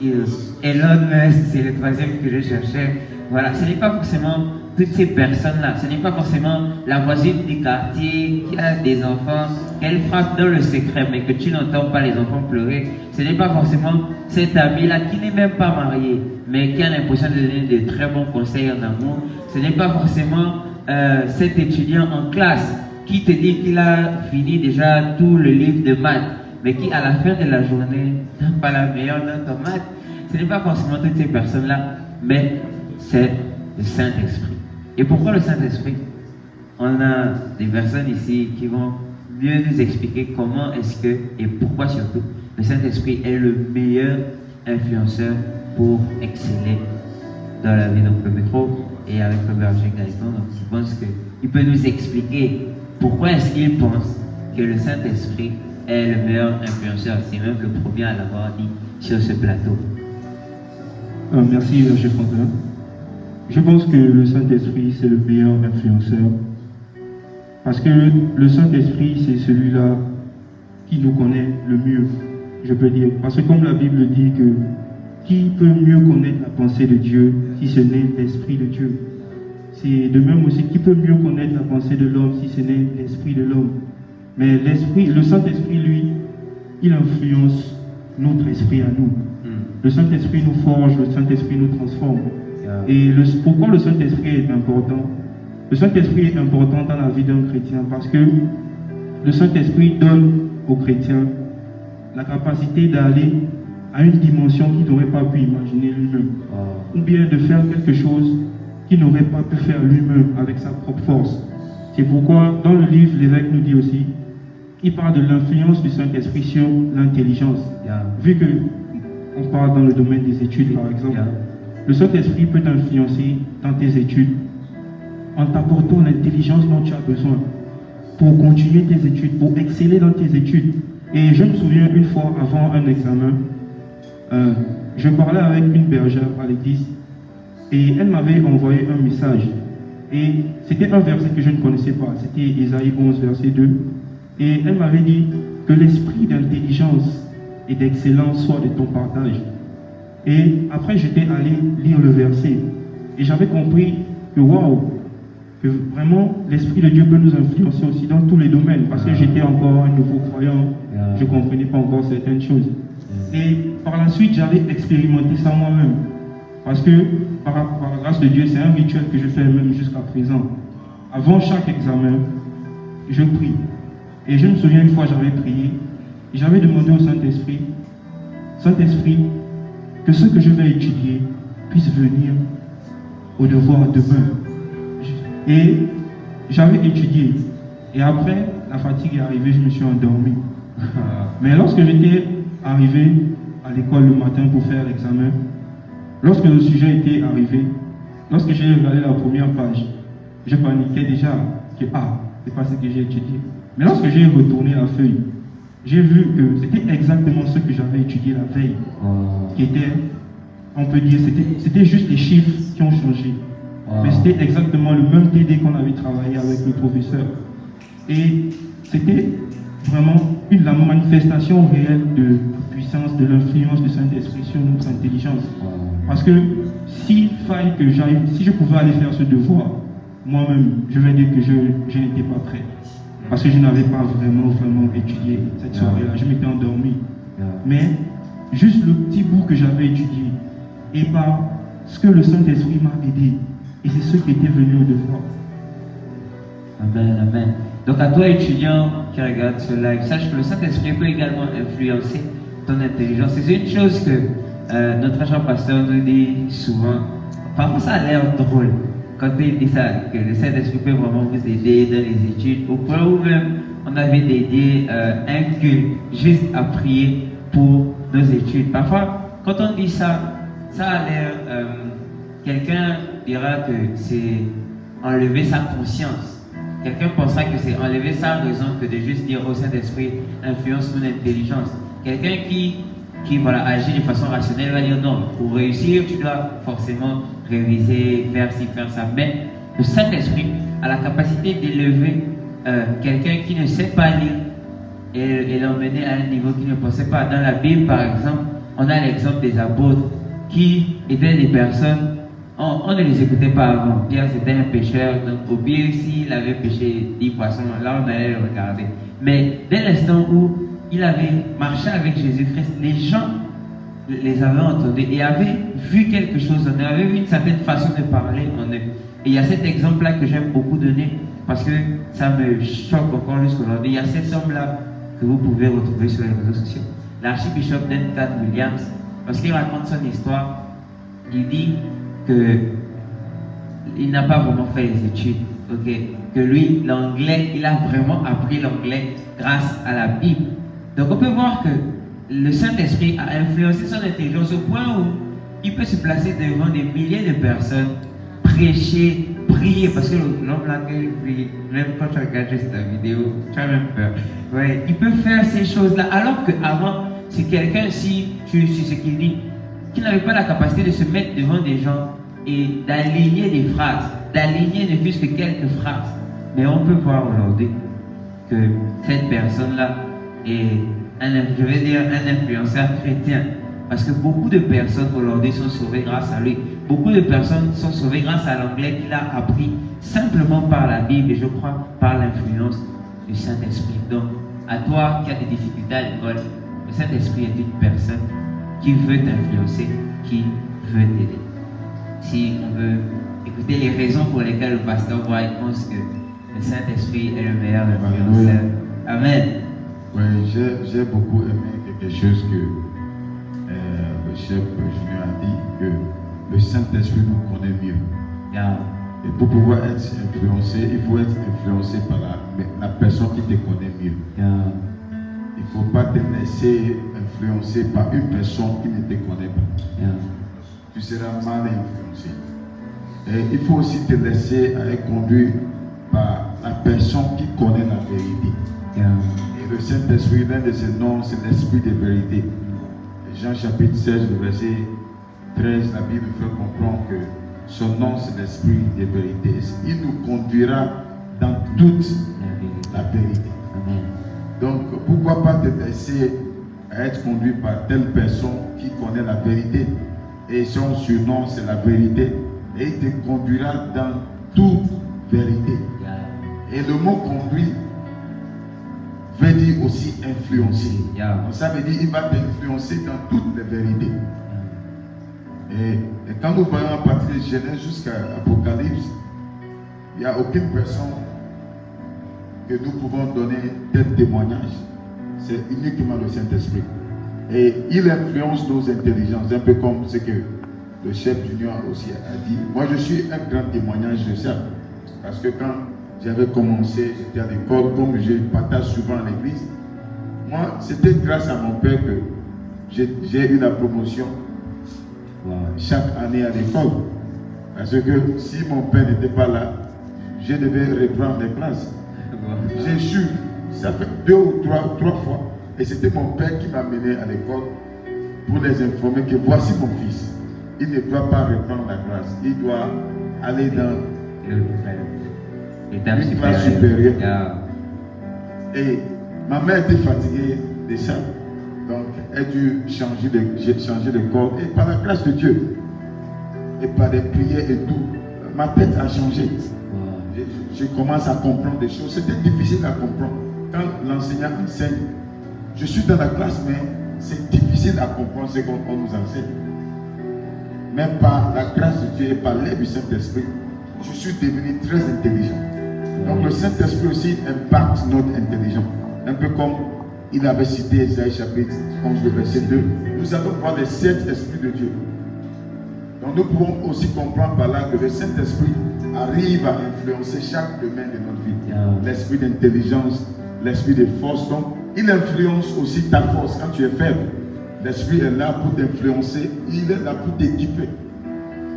Elon Musk, c'est le troisième que je cherchais. Voilà, ce n'est pas forcément toutes ces personnes-là, ce n'est pas forcément la voisine du quartier qui a des enfants, qu'elle frappe dans le secret, mais que tu n'entends pas les enfants pleurer. Ce n'est pas forcément cet ami-là qui n'est même pas marié, mais qui a l'impression de donner de très bons conseils en amour. Ce n'est pas forcément cet étudiant en classe qui te dit qu'il a fini déjà tout le livre de maths, mais qui à la fin de la journée n'a pas la meilleure note en maths. Ce n'est pas forcément toutes ces personnes-là, mais c'est le Saint-Esprit. Et pourquoi le Saint-Esprit? On a des personnes ici qui vont mieux nous expliquer comment est-ce que, et pourquoi surtout, le Saint-Esprit est le meilleur influenceur pour exceller dans la vie. Donc le métro et avec le berger Gaëtan, donc je pense qu'il peut nous expliquer pourquoi est-ce qu'il pense que le Saint-Esprit est le meilleur influenceur. C'est même le premier à l'avoir dit sur ce plateau. Merci, berger Franklin. Je pense que le Saint-Esprit, c'est le meilleur influenceur. Parce que le Saint-Esprit, c'est celui-là qui nous connaît le mieux, je peux dire. Parce que comme la Bible dit que qui peut mieux connaître la pensée de Dieu si ce n'est l'Esprit de Dieu? C'est de même aussi, qui peut mieux connaître la pensée de l'homme si ce n'est l'Esprit de l'homme? Mais l'Esprit, le Saint-Esprit, lui, il influence notre esprit à nous. Le Saint-Esprit nous forge, le Saint-Esprit nous transforme. Et pourquoi le Saint-Esprit est important? Le Saint-Esprit est important dans la vie d'un chrétien parce que le Saint-Esprit donne aux chrétiens la capacité d'aller à une dimension qu'il n'aurait pas pu imaginer lui-même. Ou bien de faire quelque chose qu'il n'aurait pas pu faire lui-même avec sa propre force. C'est pourquoi dans le livre, l'évêque nous dit aussi, il parle de l'influence du Saint-Esprit sur l'intelligence. Vu que on parle dans le domaine des études par exemple, le Saint-Esprit peut t'influencer dans tes études en t'apportant l'intelligence dont tu as besoin pour continuer tes études, pour exceller dans tes études. Et je me souviens une fois avant un examen, je parlais avec une bergère à l'église et elle m'avait envoyé un message. Et c'était un verset que je ne connaissais pas, c'était Ésaïe 11, verset 2. Et elle m'avait dit que l'esprit d'intelligence et d'excellence soit de ton partage. Et après, j'étais allé lire le verset. Et j'avais compris que waouh, que vraiment l'Esprit de Dieu peut nous influencer aussi dans tous les domaines. Parce que j'étais encore un nouveau croyant, je ne comprenais pas encore certaines choses. Et par la suite, j'avais expérimenté ça moi-même. Parce que par la grâce de Dieu, c'est un rituel que je fais même jusqu'à présent. Avant chaque examen, je prie. Et je me souviens une fois, j'avais prié. Et j'avais demandé au Saint-Esprit, Saint-Esprit, que ce que je vais étudier puisse venir au devoir demain. Et j'avais étudié. Et après, la fatigue est arrivée, je me suis endormi. Mais lorsque j'étais arrivé à l'école le matin pour faire l'examen, lorsque le sujet était arrivé, lorsque j'ai regardé la première page, je paniquais déjà que c'est pas ce que j'ai étudié. Mais lorsque j'ai retourné la feuille, j'ai vu que c'était exactement ce que j'avais étudié la veille. Qui était, on peut dire, c'était juste les chiffres qui ont changé. Mais c'était exactement le même TD qu'on avait travaillé avec le professeur. Et c'était vraiment la manifestation réelle de la puissance, de l'influence du Saint-Esprit sur notre intelligence. Parce que si je pouvais aller faire ce devoir, moi-même, je vais dire que je n'étais pas prêt. Parce que je n'avais pas vraiment étudié cette soirée-là. Je m'étais endormi. Mais juste le petit bout que j'avais étudié, et par ce que le Saint-Esprit m'a aidé, et c'est ce qui était venu au devoir. Amen, amen. Donc à toi étudiant qui regarde ce live, sache que le Saint-Esprit peut également influencer ton intelligence. C'est une chose que notre agent pasteur nous dit souvent. Parfois ça a l'air drôle quand il dit ça, que le Saint-Esprit peut vraiment vous aider dans les études, au point où même on avait dédié un culte juste à prier pour nos études. Parfois, quand on dit ça, ça a l'air, quelqu'un dira que c'est enlever sa conscience. Quelqu'un pensera que c'est enlever sa raison que de juste dire au Saint-Esprit influence mon intelligence. Quelqu'un qui agit de façon rationnelle va dire non, pour réussir, tu dois forcément réviser, faire ci, faire ça. Mais le Saint-Esprit a la capacité d'élever quelqu'un qui ne sait pas lire et l'emmener à un niveau qu'il ne pensait pas. Dans la Bible, par exemple, on a l'exemple des apôtres qui étaient des personnes, on ne les écoutait pas avant. Pierre, c'était un pêcheur, donc au pire, s'il avait pêché 10 poissons, là, on allait le regarder. Mais dès l'instant où il avait marché avec Jésus-Christ, les gens les avaient entendus et avaient vu quelque chose en eux, avaient vu une certaine façon de parler en eux. Et il y a cet exemple-là que j'aime beaucoup donner parce que ça me choque encore jusqu'aujourd'hui. Il y a cet homme-là que vous pouvez retrouver sur les réseaux sociaux, l'archibishop Duncan Williams, parce qu'il raconte son histoire. Il dit qu'il n'a pas vraiment fait les études, que lui, l'anglais, il a vraiment appris l'anglais grâce à la Bible. Donc on peut voir que le Saint-Esprit a influencé son intelligence au point où il peut se placer devant des milliers de personnes, prêcher, prier, parce que l'homme là, même quand tu regardes juste la vidéo, tu as même peur. Ouais, il peut faire ces choses-là, alors qu'avant, c'est quelqu'un, si tu sais ce qu'il dit, qui n'avait pas la capacité de se mettre devant des gens et d'aligner des phrases, d'aligner ne fût-ce que quelques phrases. Mais on peut voir aujourd'hui que cette personne-là est je vais dire un influenceur chrétien. Parce que beaucoup de personnes aujourd'hui sont sauvées grâce à lui. Beaucoup de personnes sont sauvées grâce à l'anglais qu'il a appris simplement par la Bible et je crois par l'influence du Saint-Esprit. Donc, à toi qui as des difficultés à l'école, le Saint-Esprit est une personne qui veut t'influencer, qui veut t'aider. Si on veut écouter les raisons pour lesquelles le pasteur White pense que le Saint-Esprit est le meilleur influenceur. Amen. Oui, j'ai beaucoup aimé quelque chose que le chef Junior a dit, que le Saint-Esprit nous connaît mieux. Et pour pouvoir être influencé, il faut être influencé par la personne qui te connaît mieux. Il ne faut pas te laisser influencer par une personne qui ne te connaît pas. Tu seras mal influencé. Et il faut aussi te laisser être conduit par la personne qui connaît la vérité. Et le Saint-Esprit, l'un de ses noms, c'est l'Esprit de vérité. Jean chapitre 16, le verset 13, la Bible fait comprendre que son nom, c'est l'Esprit de vérité. Il nous conduira dans toute la vérité. Donc, pourquoi pas te laisser être conduit par telle personne qui connaît la vérité et son surnom, c'est la vérité, et il te conduira dans toute vérité. Et le mot conduit veut dire aussi influencer. Donc ça veut dire qu'il va t'influencer dans toutes les vérités. Et quand nous voyons à partir de Genèse jusqu'à Apocalypse, il n'y a aucune personne que nous pouvons donner tel témoignage. C'est uniquement le Saint-Esprit. Et il influence nos intelligences, un peu comme ce que le chef Junior aussi a dit. Moi, je suis un grand témoignage de ça. Parce que quand j'avais commencé, j'étais à l'école, comme je partage souvent à l'église, moi, c'était grâce à mon père que j'ai eu la promotion chaque année à l'école. Parce que si mon père n'était pas là, je devais reprendre les classes. J'ai su, ça fait 2 ou 3 fois. Et c'était mon père qui m'a mené à l'école pour les informer que voici mon fils. Il ne doit pas reprendre la grâce. Il doit aller dans l'étape une classe supérieure. Yeah. Et ma mère était fatiguée de ça. Donc, elle a dû changer de corps. Et par la grâce de Dieu, et par des prières et tout, ma tête a changé. Je commence à comprendre des choses. C'était difficile à comprendre. Quand l'enseignant enseigne, je suis dans la classe, mais c'est difficile à comprendre ce qu'on nous enseigne. Mais par la grâce de Dieu et par l'aide du Saint-Esprit, je suis devenu très intelligent. Donc le Saint-Esprit aussi impacte notre intelligence. Un peu comme il avait cité Isaïe chapitre 11, verset 2. Nous allons voir le Saint-Esprit de Dieu. Donc nous pouvons aussi comprendre par là que le Saint-Esprit arrive à influencer chaque domaine de notre vie. L'esprit d'intelligence, l'esprit de force. Donc il influence aussi ta force quand tu es faible. L'esprit est là pour t'influencer. Il est là pour t'équiper.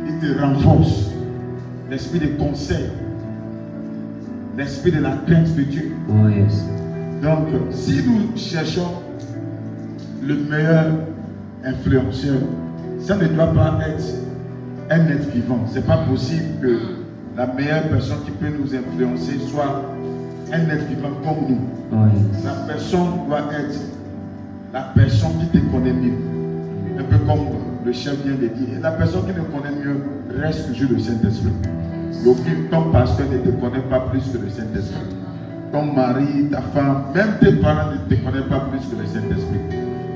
Il te renforce. L'esprit de conseil. L'esprit de la crainte de Dieu. Oh yes. Donc, si nous cherchons le meilleur influenceur, ça ne doit pas être un être vivant. Ce n'est pas possible que la meilleure personne qui peut nous influencer soit un être vivant comme nous. Oh yes. La personne doit être la personne qui te connaît mieux. Un peu comme le chef vient de dire. La personne qui te connaît mieux reste toujours le Saint-Esprit. Donc, ton pasteur ne te connaît pas plus que le Saint-Esprit. Ton mari, ta femme, même tes parents ne te connaissent pas plus que le Saint-Esprit.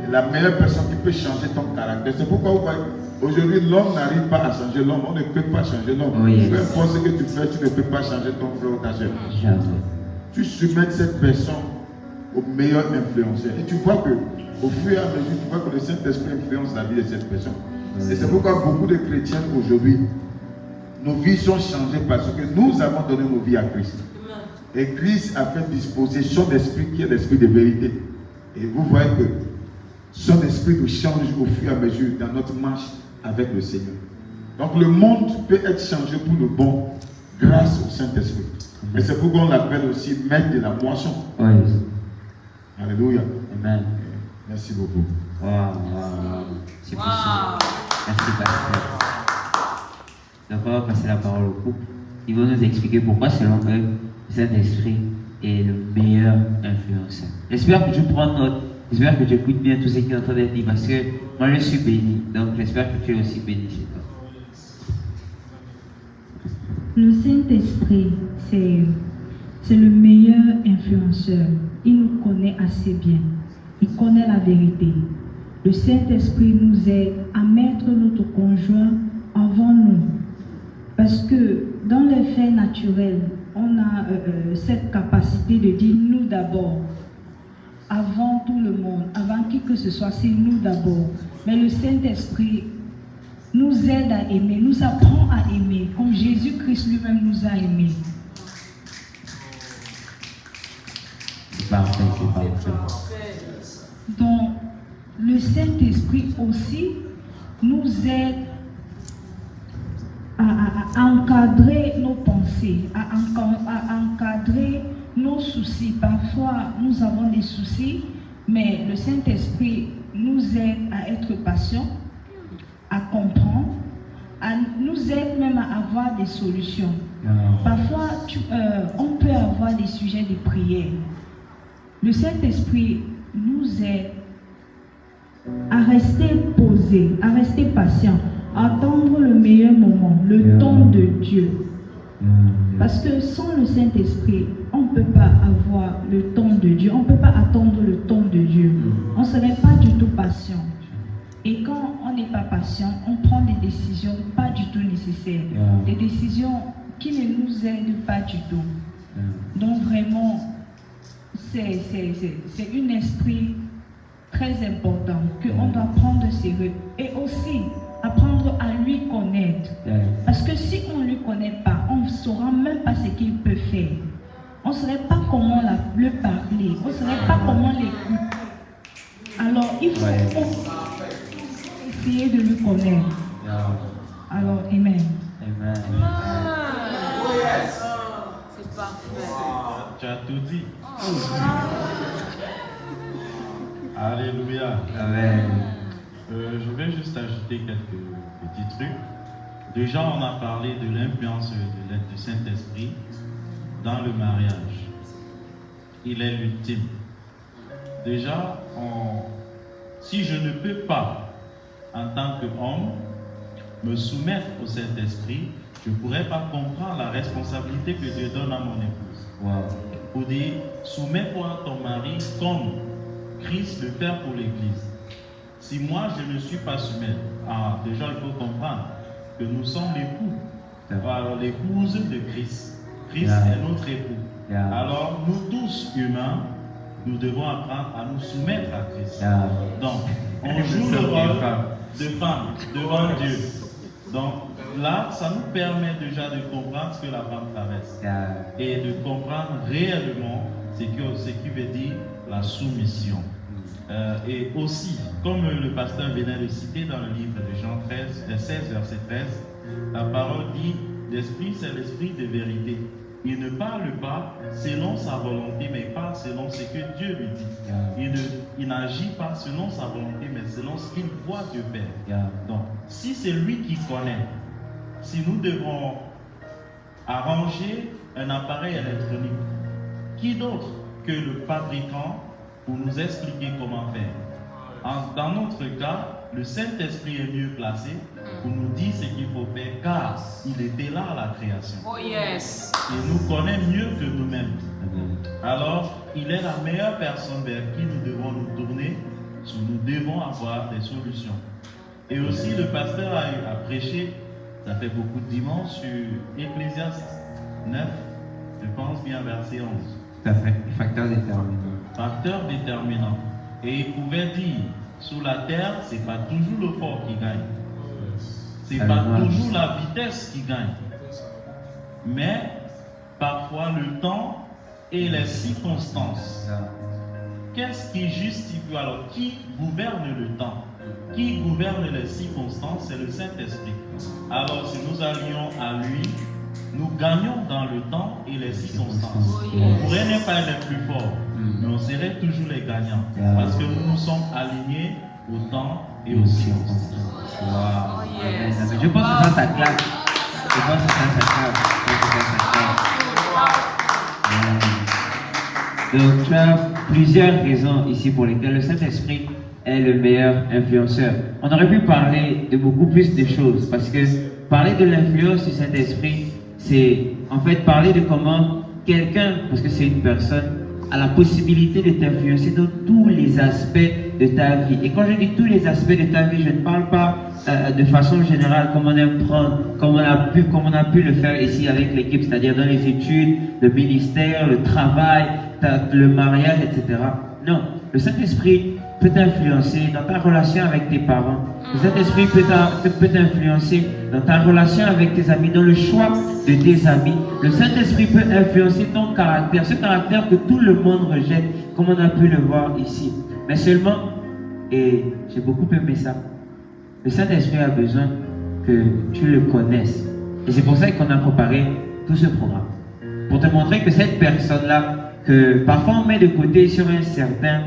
Et la meilleure personne qui peut changer ton caractère. C'est pourquoi vous voyez, aujourd'hui, l'homme n'arrive pas à changer l'homme. On ne peut pas changer l'homme. Oh yes. Peu importe ce que tu fais, tu ne peux pas changer ton frère ou ta soeur. Jamais. Tu soumets cette personne au meilleur influenceur. Et tu vois que, au fur et à mesure, tu vois que le Saint-Esprit influence la vie de cette personne. Et c'est pourquoi beaucoup de chrétiens aujourd'hui, nos vies sont changées parce que nous avons donné nos vies à Christ. Et Christ a fait disposer son esprit qui est l'esprit de vérité. Et vous voyez que son esprit nous change au fur et à mesure dans notre marche avec le Seigneur. Donc le monde peut être changé pour le bon grâce au Saint-Esprit. Et c'est pourquoi on l'appelle aussi maître de la moisson. Oh yes. Alléluia. Amen. Merci beaucoup. Wow, wow. C'est puissant. Merci, pasteur. Donc, on va passer la parole au couple. Ils vont nous expliquer pourquoi, selon eux, le Saint-Esprit est le meilleur influenceur. J'espère que tu prends note. J'espère que tu écoutes bien tout ce qui est en train d'être dit parce que moi, je suis béni. Donc, j'espère que tu es aussi béni chez toi. Le Saint-Esprit, c'est le meilleur influenceur. Il nous connaît assez bien. Il connaît la vérité. Le Saint-Esprit nous aide à mettre notre conjoint avant nous. Parce que dans les faits naturels, on a cette capacité de dire nous d'abord. Avant tout le monde, avant qui que ce soit, c'est nous d'abord. Mais le Saint-Esprit nous aide à aimer, nous apprend à aimer, comme Jésus-Christ lui-même nous a aimés. C'est parfait, c'est parfait. Donc, le Saint-Esprit aussi nous aide à encadrer nos pensées, à encadrer nos soucis. Parfois, nous avons des soucis, mais le Saint-Esprit nous aide à être patients, à comprendre, nous aide même à avoir des solutions. Parfois, on peut avoir des sujets de prière. Le Saint-Esprit nous aide à rester posé, à rester patient, à attendre le meilleur moment, le temps de Dieu. Parce que sans le Saint-Esprit, on ne peut pas avoir le temps de Dieu, on ne peut pas attendre le temps de Dieu. On ne serait pas du tout patient. Et quand on n'est pas patient, on prend des décisions pas du tout nécessaires, des décisions qui ne nous aident pas du tout. Donc vraiment, c'est un esprit très important qu'on doit prendre sérieux et aussi apprendre à lui connaître. Parce que si on ne lui connaît pas, on ne saura même pas ce qu'il peut faire. On ne saurait pas comment le parler, on ne saurait pas comment l'écouter. Alors il faut essayer de lui connaître. Alors, amen. Amen. Oh yes. C'est parfait. Tu as tout dit. Alléluia. Amen. Je vais juste ajouter quelques petits trucs. Déjà, on a parlé de l'influence de l'aide du Saint-Esprit dans le mariage. Il est l'ultime. Déjà, si je ne peux pas, en tant qu'homme, me soumettre au Saint-Esprit, je ne pourrais pas comprendre la responsabilité que Dieu donne à mon épouse. Wow. Pour dire, soumets-toi à ton mari comme Christ le fait pour l'Église. Si moi je ne suis pas soumis, déjà il faut comprendre que nous sommes l'époux, l'épouse de Christ. Christ est notre époux. Alors nous tous humains, nous devons apprendre à nous soumettre à Christ. Donc on joue le rôle de femme devant Dieu. Donc là, ça nous permet déjà de comprendre ce que la femme traverse et de comprendre réellement ce qui veut dire la soumission. Et aussi, comme le pasteur venait de citer dans le livre de Jean 16, verset 13, la parole dit, l'esprit c'est l'esprit de vérité. Il ne parle pas selon sa volonté, mais il parle selon ce que Dieu lui dit. Il n'agit pas selon sa volonté, mais selon ce qu'il voit Dieu faire. Donc, si c'est lui qui connaît, si nous devons arranger un appareil électronique, qui d'autre que le fabricant pour nous expliquer comment faire? Dans notre cas, le Saint-Esprit est mieux placé pour nous dire ce qu'il faut faire, car il était là à la création. Oh yes. Il nous connaît mieux que nous-mêmes. Alors, il est la meilleure personne vers qui nous devons nous tourner si nous devons avoir des solutions. Et aussi, le pasteur a prêché, ça fait beaucoup de dimanches, sur Ecclésiaste 9, je pense bien verset 11. Tout à fait, facteur déterminant. Facteur déterminant. Et il pouvait dire, sur la terre, ce n'est pas toujours le fort qui gagne. Ce n'est pas toujours la vitesse qui gagne. Mais parfois le temps et les circonstances. Qu'est-ce qui justifie? Alors, qui gouverne le temps? Qui gouverne les circonstances? C'est le Saint-Esprit. Alors, si nous allions à lui, nous gagnons dans le temps et les circonstances. On pourrait ne pas être les plus forts, mais on serait toujours les gagnants. Parce que nous nous sommes alignés au temps et aux circonstances. Wow. Je pense que ça claque. Je pense que ça claque. Donc, tu as plusieurs raisons ici pour lesquelles le Saint-Esprit est le meilleur influenceur. On aurait pu parler de beaucoup plus de choses, parce que parler de l'influence du Saint-Esprit, c'est en fait parler de comment quelqu'un, parce que c'est une personne, a la possibilité de t'influencer dans tous les aspects de ta vie. Et quand je dis tous les aspects de ta vie, je ne parle pas de façon générale comme on aime prendre, comme on a pu le faire ici avec l'équipe, c'est-à-dire dans les études, le ministère, le travail, le mariage, etc. Non, le Saint-Esprit peut t'influencer dans ta relation avec tes parents. Le Saint-Esprit peut t'influencer dans ta relation avec tes amis, dans le choix de tes amis. Le Saint-Esprit peut influencer ton caractère, ce caractère que tout le monde rejette, comme on a pu le voir ici. Mais seulement, et j'ai beaucoup aimé ça, le Saint-Esprit a besoin que tu le connaisses. Et c'est pour ça qu'on a préparé tout ce programme. Pour te montrer que cette personne-là, que parfois on met de côté sur un certain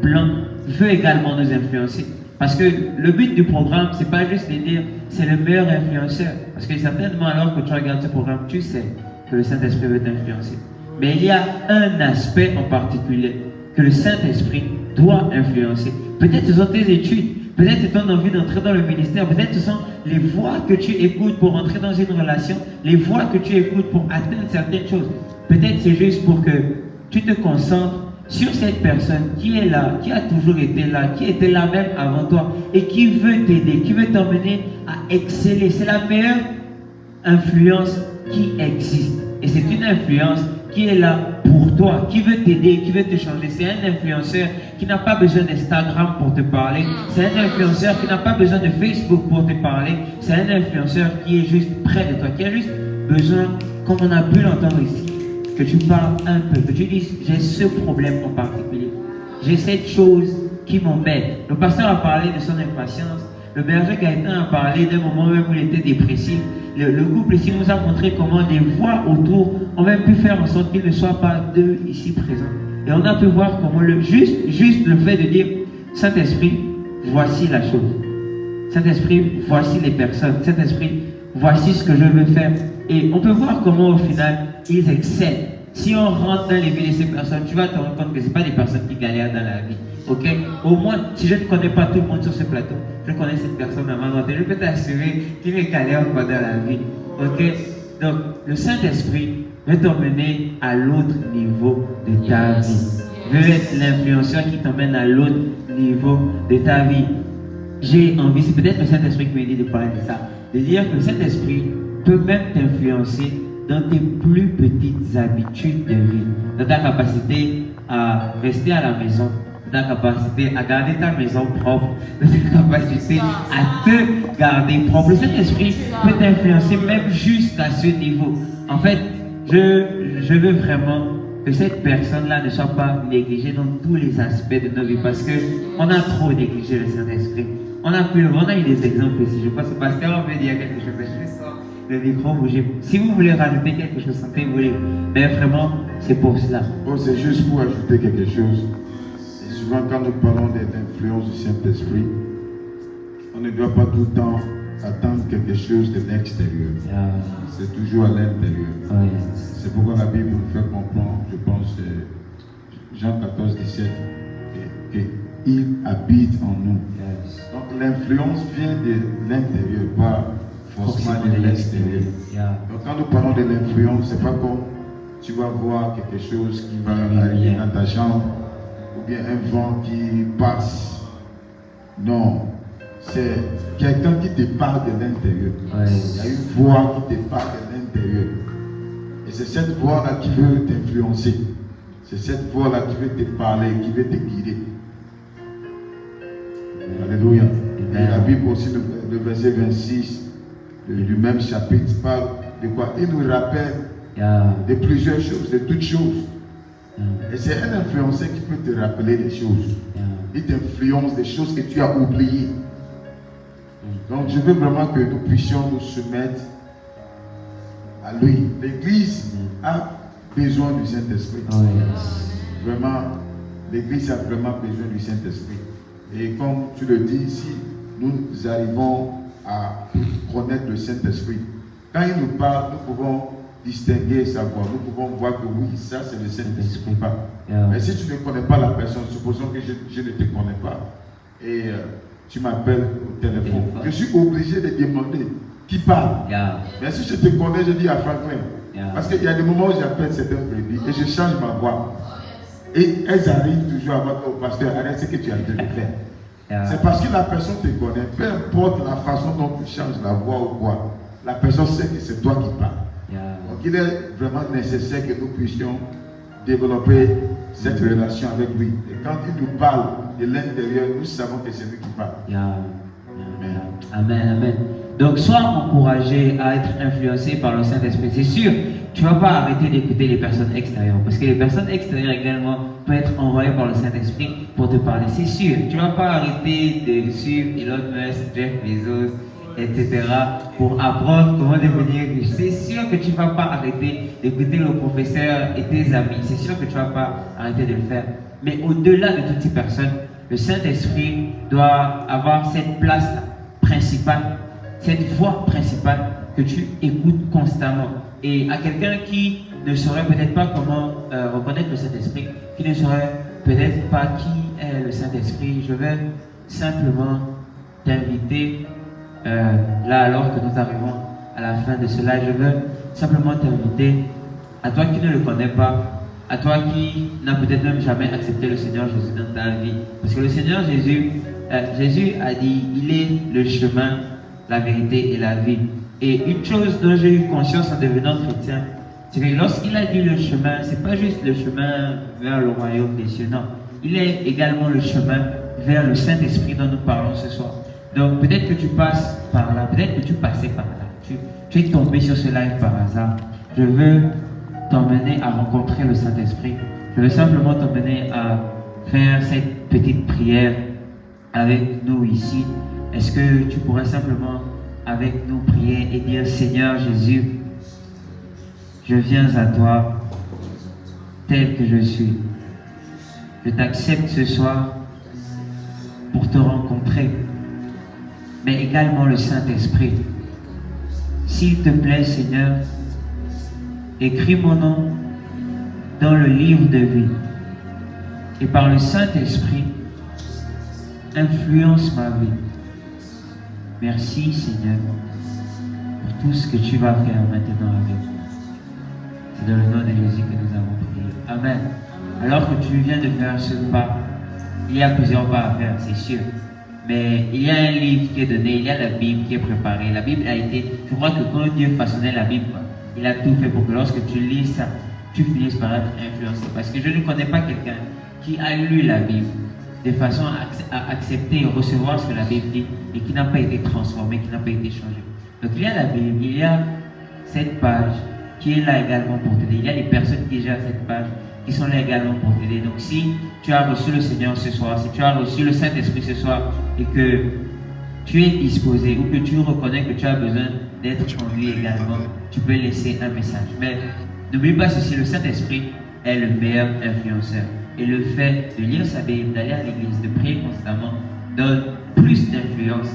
plan, veut également nous influencer. Parce que le but du programme, c'est pas juste de dire c'est le meilleur influenceur. Parce que certainement, alors que tu regardes ce programme, tu sais que le Saint-Esprit veut t'influencer. Mais il y a un aspect en particulier que le Saint-Esprit doit influencer. Peut-être ce sont tes études, peut-être c'est ton envie d'entrer dans le ministère, peut-être ce sont les voix que tu écoutes pour entrer dans une relation, les voix que tu écoutes pour atteindre certaines choses. Peut-être c'est juste pour que tu te concentres sur cette personne qui est là, qui a toujours été là, qui était là même avant toi et qui veut t'aider, qui veut t'emmener à exceller. C'est la meilleure influence qui existe. Et c'est une influence qui est là pour toi, qui veut t'aider, qui veut te changer. C'est un influenceur qui n'a pas besoin d'Instagram pour te parler. C'est un influenceur qui n'a pas besoin de Facebook pour te parler. C'est un influenceur qui est juste près de toi, qui a juste besoin, comme on a pu l'entendre ici, que tu parles un peu, que tu dises j'ai ce problème en particulier, j'ai cette chose qui m'embête. Le pasteur a parlé de son impatience, le berger Gaëtan a parlé d'un moment même où il était dépressif. Le couple ici nous a montré comment des voix autour ont même pu faire en sorte qu'il ne soit pas deux ici présents. Et on a pu voir comment juste le fait de dire Saint-Esprit, voici la chose. Saint-Esprit, voici les personnes. Saint-Esprit, voici ce que je veux faire. Et on peut voir comment au final, ils excellent. Si on rentre dans les vies de ces personnes, tu vas te rendre compte que ce pas des personnes qui galèrent dans la vie. Ok? Au moins, si je ne connais pas tout le monde sur ce plateau, je connais cette personne à ma droite. Je peux t'assurer qu'il ne galère pas dans la vie. Ok? Donc, le Saint-Esprit veut t'emmener à l'autre niveau de ta vie. Veut être l'influenceur qui t'emmène à l'autre niveau de ta vie. J'ai envie, c'est peut-être le Saint-Esprit qui me dit de parler de ça, de dire que le Saint-Esprit peut même t'influencer dans tes plus petites habitudes de vie, dans ta capacité à rester à la maison, dans ta capacité à garder ta maison propre, dans ta capacité à te garder propre. Le Saint-Esprit peut t'influencer même jusqu'à ce niveau. En fait, je veux vraiment que cette personne-là ne soit pas négligée dans tous les aspects de nos vies, parce qu'on a trop négligé le Saint-Esprit. On a eu des exemples ici. Je pense que Pasteur veut dire quelque chose. Je sors le micro, bougez. Si vous voulez rajouter quelque chose, sentez-vous. Mais vraiment, c'est pour cela. Bon, c'est juste pour ajouter quelque chose. Et souvent, quand nous parlons de l'influence du Saint-Esprit, on ne doit pas tout le temps attendre quelque chose de l'extérieur. C'est toujours à l'intérieur. C'est pourquoi la Bible nous fait comprendre, je pense, Jean 14, 17, qu'il habite en nous. Donc l'influence vient de l'intérieur, pas forcément de l'extérieur. Donc quand nous parlons de l'influence, c'est pas comme tu vas voir quelque chose qui va arriver dans ta chambre, ou bien un vent qui passe. Non, c'est quelqu'un qui te parle de l'intérieur. Il y a une voix qui te parle de l'intérieur. Et c'est cette voix-là qui veut t'influencer. C'est cette voix-là qui veut te parler, qui veut te guider. Alléluia. Et la Bible aussi, le verset 26 du même chapitre, parle de quoi? Il nous rappelle de plusieurs choses, de toutes choses. Et c'est un influenceur qui peut te rappeler des choses. Il t'influence des choses que tu as oubliées. Donc je veux vraiment que nous puissions nous soumettre à lui. L'Église a besoin du Saint-Esprit. Vraiment, l'Église a vraiment besoin du Saint-Esprit. Et comme tu le dis ici, nous arrivons à connaître le Saint-Esprit. Quand il nous parle, nous pouvons distinguer sa voix. Nous pouvons voir que oui, ça c'est le Saint-Esprit. Mais si tu ne connais pas la personne, supposons que je ne te connais pas, et tu m'appelles au téléphone, je suis obligé de demander qui parle. Mais si je te connais, je dis à Franklin. Parce qu'il y a des moments où j'appelle certaines brebis et je change ma voix. Et elles arrivent toujours à voir au pasteur, arrête ce que tu as dit de faire. C'est parce que la personne te connaît. Peu importe la façon dont tu changes la voix ou quoi, la personne sait que c'est toi qui parles. Donc il est vraiment nécessaire que nous puissions développer cette relation avec lui. Et quand il nous parle de l'intérieur, nous savons que c'est lui qui parle. Amen, amen. Donc sois encouragé à être influencé par le Saint-Esprit. C'est sûr, tu ne vas pas arrêter d'écouter les personnes extérieures. Parce que les personnes extérieures également peuvent être envoyées par le Saint-Esprit pour te parler. C'est sûr, tu ne vas pas arrêter de suivre Elon Musk, Jeff Bezos, etc. pour apprendre comment devenir riche. C'est sûr que tu ne vas pas arrêter d'écouter le professeur et tes amis. C'est sûr que tu ne vas pas arrêter de le faire. Mais au-delà de toutes ces personnes, le Saint-Esprit doit avoir cette place principale, cette voix principale que tu écoutes constamment. Et à quelqu'un qui ne saurait peut-être pas comment reconnaître le Saint-Esprit, qui ne saurait peut-être pas qui est le Saint-Esprit, je vais simplement t'inviter, là alors que nous arrivons à la fin de cela, je veux simplement t'inviter, à toi qui ne le connais pas, à toi qui n'as peut-être même jamais accepté le Seigneur Jésus dans ta vie. Parce que le Seigneur Jésus, Jésus a dit, il est le chemin, la vérité et la vie. Et une chose dont j'ai eu conscience en devenant chrétien, c'est que lorsqu'il a dit le chemin, c'est pas juste le chemin vers le royaume des cieux, non. Il est également le chemin vers le Saint-Esprit dont nous parlons ce soir. Donc peut-être que tu passes par là, peut-être que tu passais par là. Tu es tombé sur ce live par hasard. Je veux t'emmener à rencontrer le Saint-Esprit. Je veux simplement t'emmener à faire cette petite prière avec nous ici. Est-ce que tu pourrais simplement avec nous prier et dire: Seigneur Jésus, je viens à toi tel que je suis. je t'accepte ce soir pour te rencontrer, mais également le Saint-Esprit. S'il te plaît, Seigneur, écris mon nom dans le livre de vie et par le Saint-Esprit, influence ma vie. Merci, Seigneur, pour tout ce que tu vas faire maintenant avec moi. C'est dans le nom de Jésus que nous avons prié. Amen. Alors que tu viens de faire ce pas, il y a plusieurs pas à faire, c'est sûr. Mais il y a un livre qui est donné, il y a la Bible qui est préparée. La Bible a été, je crois que quand Dieu façonnait la Bible, il a tout fait pour que lorsque tu lis ça, tu finisses par être influencé. Parce que je ne connais pas quelqu'un qui a lu la Bible de façon à accepter et recevoir ce que la Bible dit et qui n'a pas été transformé, qui n'a pas été changé. Donc il y a la Bible, il y a cette page qui est là également pour t'aider. Il y a des personnes qui gèrent cette page qui sont là également pour t'aider. Donc si tu as reçu le Seigneur ce soir, si tu as reçu le Saint-Esprit ce soir et que tu es disposé ou que tu reconnais que tu as besoin d'être conduit également, tu peux laisser un message. Mais n'oublie pas ceci, le Saint-Esprit est le meilleur influenceur. Et le fait de lire sa Bible, d'aller à l'église, de prier constamment, donne plus d'influence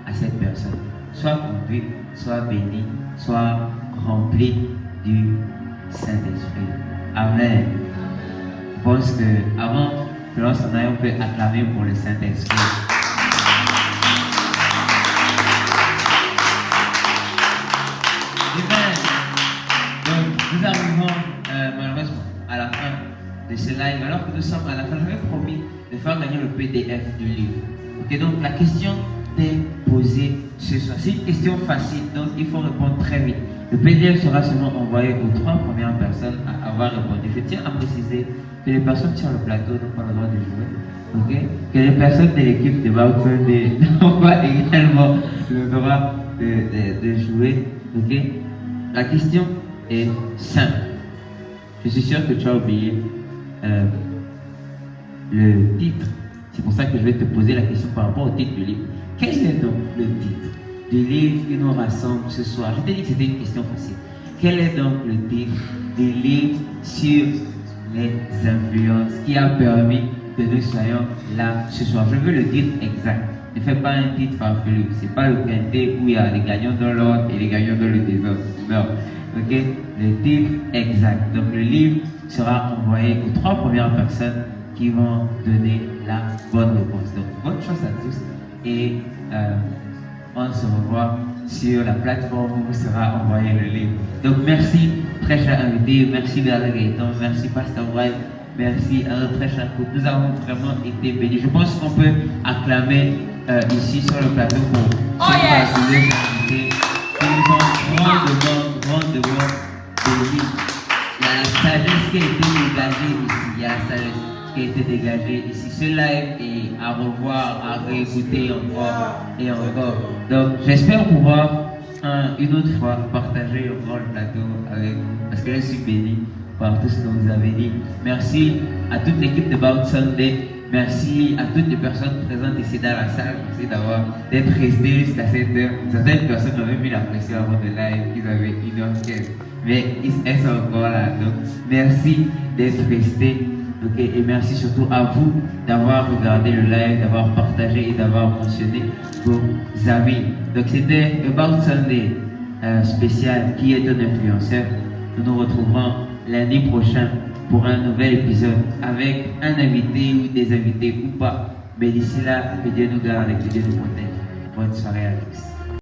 à cette personne. Sois conduit, sois béni, sois rempli du Saint-Esprit. Amen. Je pense que avant que lorsqu'on aille, on peut acclamer pour le Saint-Esprit. Amen. Donc, nous arrivons malheureusement à la fin de ce live. Alors que nous sommes à la fin, j'avais promis de faire gagner le PDF du livre. Ok, donc la question t'est posée ce soir. C'est une question facile, donc il faut répondre très vite. Le PDF sera seulement envoyé aux 3 premières personnes à avoir répondu. Je tiens à préciser que les personnes sur le plateau n'ont pas le droit de jouer. Ok? Que les personnes de l'équipe de Bautzen n'ont pas également le droit de jouer. Ok? La question est simple. Je suis sûr que tu as oublié le titre. C'est pour ça que je vais te poser la question par rapport au titre du livre. Quel est donc le titre du livre qui nous rassemble ce soir? Je t'ai dit que c'était une question facile. Quel est donc le titre du livre sur les influences qui a permis que nous soyons là ce soir? Je veux le titre exact. Ne fais pas un titre farfelu. C'est pas le quintet où il y a les gagnants dans l'ordre et les gagnants dans le désordre. Non. Ok? Le titre exact. Donc le livre sera envoyé aux 3 premières personnes qui vont donner la bonne réponse. Donc bonne chance à tous et on se revoit sur la plateforme où sera envoyé le livre. Donc merci très cher invité, merci Bernard Gaëtan, merci Pasteur White, merci à notre très cher couple. Nous avons vraiment été bénis. Je pense qu'on peut acclamer ici sur le plateau pour ces invités qui nous ont grandement bénis. Il y a la sagesse qui a été dégagée ici, il y a la sagesse qui a été dégagée ici. Ce live est à revoir, à réécouter encore et encore. Donc j'espère pouvoir une autre fois partager encore le plateau avec vous parce que je suis béni par tout ce que vous avez dit. Merci à toute l'équipe de Bout Sunday. Merci à toutes les personnes présentes ici dans la salle. Merci d'être restés jusqu'à cette heure. Certaines personnes avaient mis la pression avant le live, ils avaient 1h15. Mais elles sont encore là. Donc merci d'être restés. Okay. Et merci surtout à vous d'avoir regardé le live, d'avoir partagé et d'avoir mentionné vos amis. Donc c'était About Sunday spécial qui est un influenceur. Nous nous retrouverons lundi prochain pour un nouvel épisode avec un invité ou des invités ou pas. Mais d'ici là, que Dieu nous garde et que Dieu nous protège. Bonne soirée à tous.